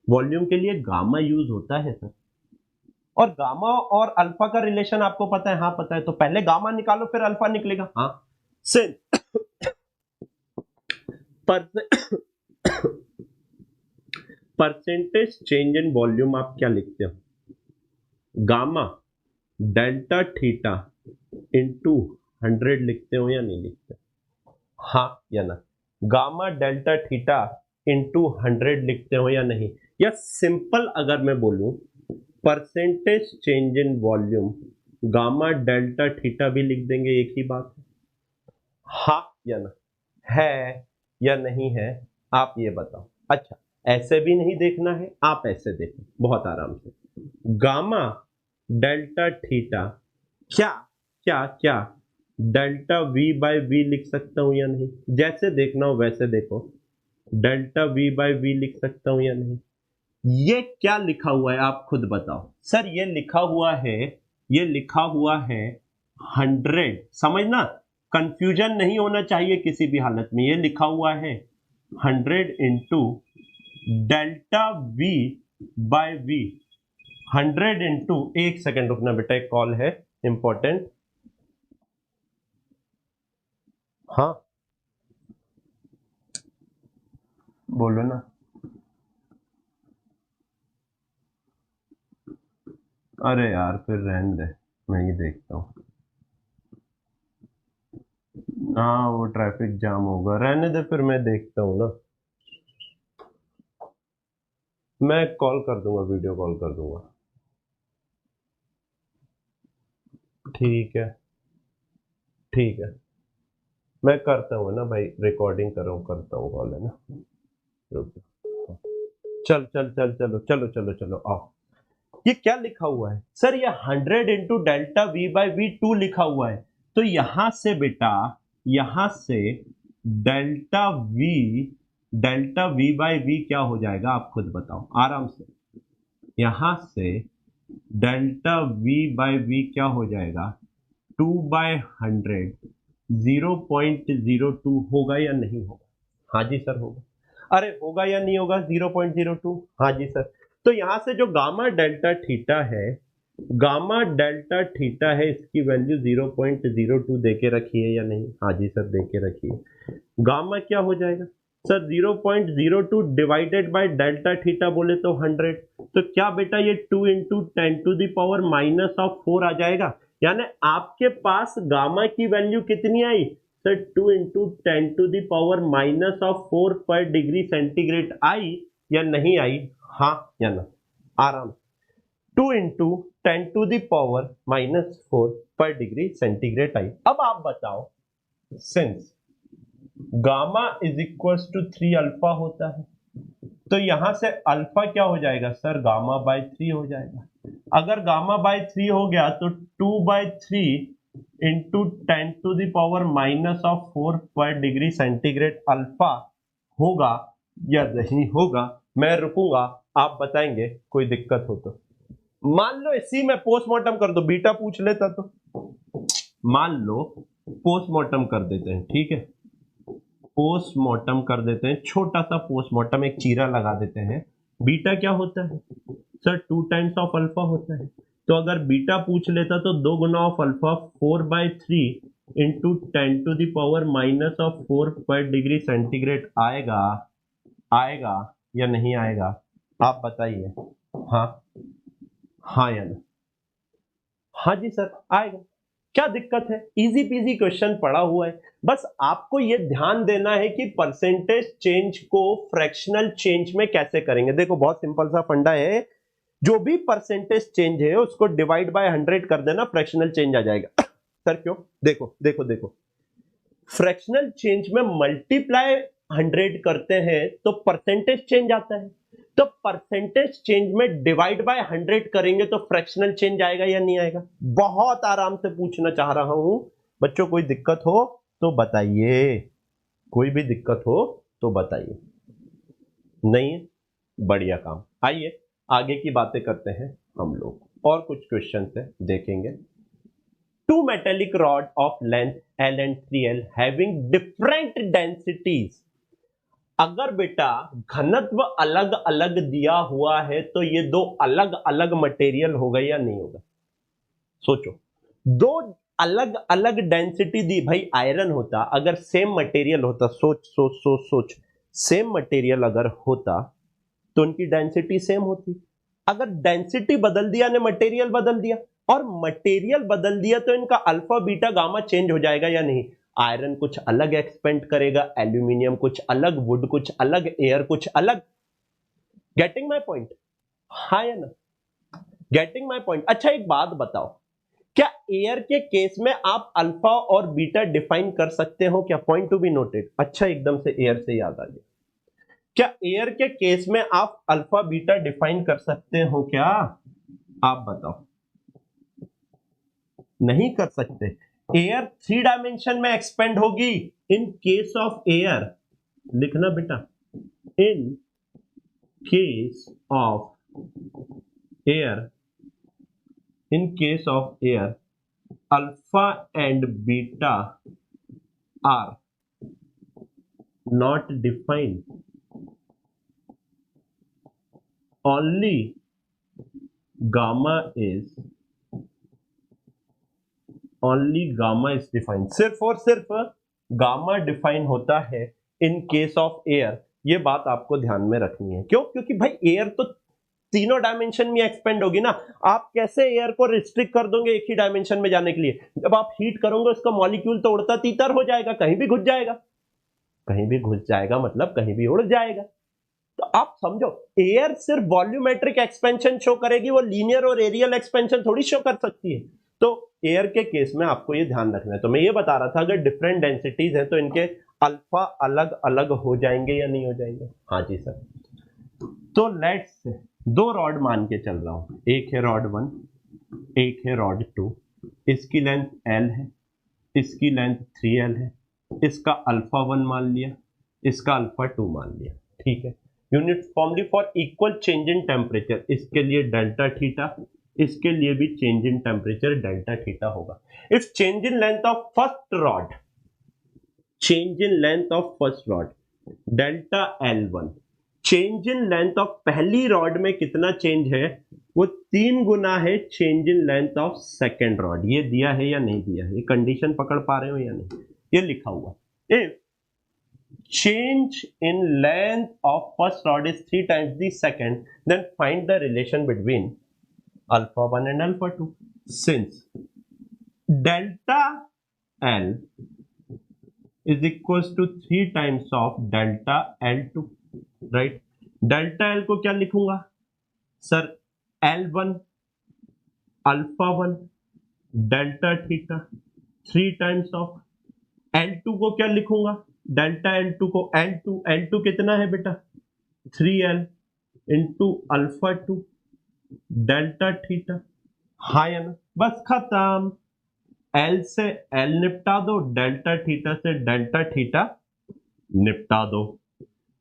वॉल्यूम के लिए गामा यूज होता है सर, और गामा और अल्फा का रिलेशन आपको पता है? हाँ पता है। तो पहले गामा निकालो फिर अल्फा निकलेगा। हाँ से परसेंटेज चेंज इन वॉल्यूम आप क्या लिखते हो? गामा डेल्टा थीटा इंटू 100 लिखते हो या नहीं लिखते? हाँ या ना? गामा डेल्टा थीटा इंटू 100 लिखते हो या नहीं? या सिंपल अगर मैं बोलूं percentage change in volume gamma delta theta भी लिख देंगे, एक ही बात है। हाँ या ना? है या नहीं है आप ये बताओ। अच्छा ऐसे भी नहीं देखना है, आप ऐसे देखो बहुत आराम से। गामा डेल्टा थीटा क्या क्या क्या डेल्टा वी बाय वी लिख सकता हूं या नहीं? जैसे देखना हो वैसे देखो, डेल्टा वी बाय वी लिख सकता हूं या नहीं? ये क्या लिखा हुआ है आप खुद बताओ। सर ये लिखा हुआ है, ये लिखा हुआ है 100, समझना कंफ्यूजन नहीं होना चाहिए किसी भी हालत में। ये लिखा हुआ है 100 into delta V by V, 100 into, एक सेकेंड रुकना बेटा, एक कॉल है इंपॉर्टेंट। हाँ बोलो ना। अरे यार फिर रहने दे, मैं ही देखता हूँ। हाँ वो ट्रैफिक जाम होगा, रहने दे फिर मैं देखता हूँ ना। मैं कॉल कर दूंगा, वीडियो कॉल कर दूंगा। ठीक है ठीक है, मैं करता हूँ ना भाई, रिकॉर्डिंग कर रहा हूँ, करता हूँ कॉल, है ना? रुक जाओ। चल चल चल चलो चलो चलो चलो आओ। ये क्या लिखा हुआ है सर? ये 100 into delta V by V 2 लिखा हुआ है। तो यहां से बेटा, यहां से डेल्टा वी बाई वी क्या हो जाएगा आप खुद बताओ आराम से। यहां से डेल्टा वी बाई वी क्या हो जाएगा? 2/100, 0.02 होगा या नहीं होगा? हाँ जी सर होगा। अरे होगा या नहीं होगा 0.02? हाँ जी सर। तो यहां से जो गामा डेल्टा थीटा है, गामा डेल्टा थीटा है, इसकी वैल्यू 0.02 दे के रखी है या नहीं? हाँ जी सर दे के रखी है। गामा क्या हो जाएगा sir? 0.02 divided by delta theta बोले तो 100। तो क्या बेटा ये 2 इंटू 10⁻⁻4 आ जाएगा? यानी आपके पास गामा की वैल्यू कितनी आई सर? 2 इंटू 10⁻⁻4 पर डिग्री सेंटीग्रेड आई। या नहीं आई, हाँ या ना, आराम। 2 इंटू 10⁻⁻⁴ पर डिग्री सेंटीग्रेड आई। अब आप बताओ, since gamma is equal to 3 alpha होता है, तो यहां से अल्फा क्या हो जाएगा सर, गामा बाय 3 हो जाएगा। अगर गामा बाय 3 हो गया तो 2/3 इंटू 10⁻⁻⁴ पर डिग्री सेंटीग्रेड अल्फा होगा या नहीं होगा। मैं रुकूंगा, आप बताएंगे, कोई दिक्कत हो तो। मान लो इसी में पोस्टमार्टम कर दो, बीटा पूछ लेता तो। मान लो पोस्टमार्टम कर देते हैं, ठीक है, पोस्टमार्टम कर देते हैं, छोटा सा पोस्टमार्टम, एक चीरा लगा देते हैं। बीटा क्या होता है सर, 2 टाइम्स ऑफ अल्फा होता है। तो अगर बीटा पूछ लेता तो 2 गुना ऑफ अल्फा 4/3 इंटू 10⁻⁻⁴ पर डिग्री सेंटीग्रेड आएगा, आएगा या नहीं आएगा, आप बताइए। हाँ, हाँ या ना? हाँ जी सर आएगा, क्या दिक्कत है, इजी पीजी क्वेश्चन पड़ा हुआ है। बस आपको यह ध्यान देना है कि परसेंटेज चेंज को फ्रैक्शनल चेंज में कैसे करेंगे। देखो बहुत सिंपल सा फंडा है, जो भी परसेंटेज चेंज है उसको डिवाइड बाय 100 कर देना, फ्रैक्शनल चेंज आ जाएगा। सर क्यों, देखो देखो देखो, फ्रैक्शनल चेंज में मल्टीप्लाई 100 करते हैं तो परसेंटेज चेंज आता है, तो परसेंटेज चेंज में डिवाइड बाय 100 करेंगे तो फ्रैक्शनल चेंज आएगा या नहीं आएगा। बहुत आराम से पूछना चाह रहा हूं बच्चों, कोई दिक्कत हो तो बताइए, कोई भी दिक्कत हो तो बताइए। नहीं, बढ़िया काम। आइए आगे की बातें करते हैं हम लोग, और कुछ क्वेश्चन है देखेंगे। Two metallic rod of length L and 3L having different densities। अगर बेटा घनत्व अलग अलग दिया हुआ है तो ये दो अलग अलग मटेरियल होगा या नहीं होगा। सोचो, दो अलग अलग डेंसिटी दी, भाई आयरन होता अगर सेम मटेरियल होता, सोच सोच सोच सोच, सेम मटेरियल अगर होता तो उनकी डेंसिटी सेम होती। अगर डेंसिटी बदल दिया ने मटेरियल बदल दिया, और मटेरियल बदल दिया तो इनका अल्फा बीटा गामा चेंज हो जाएगा या नहीं। आयरन कुछ अलग एक्सपेंड करेगा, एल्यूमिनियम कुछ अलग, वुड कुछ अलग, एयर कुछ अलग। गेटिंग माय पॉइंट, हाँ या ना, गेटिंग माय पॉइंट। अच्छा एक बात बताओ, क्या एयर के केस में आप अल्फा और बीटा डिफाइन कर सकते हो क्या, पॉइंट टू बी नोटेड। अच्छा एकदम से एयर से याद आ गया, क्या एयर के केस में आप अल्फा बीटा डिफाइन कर सकते हो क्या, आप बताओ। नहीं कर सकते। एयर 3 डायमेंशन में एक्सपेंड होगी इन केस ऑफ एयर, लिखना बेटा, in case of air, in case of air alpha and beta are not defined, only gamma is defined. सिर्फ और सिर्फ गामा डिफाइन होता है इन केस ऑफ एयर। ये बात आपको ध्यान में रखनी है। क्यों, क्योंकि भाई एयर तो तीनों डायमेंशन में एक्सपेंड होगी ना। आप कैसे एयर को रिस्ट्रिक्ट कर दोगे एक ही डायमेंशन में जाने के लिए, जब आप हीट करोगे उसका मॉलिक्यूल तो उड़ता तीतर हो जाएगा, कहीं भी घुस जाएगा, कहीं भी घुस जाएगा मतलब कहीं भी उड़ जाएगा। तो आप समझो, एयर सिर्फ वॉल्यूमेट्रिक एक्सपेंशन शो करेगी, वो लीनियर और एरियल एक्सपेंशन थोड़ी शो कर सकती है। तो एयर के केस में आपको ये ध्यान रखना है। तो मैं ये बता रहा था, अगर डिफरेंट डेंसिटीज हैं तो इनके अल्फा अलग अलग हो जाएंगे या नहीं हो जाएंगे। हाँ जी सर। तो लेट्स दो रॉड मान के चल रहा हूं, एक है रॉड 1, एक है रॉड 2। इसकी लेंथ L है, इसकी लेंथ 3L है। इसका अल्फा 1 मान लिया, इसका अल्फा 2 मान लिया, ठीक है। Uniformly for equal change in temperature, इसके लिए डेल्टा थीटा, इसके लिए भी change in temperature delta theta होगा। If change in length of first rod, change in length of first rod delta L1, change in length of पहली रॉड में कितना चेंज है, वो 3 गुना है change in length of second rod. ये दिया है या नहीं दिया है, ये कंडीशन पकड़ पा रहे हो या नहीं, ये लिखा हुआ। If change in length of first rod is 3 times the second, then find the relation between alpha 1 and alpha 2. Since delta L is equals to 3 times of delta L2, right? Delta L को क्या लिखूंगा sir, L1 alpha 1 delta theta 3 times of L2 को क्या लिखूंगा, डेल्टा L2 को L2 कितना है बेटा 3L into alpha 2 delta theta, हाँ या ना, बस खत्म। L से L निपटा दो, डेल्टा थीटा से डेल्टा थीटा निपटा दो।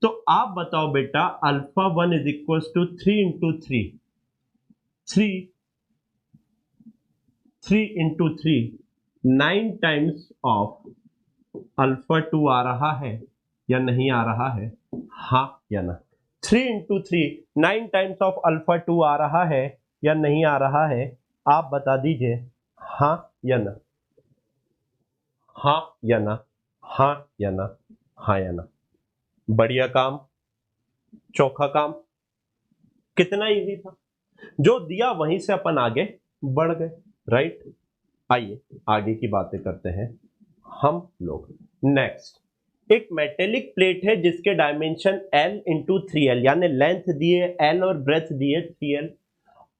तो आप बताओ बेटा alpha 1 is equal to 3 into 3 into 3 9 times of alpha 2 आ रहा है या नहीं आ रहा है, हाँ या ना। 3 इंटू 3 9 टाइम्स ऑफ अल्फा 2 आ रहा है या नहीं आ रहा है, आप बता दीजिए, हाँ या ना, हाँ या ना, हाँ या ना, हाँ या ना। बढ़िया काम, चौखा काम, कितना इजी था, जो दिया वहीं से अपन आगे बढ़ गए, राइट। आइए आगे की बातें करते हैं हम लोग। नेक्स्ट, एक मेटेलिक प्लेट है जिसके डायमेंशन L इंटू 3L, यानी लेंथ दिए L और ब्रेथ दिए 3L,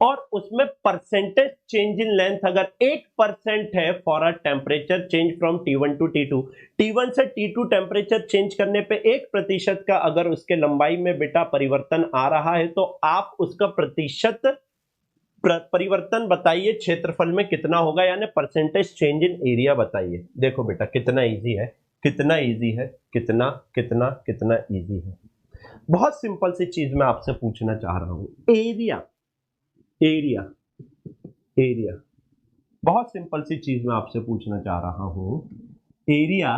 और उसमें परसेंटेज चेंज इन लेंथ अगर 1% है for a temperature change from T1 to T2, T1 से T2 टेम्परेचर चेंज करने पे 1% का अगर उसके लंबाई में बेटा परिवर्तन आ रहा है, तो आप उसका प्रतिशत परिवर्तन बताइए क्षेत्रफल में कितना होगा, यानी परसेंटेज चेंज इन एरिया बताइए। देखो बेटा कितना इजी है, कितना इजी है, कितना कितना कितना इजी है। बहुत सिंपल सी चीज मैं आपसे पूछना चाह रहा हूं, एरिया एरिया एरिया, बहुत सिंपल सी चीज मैं आपसे पूछना चाह रहा हूं, एरिया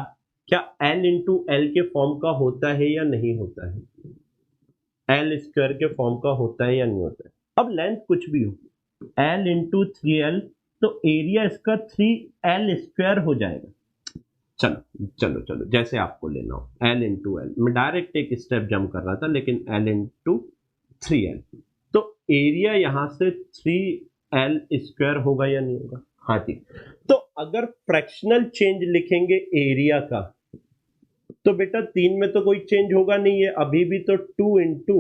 क्या L इंटू एल के फॉर्म का होता है या नहीं होता है, L स्क्वायर के फॉर्म का होता है या नहीं होता है। अब लेंथ कुछ भी हो, L इंटू 3L, तो एरिया इसका 3L स्क्वायर हो जाएगा। चलो चलो चलो, जैसे आपको लेना हो L इंटू एल, मैं डायरेक्ट एक स्टेप जंप कर रहा था, लेकिन L इंटू 3L, तो एरिया यहां से 3L स्क्वायर होगा या नहीं होगा, हाँ जी। तो अगर फ्रैक्शनल चेंज लिखेंगे एरिया का, तो बेटा 3 में तो कोई चेंज होगा नहीं है, अभी भी तो 2 into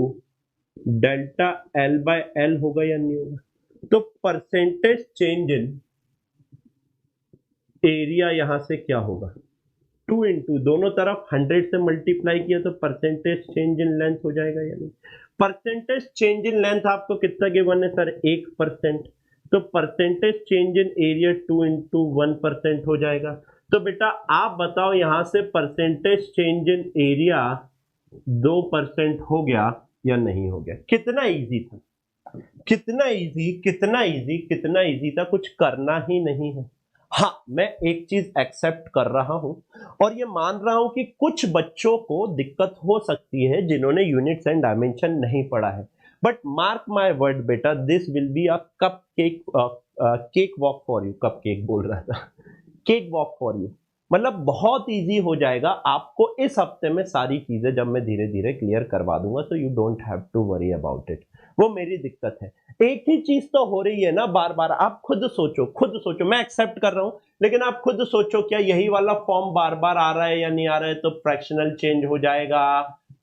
delta L by L होगा या नहीं होगा। तो परसेंटेज चेंज इन एरिया यहां से क्या होगा, 2 इंटू दोनों तरफ 100 से मल्टीप्लाई किया तो परसेंटेज चेंज इन लेंथ हो जाएगा या नहीं। परसेंटेज चेंज इन लेंथ आपको कितना गिवन है सर, 1%, तो percentage change in area 2 into 1% हो जाएगा। तो बेटा आप बताओ यहां से परसेंटेज चेंज इन एरिया 2% हो गया या नहीं हो गया। कितना इजी था, कितना इजी, कितना इजी, कितना इजी था, कुछ करना ही नहीं है। हाँ, मैं एक चीज एक्सेप्ट कर रहा हूं और ये मान रहा हूं कि कुछ बच्चों को दिक्कत हो सकती है जिन्होंने यूनिट्स एंड डायमेंशन नहीं पढ़ा है, बट मार्क माय वर्ड बेटा, this will be a cup cake, cake walk for you, cup cake बोल रहा था, केक वॉक फॉर यू, मतलब बहुत इजी हो जाएगा आपको इस हफ्ते में सारी चीजें जब मैं धीरे धीरे क्लियर करवा दूंगा, तो you don't have to worry about it. वो मेरी दिक्कत है, एक ही चीज तो हो रही है ना बार बार, आप खुद सोचो, खुद सोचो, मैं एक्सेप्ट कर रहा हूं, लेकिन आप खुद सोचो क्या यही वाला फॉर्म बार बार आ रहा है या नहीं आ रहा है। तो फ्रैक्शनल चेंज हो जाएगा,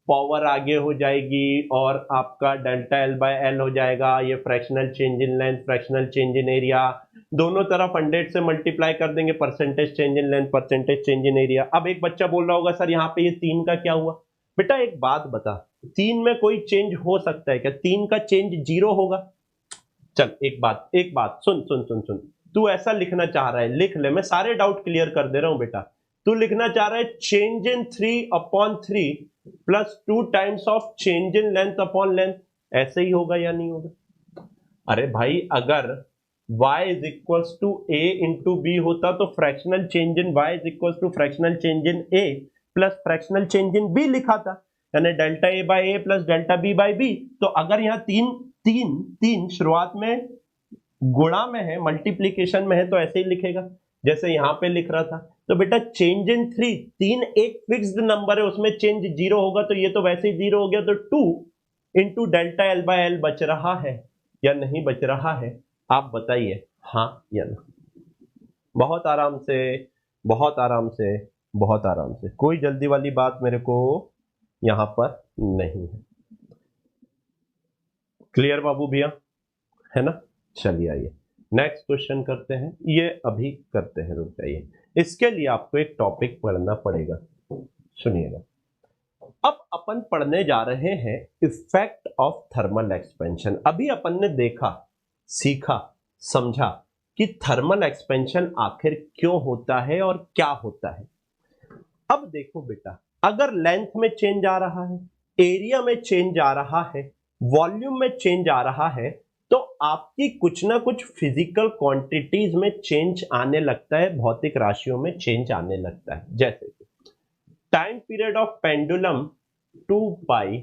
पावर आगे हो जाएगी, और आपका डेल्टा एल बाय एल हो जाएगा, ये fractional change in length, fractional change in area, दोनों तरफ 100 से मल्टीप्लाई कर देंगे, percentage change in length, percentage change in area. अब एक बच्चा बोल रहा होगा सर यहाँ पे ये 3 का क्या हुआ। बेटा एक बात बता, 3 में कोई चेंज हो सकता है क्या, 3 का चेंज 0 होगा। चल एक बात सुन सुन सुन सुन, तू ऐसा लिखना चाह रहा है, लिख ले, मैं सारे डाउट क्लियर कर दे रहा हूं बेटा। तू लिखना चाह रहा है change in 3/3 plus 2 times of change in length upon length, ऐसे ही होगा या नहीं होगा। अरे भाई अगर y is equal to a into B होता तो fractional change in y is equal to fractional change in a plus fractional change in b लिखा था, यानी delta a by A plus delta b by B. तो अगर यहाँ तीन तीन तीन शुरुआत में गुणा में है, मल्टीप्लीकेशन में है, तो ऐसे ही लिखेगा जैसे यहां पे लिख रहा था। तो बेटा चेंज इन 3, 3 एक फिक्स्ड नंबर है, उसमें चेंज 0 होगा, तो ये तो वैसे ही 0 हो गया, तो 2 into delta L by L बच रहा है या नहीं बच रहा है, आप बताइए हाँ या ना। बहुत आराम से, बहुत आराम से, बहुत आराम से, कोई जल्दी वाली बात मेरे को यहां पर नहीं है। क्लियर बाबू भैया, है ना? चलिए आइए नेक्स्ट क्वेश्चन करते हैं। ये अभी करते हैं, रुक जाइए। इसके लिए आपको एक टॉपिक पढ़ना पड़ेगा, सुनिएगा। अब अपन पढ़ने जा रहे हैं इफेक्ट ऑफ थर्मल एक्सपेंशन। अभी अपन ने देखा, सीखा, समझा कि थर्मल एक्सपेंशन आखिर क्यों होता है और क्या होता है। अब देखो बेटा, अगर लेंथ में चेंज आ रहा है, एरिया में चेंज आ रहा है, वॉल्यूम में चेंज आ रहा है, तो आपकी कुछ ना कुछ फिजिकल क्वांटिटीज में चेंज आने लगता है, भौतिक राशियों में चेंज आने लगता है। जैसे time period of pendulum 2 pi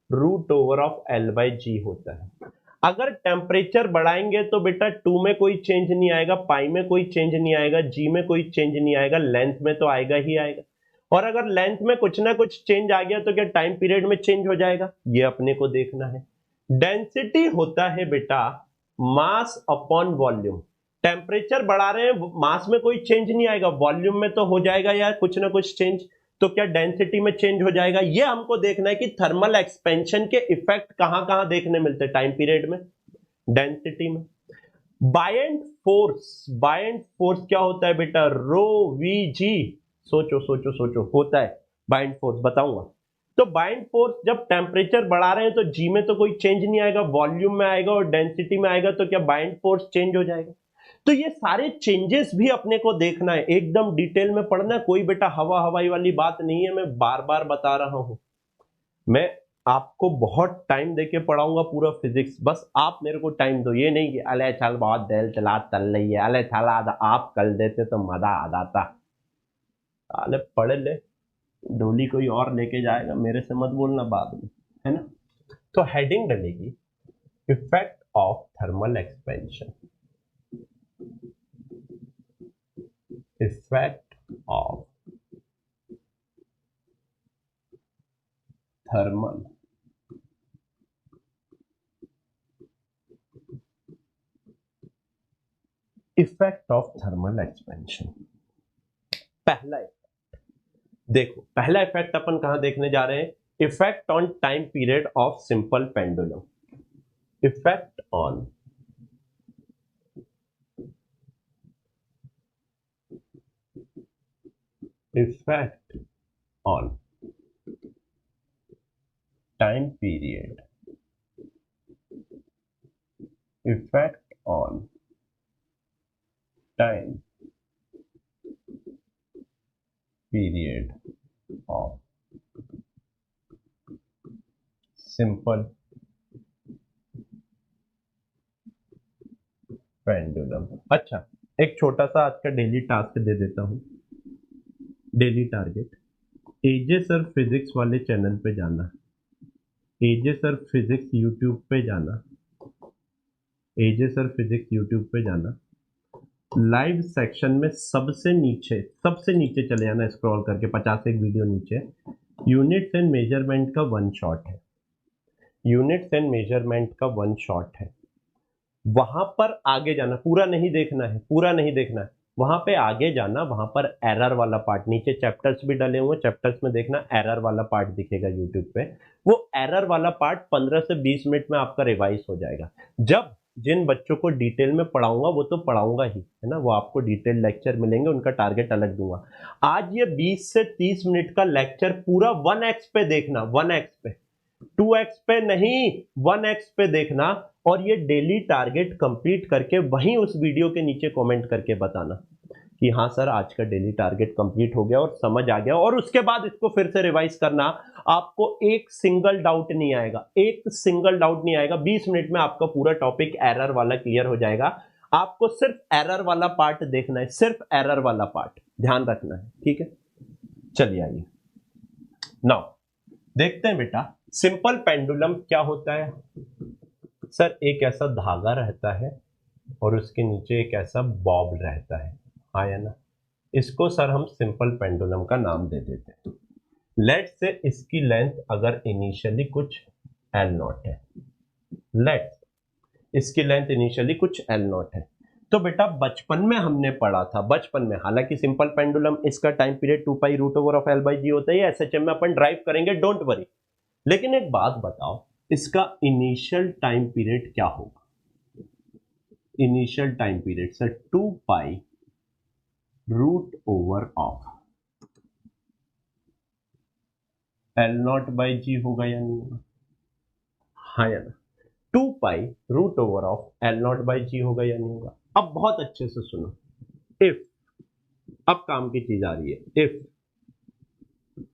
root over of L by G होता है। अगर टेम्परेचर बढ़ाएंगे तो बेटा 2 में कोई चेंज नहीं आएगा, पाई में कोई चेंज नहीं आएगा, जी में कोई चेंज नहीं आएगा, लेंथ में तो आएगा ही आएगा। और अगर लेंथ में कुछ ना कुछ चेंज आ गया तो क्या टाइम पीरियड में चेंज हो जाएगा? ये अपने को देखना है। डेंसिटी होता है बेटा मास अपॉन वॉल्यूम। टेम्परेचर बढ़ा रहे हैं, मास में कोई चेंज नहीं आएगा, वॉल्यूम में तो हो जाएगा यार कुछ ना कुछ चेंज, तो क्या डेंसिटी में चेंज हो जाएगा? ये हमको देखना है कि थर्मल एक्सपेंशन के इफेक्ट कहां कहां देखने मिलते हैं, टाइम पीरियड में, डेंसिटी में। बायंट फोर्स क्या होता है बेटा? रो वी जी, सोचो सोचो सोचो, होता है बायंट फोर्स, बताऊंगा। तो बायंट फोर्स जब टेम्परेचर बढ़ा रहे हैं तो जी में तो कोई चेंज नहीं आएगा, वॉल्यूम में आएगा और डेंसिटी में आएगा, तो क्या बायंट फोर्स चेंज हो जाएगा? तो ये सारे चेंजेस भी अपने को देखना है, एकदम डिटेल में पढ़ना। कोई बेटा हवा हवाई वाली बात नहीं है, मैं बार बार बता रहा हूं। मैं आपको बहुत टाइम देके पढ़ाऊंगा पूरा फिजिक्स, बस आप मेरे को टाइम दो। ये नहीं कि अले चल बहुत देर चला चल रही है, अले चला आप कर देते तो मजा आ जाता। अले पढ़ ले, डोली कोई और लेके जाएगा, मेरे से मत बोलना बाद में, है ना? तो हेडिंग डलेगी effect of thermal expansion. Effect of thermal effect of thermal expansion. पहला इफेक्ट देखो, पहला इफेक्ट अपन कहां देखने जा रहे हैं? Effect on time period of simple pendulum. Effect on effect on time period, effect on time period of simple pendulum. अच्छा, एक छोटा सा आज का डेली टास्क दे देता हूं, डेली टारगेट। एजे सर फिजिक्स वाले चैनल पे जाना, एजे सर फिजिक्स यूट्यूब पे जाना, एजे सर फिजिक्स यूट्यूब पे जाना, लाइव सेक्शन में सबसे नीचे चले जाना, स्क्रॉल करके 50 एक वीडियो नीचे, यूनिट्स एंड मेजरमेंट का वन शॉट है, यूनिट्स एंड मेजरमेंट का वन शॉट है। वहां पर आगे जाना, पूरा नहीं देखना है, पूरा नहीं देखना है, वहां पे आगे जाना, वहां पर एरर वाला पार्ट, नीचे चैप्टर्स भी डले हुए, चैप्टर्स में देखना, एरर वाला पार्ट दिखेगा यूट्यूब पे। वो एरर वाला पार्ट 15 से 20 मिनट में आपका रिवाइज हो जाएगा। जब जिन बच्चों को डिटेल में पढ़ाऊंगा वो तो पढ़ाऊंगा ही, है ना, वो आपको डिटेल लेक्चर मिलेंगे, उनका टारगेट अलग दूंगा। आज ये 20 से 30 मिनट का लेक्चर पूरा 1x पे देखना, 1x पे, 2x पे नहीं, 1x पे देखना। और ये डेली टारगेट कंप्लीट करके वहीं उस वीडियो के नीचे कमेंट करके बताना कि हाँ सर आज का डेली टारगेट कंप्लीट हो गया और समझ आ गया, और उसके बाद इसको फिर से रिवाइज करना। आपको एक सिंगल डाउट नहीं आएगा, एक सिंगल डाउट नहीं आएगा। 20 मिनट में आपका पूरा टॉपिक एरर वाला क्लियर हो जाएगा। आपको सिर्फ एरर वाला पार्ट देखना है, सिर्फ एरर वाला पार्ट ध्यान रखना है, ठीक है? चलिए आइए नाउ देखते हैं बेटा, सिंपल पेंडुलम क्या होता है। सर एक ऐसा धागा रहता है और उसके नीचे एक ऐसा बॉब रहता है, हाँ या ना? इसको सर हम सिंपल पेंडुलम का नाम दे देते हैं। लेट से इसकी लेंथ अगर इनिशियली कुछ एल नॉट है, लेट इसकी लेंथ इनिशियली कुछ एल नॉट है, तो बेटा बचपन में हमने पढ़ा था, बचपन में, हालांकि सिंपल पेंडुलम इसका time period 2 pi root over of L by G होता है, एसएचएम में अपन ड्राइव करेंगे, डोंट वरी। लेकिन एक बात बताओ, इसका इनिशियल टाइम पीरियड क्या होगा? Initial time period sir 2 pi root over of L naught by G होगा या नहीं होगा? हाँ या ना? 2 pi root over of L naught by G होगा या नहीं होगा? अब बहुत अच्छे से सुनो, इफ, अब काम की चीज आ रही है, if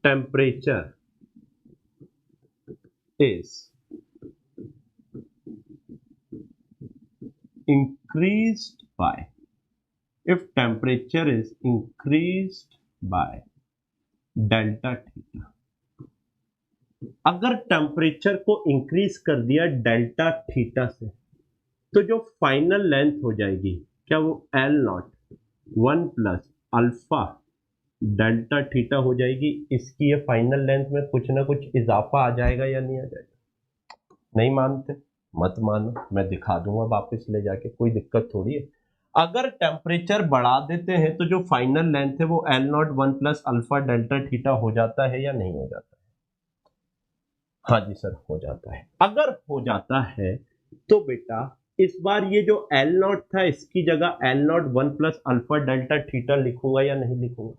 temperature is increased by, if temperature is increased by delta theta, अगर टेम्परेचर को इंक्रीज कर दिया डेल्टा थीटा से, तो जो फाइनल लेंथ हो जाएगी क्या वो L naught 1 plus alpha delta theta हो जाएगी? इसकी ये फाइनल लेंथ में कुछ ना कुछ इजाफा आ जाएगा या नहीं आ जाएगा? नहीं मानते? मत मानो, मैं दिखा दूंगा वापस ले जाके, कोई दिक्कत थोड़ी है। अगर टेम्परेचर बढ़ा देते हैं तो जो फाइनल लेंथ है वो L naught 1 plus alpha delta theta हो जाता है या नहीं हो जाता है? हाँ जी सर, हो जाता है। अगर हो जाता है तो बेटा इस बार ये जो एल नॉट था इसकी जगह L naught 1 plus alpha delta theta लिखूंगा या नहीं लिखूंगा?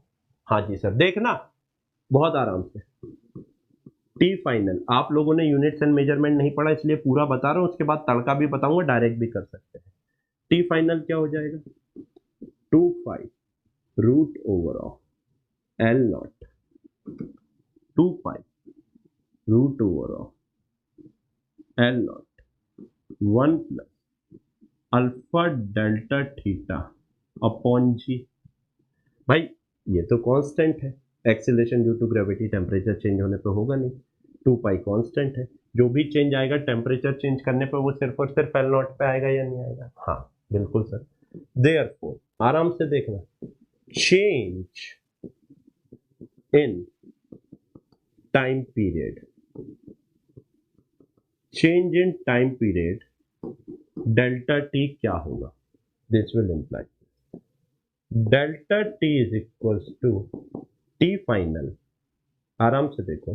हाँ जी सर, देखना बहुत आराम से। टी फाइनल, आप लोगों ने यूनिट्स एंड मेजरमेंट नहीं पढ़ा इसलिए पूरा बता रहा हूं, उसके बाद तड़का भी बताऊंगा, डायरेक्ट भी कर सकते हैं। टी फाइनल क्या हो जाएगा? 2 pi root over of L naught, 2 pi root over of L naught 1 plus alpha delta theta upon G. भाई ये तो कांस्टेंट है, acceleration due to gravity temperature change होने पे होगा नहीं, 2 पाई कांस्टेंट है, जो भी चेंज आएगा टेम्परेचर चेंज करने पे वो सिर्फ और सिर्फ एल नॉट पे आएगा या नहीं आएगा? हाँ बिल्कुल सर। देयरफॉर आराम से देखना, change in time period, change in time period delta T क्या होगा? This will imply delta T is equals to T final, आराम से देखो,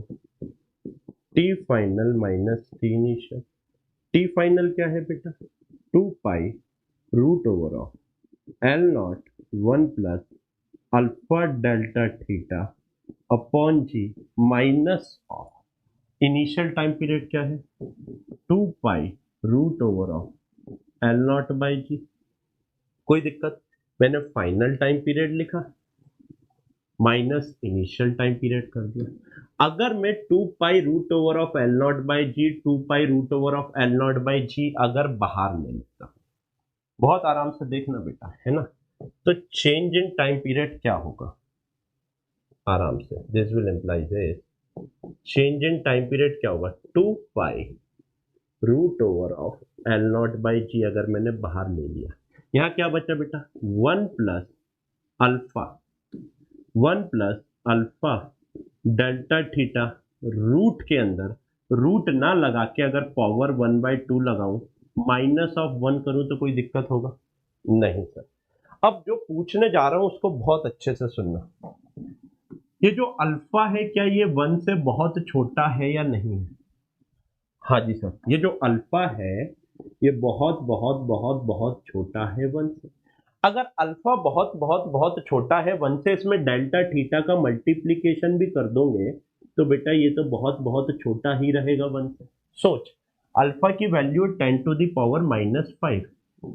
T final minus T initial. T final क्या है बेटा? 2 pi root over of L naught 1 plus alpha delta theta upon G minus of initial time period क्या है? 2 pi root over of L naught by G. कोई दिक्कत? मैंने फाइनल टाइम पीरियड लिखा माइनस इनिशियल टाइम पीरियड कर दिया। अगर मैं 2 pi root over of L naught by G, 2 pi root over of L naught by G अगर बाहर ले लेता हूं, बहुत आराम से देखना बेटा, है ना, तो चेंज इन टाइम पीरियड क्या होगा? आराम से, this will imply this, change in time period क्या होगा? 2 pi root over of L naught by G अगर मैंने बाहर ले लिया, यहां क्या बचा बेटा? 1 plus alpha, 1 plus alpha delta theta, root के अंदर रूट ना लगा के अगर पावर 1/2 लगाऊं, माइनस ऑफ 1 करूं तो कोई दिक्कत होगा? नहीं सर। अब जो पूछने जा रहा हूं उसको बहुत अच्छे से सुनना, ये जो अल्फा है क्या ये 1 से बहुत छोटा है या नहीं है? हाँ जी सर, ये जो अल्फा है ये बहुत बहुत बहुत बहुत छोटा है 1 से। अगर अल्फा बहुत बहुत बहुत छोटा है 1 से, इसमें डेल्टा थीटा का मल्टीप्लीकेशन भी कर दोगे तो बेटा ये तो बहुत बहुत छोटा ही रहेगा 1 से। सोच, अल्फा की वैल्यू 10⁻⁻⁵,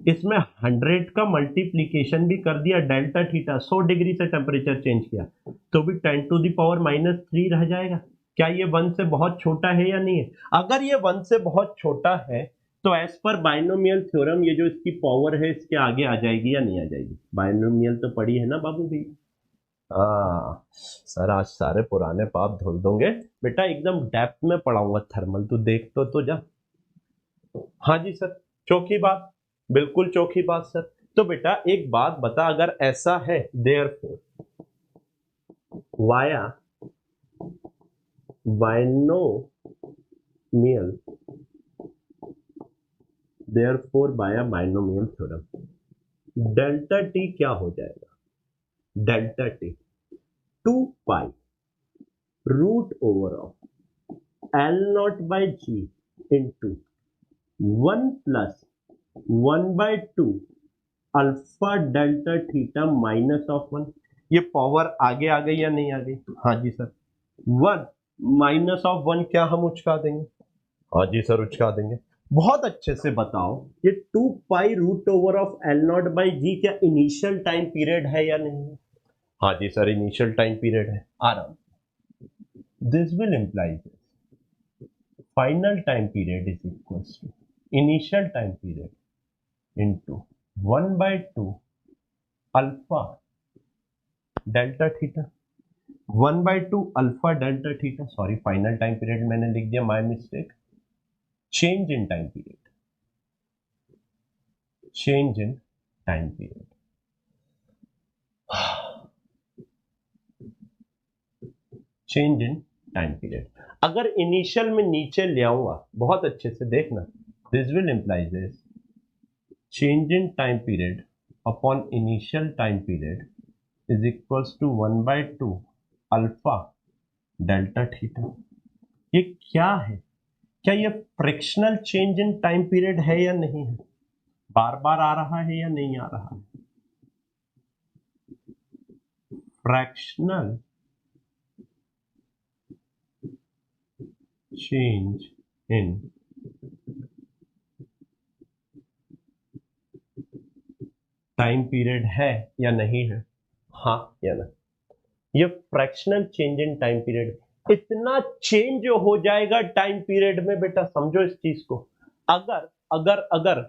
इसमें 100 का मल्टीप्लीकेशन भी कर दिया, डेल्टा थीटा 100 डिग्री से टेम्परेचर चेंज किया तो भी 10⁻³ रह जाएगा। क्या ये 1 से बहुत छोटा है या नहीं है? अगर ये 1 से बहुत छोटा है तो एज पर बाइनोमियल थ्योरम ये जो इसकी पावर है इसके आगे आ जाएगी या नहीं आ जाएगी? बाइनोमियल तो पढ़ी है ना बाबू भी? हाँ सर, आज सारे पुराने पाप धुल दोगे बेटा, एकदम डेप्थ में पढ़ाऊंगा थर्मल, तू देख तो जा। हाँ जी सर, चौकी बात, बिल्कुल चौकी बात सर। तो बेटा एक बात बता, अगर ऐसा है therefore via binomial, therefore via binomial theorem delta T क्या हो जाएगा? Delta T 2 pi root over of L naught by g into 1 plus 1/2 alpha delta theta minus of 1। ये पावर आगे आ गई या नहीं आ गई? हाँ जी सर। 1 माइनस ऑफ 1 क्या हम उचका देंगे? हाँ जी सर, उचका देंगे। बहुत अच्छे से बताओ, ये 2 pi root over of L naught by G क्या इनिशियल टाइम पीरियड है या नहीं है? हाँ जी सर, इनिशियल टाइम पीरियड है। आराम। This will imply final time period is equal to initial time period into 1/2 alpha delta theta. 1/2 alpha delta theta, sorry final time period मैंने लिख दिया, my mistake. Change in time period, change in time period. Change in time period. अगर इनिशियल में नीचे ले आऊंगा, बहुत अच्छे से देखना, this will imply this change in time period upon initial time period is equals to 1/2 alpha delta theta. ये क्या है? क्या ये fractional change in time period है या नहीं है? बार बार आ रहा है या नहीं आ रहा है? Fractional change in time period है या नहीं है? हाँ या ना? ये fractional change in time period, इतना चेंज हो जाएगा टाइम पीरियड में बेटा, समझो इस चीज को। अगर अगर अगर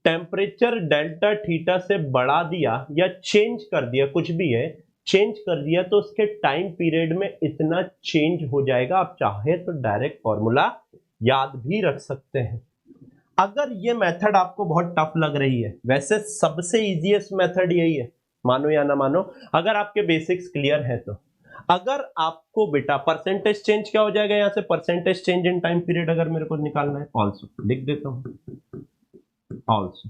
टेम्परेचर डेल्टा थीटा से बढ़ा दिया या चेंज कर दिया, कुछ भी है, चेंज कर दिया, तो उसके टाइम पीरियड में इतना चेंज हो जाएगा। आप चाहे तो डायरेक्ट फॉर्मूला याद भी रख सकते हैं। अगर ये मेथड आपको बहुत टफ लग रही है, वैसे सबसे इजीएस्ट मेथड यही है, मानो या ना मानो, अगर आपके बेसिक्स क्लियर है तो। अगर आपको बेटा परसेंटेज चेंज क्या हो जाएगा, यहां से percentage change in time period अगर मेरे को निकालना है, ऑल्सो लिख देता हूं, also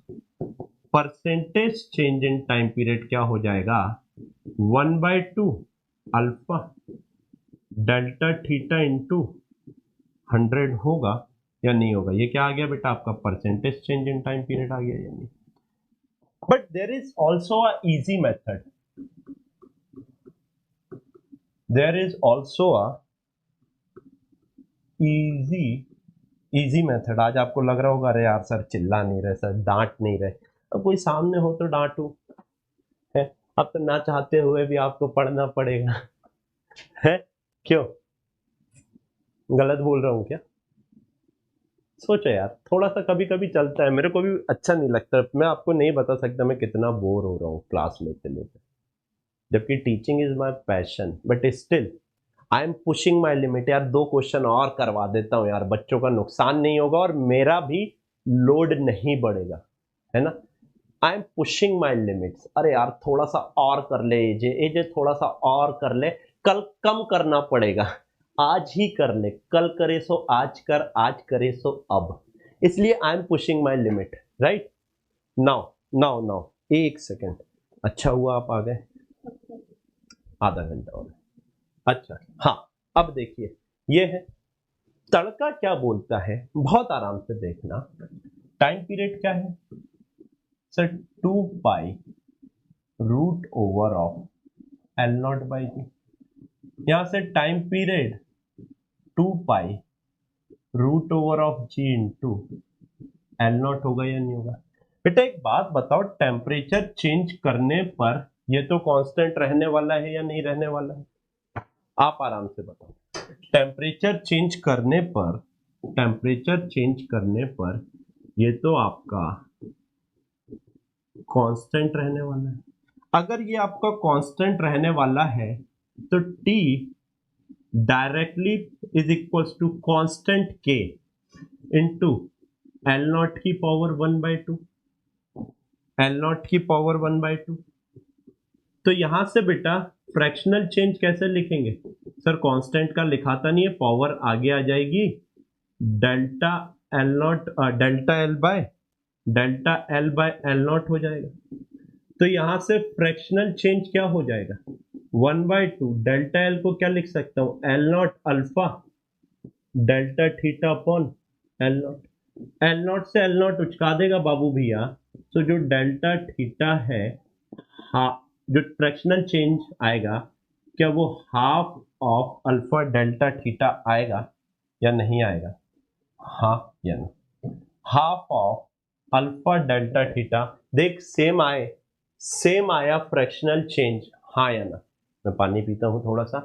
percentage change in time period क्या हो जाएगा, 1/2 अल्फा डेल्टा थीटा इंटू 100 होगा या नहीं होगा? ये क्या आ गया बेटा, आपका percentage change in time period आ गया या नहीं? But there is also a easy method, there is also a easy method. आज आपको लग रहा होगा, अरे यार सर चिल्ला नहीं रहे, सर डांट नहीं रहे। अब कोई सामने हो तो डांटू है, अब तो ना चाहते हुए भी आपको पढ़ना पड़ेगा है। क्यों, गलत बोल रहा हूं क्या? सोचो यार, थोड़ा सा कभी कभी चलता है, मेरे को भी अच्छा नहीं लगता। मैं आपको नहीं बता सकता मैं कितना बोर हो रहा हूँ क्लास लेते लेते, जबकि teaching is my passion, but still I am pushing my limit. यार 2 क्वेश्चन और करवा देता हूँ यार, बच्चों का नुकसान नहीं होगा और मेरा भी लोड नहीं बढ़ेगा, है ना। I am pushing my limits. अरे यार थोड़ा सा और कर ले, एजे एजे थोड़ा सा और कर ले, कल कम करना पड़ेगा, आज ही कर ले, कल करे सो आज कर, आज करे सो अब। इसलिए I am pushing my limit, right. Now now now, एक सेकेंड, अच्छा हुआ आप आ गए, आधा घंटा और। अच्छा हाँ, अब देखिए, ये है तड़का क्या बोलता है, बहुत आराम से देखना। टाइम पीरियड क्या है sir, 2 pi root over of L naught by G. यहां से time period 2 pi root over of G into L naught होगा या नहीं होगा? बेटा एक बात बताओ, टेम्परेचर चेंज करने पर ये तो कांस्टेंट रहने वाला है या नहीं रहने वाला है? आप आराम से बताओ। टेम्परेचर चेंज करने पर, टेम्परेचर चेंज करने पर ये तो आपका कांस्टेंट रहने वाला है। अगर ये आपका कांस्टेंट रहने वाला है तो T directly is equals to constant K into L naught की पावर 1/2, एल नॉट की पावर 1/2। तो यहां से बेटा फ्रैक्शनल चेंज कैसे लिखेंगे सर, कांस्टेंट का लिखाता नहीं है, पावर आगे आ जाएगी, delta L naught, delta L by L not हो जाएगा। तो यहां से फ्रैक्शनल चेंज क्या हो जाएगा, 1/2 डेल्टा एल को क्या लिख सकता हूं, L naught alpha delta theta upon L not. L not से एल नॉट उचका देगा बाबू भैया, तो जो डेल्टा थीटा है, हाँ, जो फ्रैक्शनल चेंज आएगा, क्या वो half of alpha delta theta आएगा या नहीं आएगा? हाँ या ना? Half of alpha delta theta, देख सेम आए, सेम आया फ्रैक्शनल चेंज, हाँ या ना? मैं पानी पीता हूं थोड़ा सा,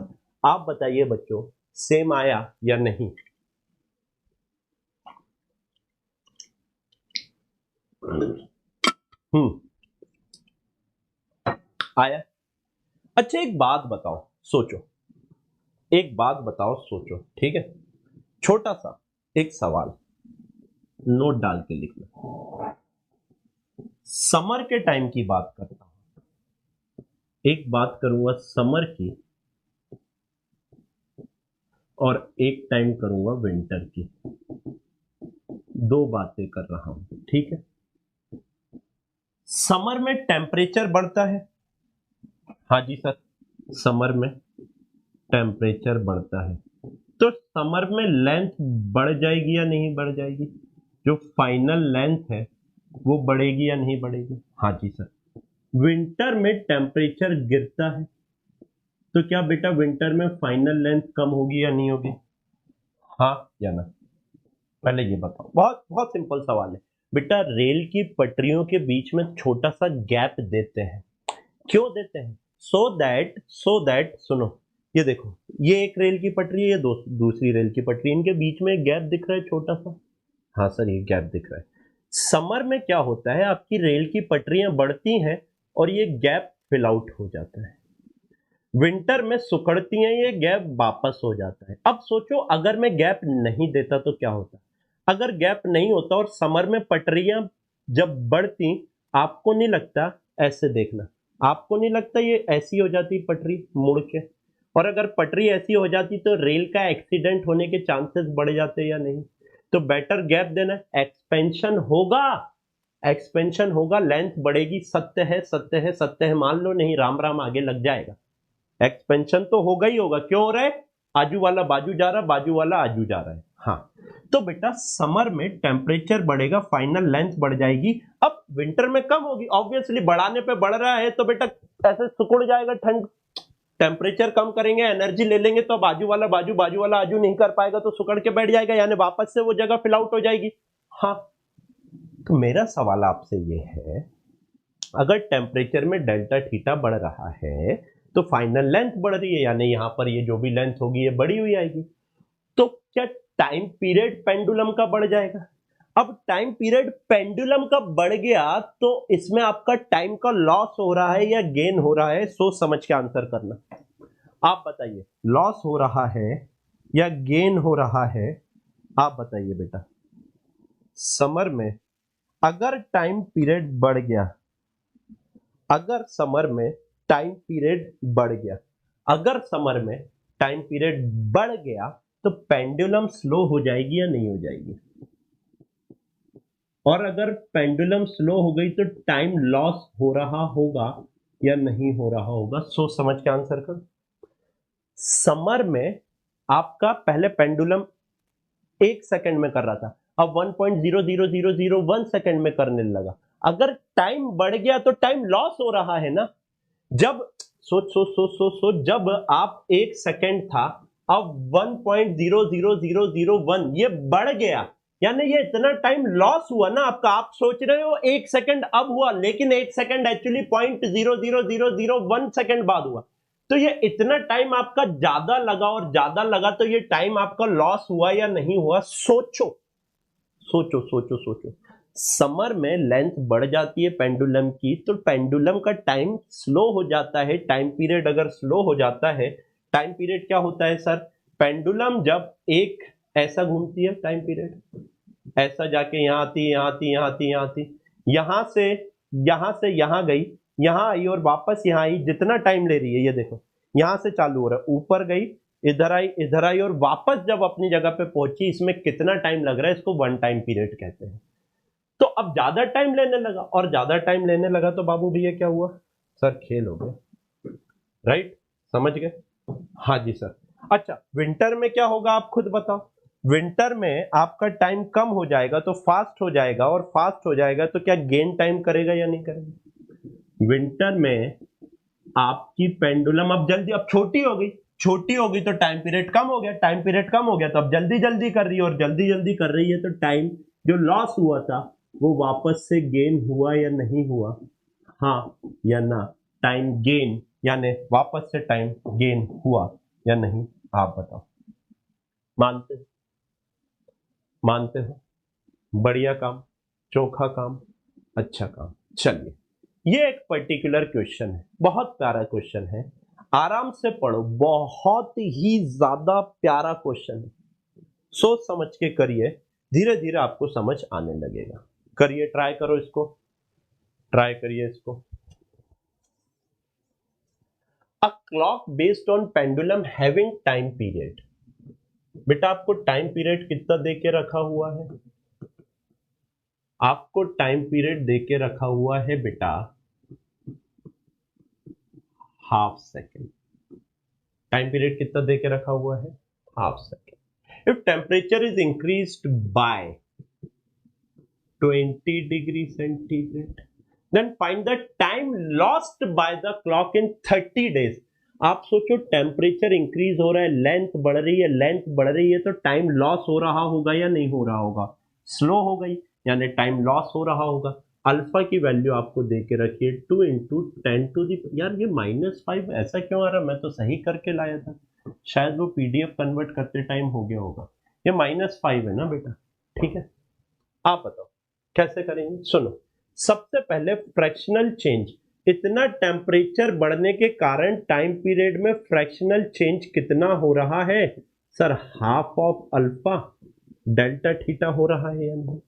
आप बताइए बच्चों, सेम आया या नहीं? आया। अच्छा एक बात बताओ, सोचो, एक बात बताओ, सोचो, ठीक है, छोटा सा एक सवाल, नोट डाल के लिखना। समर के टाइम की बात करता हूं, एक बात करूंगा समर की, और एक टाइम करूंगा विंटर की, दो बातें कर रहा हूं, ठीक है। समर में टेम्परेचर बढ़ता है, हाँ जी सर, समर में टेम्परेचर बढ़ता है, तो समर में लेंथ बढ़ जाएगी या नहीं बढ़ जाएगी? जो फाइनल लेंथ है वो बढ़ेगी या नहीं बढ़ेगी? हाँ जी सर। विंटर में टेम्परेचर गिरता है, तो क्या बेटा विंटर में फाइनल लेंथ कम होगी या नहीं होगी? हाँ या ना? पहले ये बताओ, बहुत बहुत सिंपल सवाल है बेटा। रेल की पटरियों के बीच में छोटा सा गैप देते हैं, क्यों देते हैं? सो दैट सुनो, ये देखो, ये एक रेल की पटरी है, ये दूसरी रेल की पटरी, इनके बीच में एक गैप दिख रहा है छोटा सा। हाँ सर, ये गैप दिख रहा है। समर में क्या होता है, आपकी रेल की पटरियां बढ़ती हैं और ये गैप फिल आउट हो जाता है। विंटर में सुकड़ती हैं, ये गैप वापस हो जाता है। अब सोचो अगर मैं गैप नहीं देता तो क्या होता? अगर गैप नहीं होता और समर में पटरियां जब बढ़ती, आपको नहीं लगता, ऐसे देखना, आपको नहीं लगता ये ऐसी हो जाती पटरी मुड़ के? और अगर पटरी ऐसी हो जाती तो रेल का एक्सीडेंट होने के चांसेस बढ़ जाते या नहीं? तो बेटर गैप देना, एक्सपेंशन होगा, एक्सपेंशन होगा, लेंथ बढ़ेगी, सत्य है सत्य है सत्य है, मान लो, नहीं राम राम आगे लग जाएगा। एक्सपेंशन तो होगा ही होगा, क्यों हो रहा है? आजू वाला बाजू जा रहा, बाजू वाला आजू जा रहा है। हाँ, तो बेटा समर में टेम्परेचर बढ़ेगा, फाइनल लेंथ बढ़ जाएगी। अब विंटर में कम होगी, ऑब्वियसली बढ़ाने पे बढ़ रहा है, तो बेटा ऐसे सिकुड़ जाएगा ठंड। टेम्परेचर कम करेंगे, एनर्जी ले लेंगे, तो बाजू वाला आजू नहीं कर पाएगा, तो सुकड़ के बैठ जाएगा, यानी वापस से वो जगह फिल आउट हो जाएगी। हाँ, तो मेरा सवाल आपसे ये है, अगर टेम्परेचर में डेल्टा थीटा बढ़ रहा है तो फाइनल लेंथ बढ़ रही है, यानी यहां पर ये जो भी लेंथ होगी ये बढ़ी हुई आएगी, तो क्या टाइम पीरियड पेंडुलम का बढ़ जाएगा? अब टाइम पीरियड पेंडुलम का बढ़ गया तो इसमें आपका टाइम का लॉस हो रहा है या गेन हो रहा है? सोच समझ के आंसर करना, आप बताइए, लॉस हो रहा है या गेन हो रहा है? आप बताइए बेटा। समर में अगर टाइम पीरियड बढ़ गया, अगर समर में टाइम पीरियड बढ़ गया, अगर समर में टाइम पीरियड बढ़ गया, तो पेंडुलम स्लो हो जाएगी या नहीं हो जाएगी? और अगर पेंडुलम स्लो हो गई तो टाइम लॉस हो रहा होगा या नहीं हो रहा होगा? सोच समझ के आंसर कर। समर में आपका पहले पेंडुलम 1 सेकंड में कर रहा था, अब 1.00001 सेकंड में करने लगा। अगर टाइम बढ़ गया तो टाइम लॉस हो रहा है ना? जब सोच सोच सोच सोच सोच, जब आप 1 सेकंड था, अब 1.00001 ये बढ़ गया, यानी ये इतना टाइम लॉस हुआ ना आपका। आप सोच रहे हो 1 सेकंड अब हुआ, लेकिन 1 सेकंड एक्चुअली 0.00001 सेकंड बाद हुआ, तो ये इतना टाइम आपका ज्यादा लगा, और ज्यादा लगा तो ये टाइम आपका लॉस हुआ या नहीं हुआ? सोचो सोचो सोचो सोचो। समर में लेंथ बढ़ जाती है पेंडुलम की, तो पेंडुलम का टाइम स्लो हो जाता है। टाइम पीरियड अगर स्लो हो जाता है, टाइम पीरियड क्या होता है सर? पेंडुलम जब एक ऐसा घूमती है, टाइम पीरियड ऐसा जाके यहां आती, यहां आती, यहां आती, यहां आती, यहां से यहां गई, यहां आई और वापस यहां आई, जितना टाइम ले रही है ये देखो, यहां से चालू हो रहा है, ऊपर गई, इधर आई और वापस जब अपनी जगह पे पहुंची, इसमें कितना टाइम लग रहा है? इसको वन टाइम पीरियड कहते हैं। तो अब ज्यादा टाइम लेने लगा, और ज्यादा टाइम लेने लगा तो बाबू भैया क्या हुआ? सर खेल हो गया, राइट? समझ गए? हाँ जी सर। अच्छा, विंटर में क्या होगा आप खुद बताओ। विंटर में आपका टाइम कम हो जाएगा तो फास्ट हो जाएगा, और फास्ट हो जाएगा तो क्या गेन टाइम करेगा या नहीं करेगा? विंटर में आपकी पेंडुलम अब जल्दी, अब छोटी हो गई तो टाइम पीरियड कम हो गया, टाइम पीरियड कम हो गया तो अब जल्दी जल्दी कर रही है, और जल्दी जल्दी कर रही है तो टाइम जो लॉस हुआ था वो वापस से गेन हुआ या नहीं हुआ? हाँ या ना? टाइम गेन यानी वापस से टाइम गेन हुआ या नहीं? आप बताओ। मानते हो? मानते हो? बढ़िया काम, चोखा काम, अच्छा काम। चलिए, ये एक पर्टिकुलर क्वेश्चन है, बहुत प्यारा क्वेश्चन है, आराम से पढ़ो, बहुत ही ज्यादा प्यारा क्वेश्चन है, सोच समझ के करिए, धीरे धीरे आपको समझ आने लगेगा। करिए, ट्राई करो इसको, ट्राई करिए इसको। A clock based on pendulum having time period. बेटा आपको टाइम पीरियड कितना दे के रखा हुआ है? आपको टाइम पीरियड दे के रखा हुआ है बेटा हाफ सेकेंड। टाइम पीरियड कितना दे के रखा हुआ है? Half second. If temperature is increased by 20 degree centigrade, then find the time lost by the clock in 30 days. आप सोचो, टेम्परेचर इंक्रीज हो रहा है, लेंथ बढ़ रही है, लेंथ बढ़ रही है, तो टाइम लॉस हो रहा होगा या नहीं हो रहा होगा? स्लो हो गई यानी टाइम लॉस हो रहा होगा। अल्फा की वैल्यू आपको दे के रखिए 2 इंटू 10 टू दी, यार ये -5 ऐसा क्यों आ रहा? मैं तो सही करके लाया था, शायद वो पीडीएफ कन्वर्ट करते टाइम हो गया होगा। ये -5 है ना बेटा? ठीक है, आप बताओ कैसे करेंगे? सुनो, सबसे पहले फ्रैक्शनल चेंज, इतना टेम्परेचर बढ़ने के कारण टाइम पीरियड में फ्रैक्शनल चेंज कितना हो रहा है? Sir half of alpha delta theta हो रहा है या नहीं?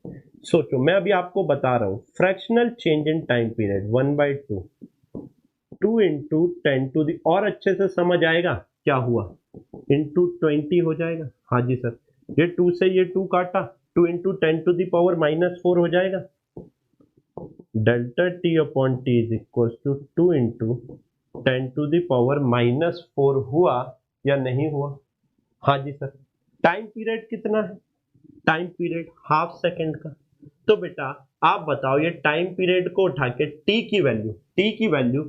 सोचो, मैं अभी आपको बता रहा हूं, fractional change in time period 1/2, 2 into 10 to the, और अच्छे से समझ आएगा क्या हुआ, इंटू 20 हो जाएगा। हाँ जी सर, ये 2 से ये 2 काटा, 2 इंटू 10 टू दी पावर -4 हो जाएगा। Delta T upon T is equal to 2 into 10 to the power -4 हुआ या नहीं हुआ? हाँ जी सर। टाइम पीरियड कितना है? टाइम पीरियड हाफ सेकेंड का। तो बेटा आप बताओ, ये टाइम पीरियड को उठा के टी की वैल्यू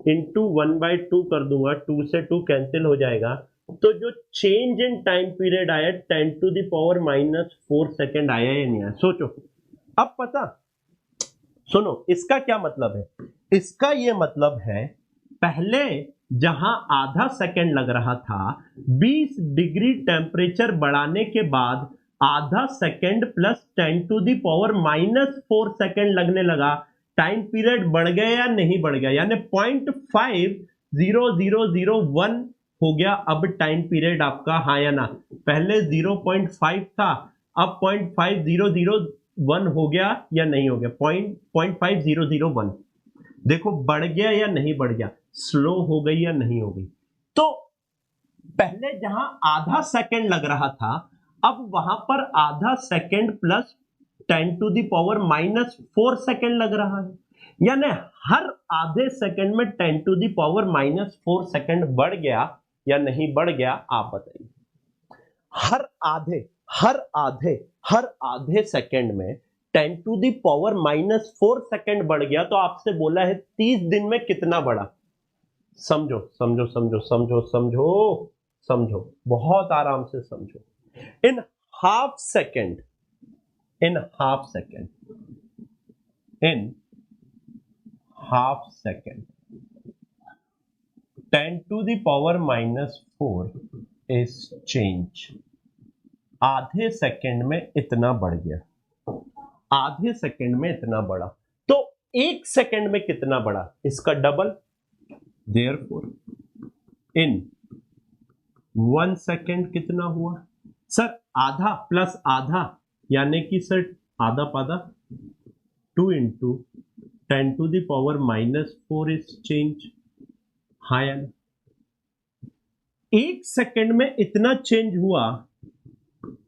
इंटू 1/2 कर दूंगा, 2 से 2 कैंसिल हो जाएगा, तो जो चेंज इन टाइम पीरियड आया 10 टू द पावर -4 सेकेंड आया या नहीं आया? सोचो। अब पता, सुनो इसका क्या मतलब है? इसका ये मतलब है, पहले जहां आधा सेकेंड लग रहा था, 20 डिग्री टेम्परेचर बढ़ाने के बाद आधा second plus 10 to the power -4 second लगने लगा। टाइम पीरियड बढ़ गया या नहीं बढ़ गया? यानी 0.50001 हो गया अब टाइम पीरियड आपका, हाँ या ना? पहले 0.5 था, अब 0.5001 हो गया या नहीं हो गया? 0.5001। देखो बढ़ गया या नहीं बढ़ गया, स्लो हो गई या नहीं हो गई? तो पहले जहां आधा सेकेंड लग रहा था, अब वहां पर आधा second plus 10 to the power -4 second लग रहा है, यानी हर आधे सेकेंड में 10 टू दी पावर -4 सेकेंड बढ़ गया या नहीं बढ़ गया? आप बताइए। हर आधे हर आधे हर आधे सेकेंड में 10 टू दी पावर -4 सेकेंड बढ़ गया, तो आपसे बोला है 30 दिन में कितना बढ़ा? समझो समझो समझो समझो समझो समझो, बहुत आराम से समझो। In half second in half second in half second 10 to the power -4 is change. आधे सेकेंड में इतना बढ़ गया, आधे सेकेंड में इतना बढ़ा, तो एक सेकेंड में कितना बढ़ा? इसका डबल। देयरफॉर इन 1 सेकेंड कितना हुआ? सर आधा प्लस आधा यानी कि सर आधा पादा, 2 into 10 to the power -4 is change. हाँ या ना? एक सेकेंड में इतना चेंज हुआ,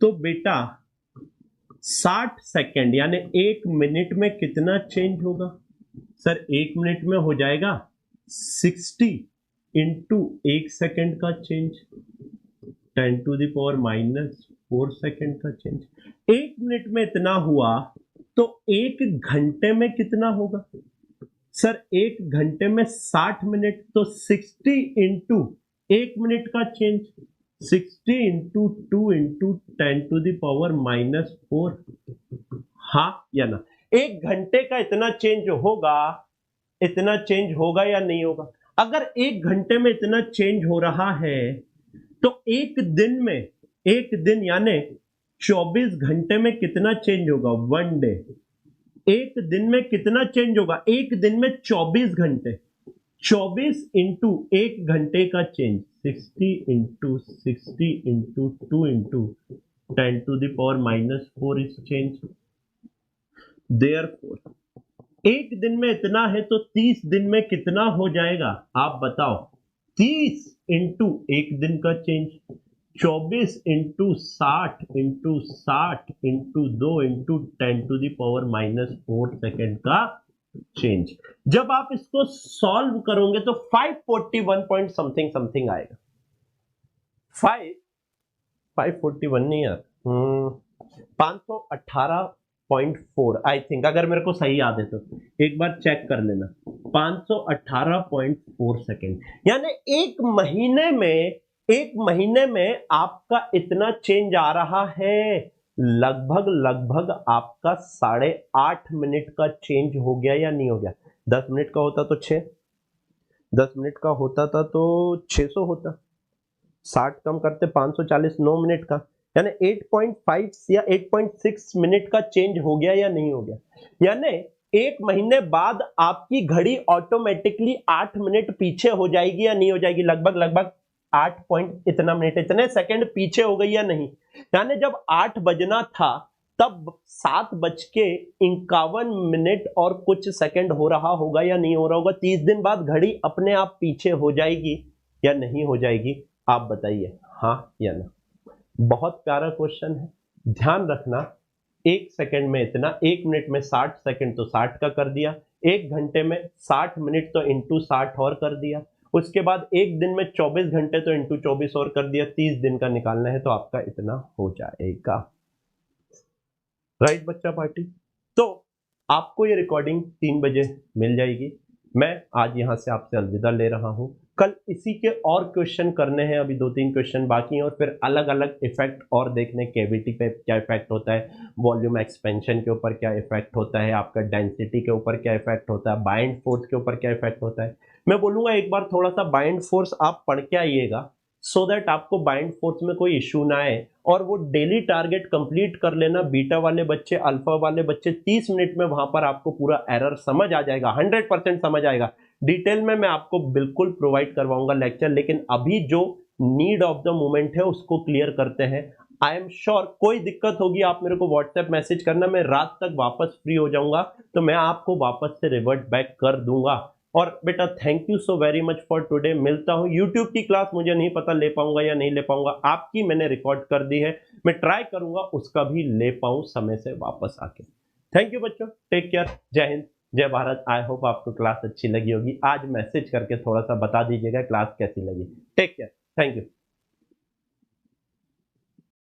तो बेटा 60 सेकेंड यानी 1 मिनट में कितना चेंज होगा? सर 1 मिनट में हो जाएगा 60 इंटू 1 सेकेंड का change, 10 to the power 4 second का चेंज। 1 मिनट में इतना हुआ तो 1 घंटे में कितना होगा सर? 1 घंटे में 60 मिनट, तो 60 इंटू 1 मिनट का change, 60 into 2 into 10 to the power -4। हाँ या ना? 1 घंटे का इतना चेंज होगा, इतना चेंज होगा या नहीं होगा? अगर 1 घंटे में इतना चेंज हो रहा है तो एक दिन यानी 24 घंटे में कितना चेंज होगा? 1 डे। एक दिन में कितना चेंज होगा? एक दिन में 24 घंटे। 24 इंटू 1 घंटे का change, 60 into 60 into 2 into 10 to the power -4 is change. Therefore एक दिन में इतना है तो 30 दिन में कितना हो जाएगा? आप बताओ। 30 इंटू 1 दिन का change, 24 into 60 into 60 into 2 into 10 to the power -4 second का चेंज। जब आप इसको सॉल्व करोगे तो 541 पॉइंट समथिंग समथिंग आएगा। 541 नहीं यार, 518.4 आई थिंक, अगर मेरे को सही याद है तो एक बार चेक कर लेना। 518.4 सेकेंड, यानी एक महीने में आपका इतना चेंज आ रहा है। लगभग आपका 8.5 मिनट का चेंज हो गया या नहीं हो गया? 10 मिनट का होता तो 6, 10 मिनट का होता था तो 600 होता, 60 कम करते 540, 9 मिनट का, यानी 8.5 या 8.6 मिनट का चेंज हो गया या नहीं हो गया? यानी एक महीने बाद आपकी घड़ी ऑटोमेटिकली 8 मिनट पीछे हो जाएगी या नहीं हो जाएगी? लगभग 8 पॉइंट इतना मिनट, इतने सेकंड पीछे हो गई या नहीं? यानी जब 8 बजना था तब 7:51 और कुछ सेकंड हो रहा होगा या नहीं हो रहा होगा? 30 दिन बाद घड़ी अपने आप पीछे हो जाएगी या नहीं हो जाएगी? आप बताइए, हाँ या ना? बहुत प्यारा क्वेश्चन है, ध्यान रखना। 1 सेकंड में इतना, 1 मिनट में 60 सेकंड तो 60 का कर दिया, 1 घंटे में 60 मिनट तो इंटू 60 और कर दिया, उसके बाद एक दिन में 24 घंटे तो इंटू 24 और कर दिया। 30 दिन का निकालना है तो आपका इतना हो जाएगा। राइट बच्चा पार्टी? तो आपको ये रिकॉर्डिंग 3 बजे मिल जाएगी। मैं आज यहां से आपसे अलविदा ले रहा हूं। कल इसी के और क्वेश्चन करने हैं, अभी 2-3 क्वेश्चन बाकी हैं, और फिर अलग अलग इफेक्ट और देखने, केविटी पे क्या इफेक्ट होता है, वॉल्यूम एक्सपेंशन के ऊपर क्या इफेक्ट होता है, आपका डेंसिटी के ऊपर क्या इफेक्ट होता है, बाइंड फोर्स के ऊपर क्या इफेक्ट होता है। मैं बोलूंगा एक बार थोड़ा सा बाइंड फोर्स आप पढ़ के आइएगा, सो दैट आपको बाइंड फोर्स में कोई इश्यू ना आए, और वो डेली टारगेट कंप्लीट कर लेना। बीटा वाले बच्चे, अल्फा वाले बच्चे, 30 मिनट में वहां पर आपको पूरा एरर समझ आ जाएगा, 100% समझ आएगा। डिटेल में मैं आपको बिल्कुल प्रोवाइड करवाऊंगा लेक्चर, लेकिन अभी जो नीड ऑफ द मोमेंट है उसको क्लियर करते हैं। आई एम श्योर कोई दिक्कत होगी आप मेरे को व्हाट्सएप मैसेज करना, मैं रात तक वापस फ्री हो जाऊंगा तो मैं आपको वापस से रिवर्ट बैक कर दूंगा। और बेटा thank you so very much for today. मिलता हूं। यूट्यूब की क्लास मुझे नहीं पता ले पाऊंगा या नहीं ले पाऊंगा, आपकी मैंने रिकॉर्ड कर दी है, मैं ट्राई करूंगा उसका भी ले पाऊं समय से वापस आके। थैंक यू बच्चों, टेक केयर, जय हिंद, जय भारत। आई होप आपको क्लास अच्छी लगी होगी। आज मैसेज करके थोड़ा सा बता दीजिएगा क्लास कैसी लगी। Take care, thank you.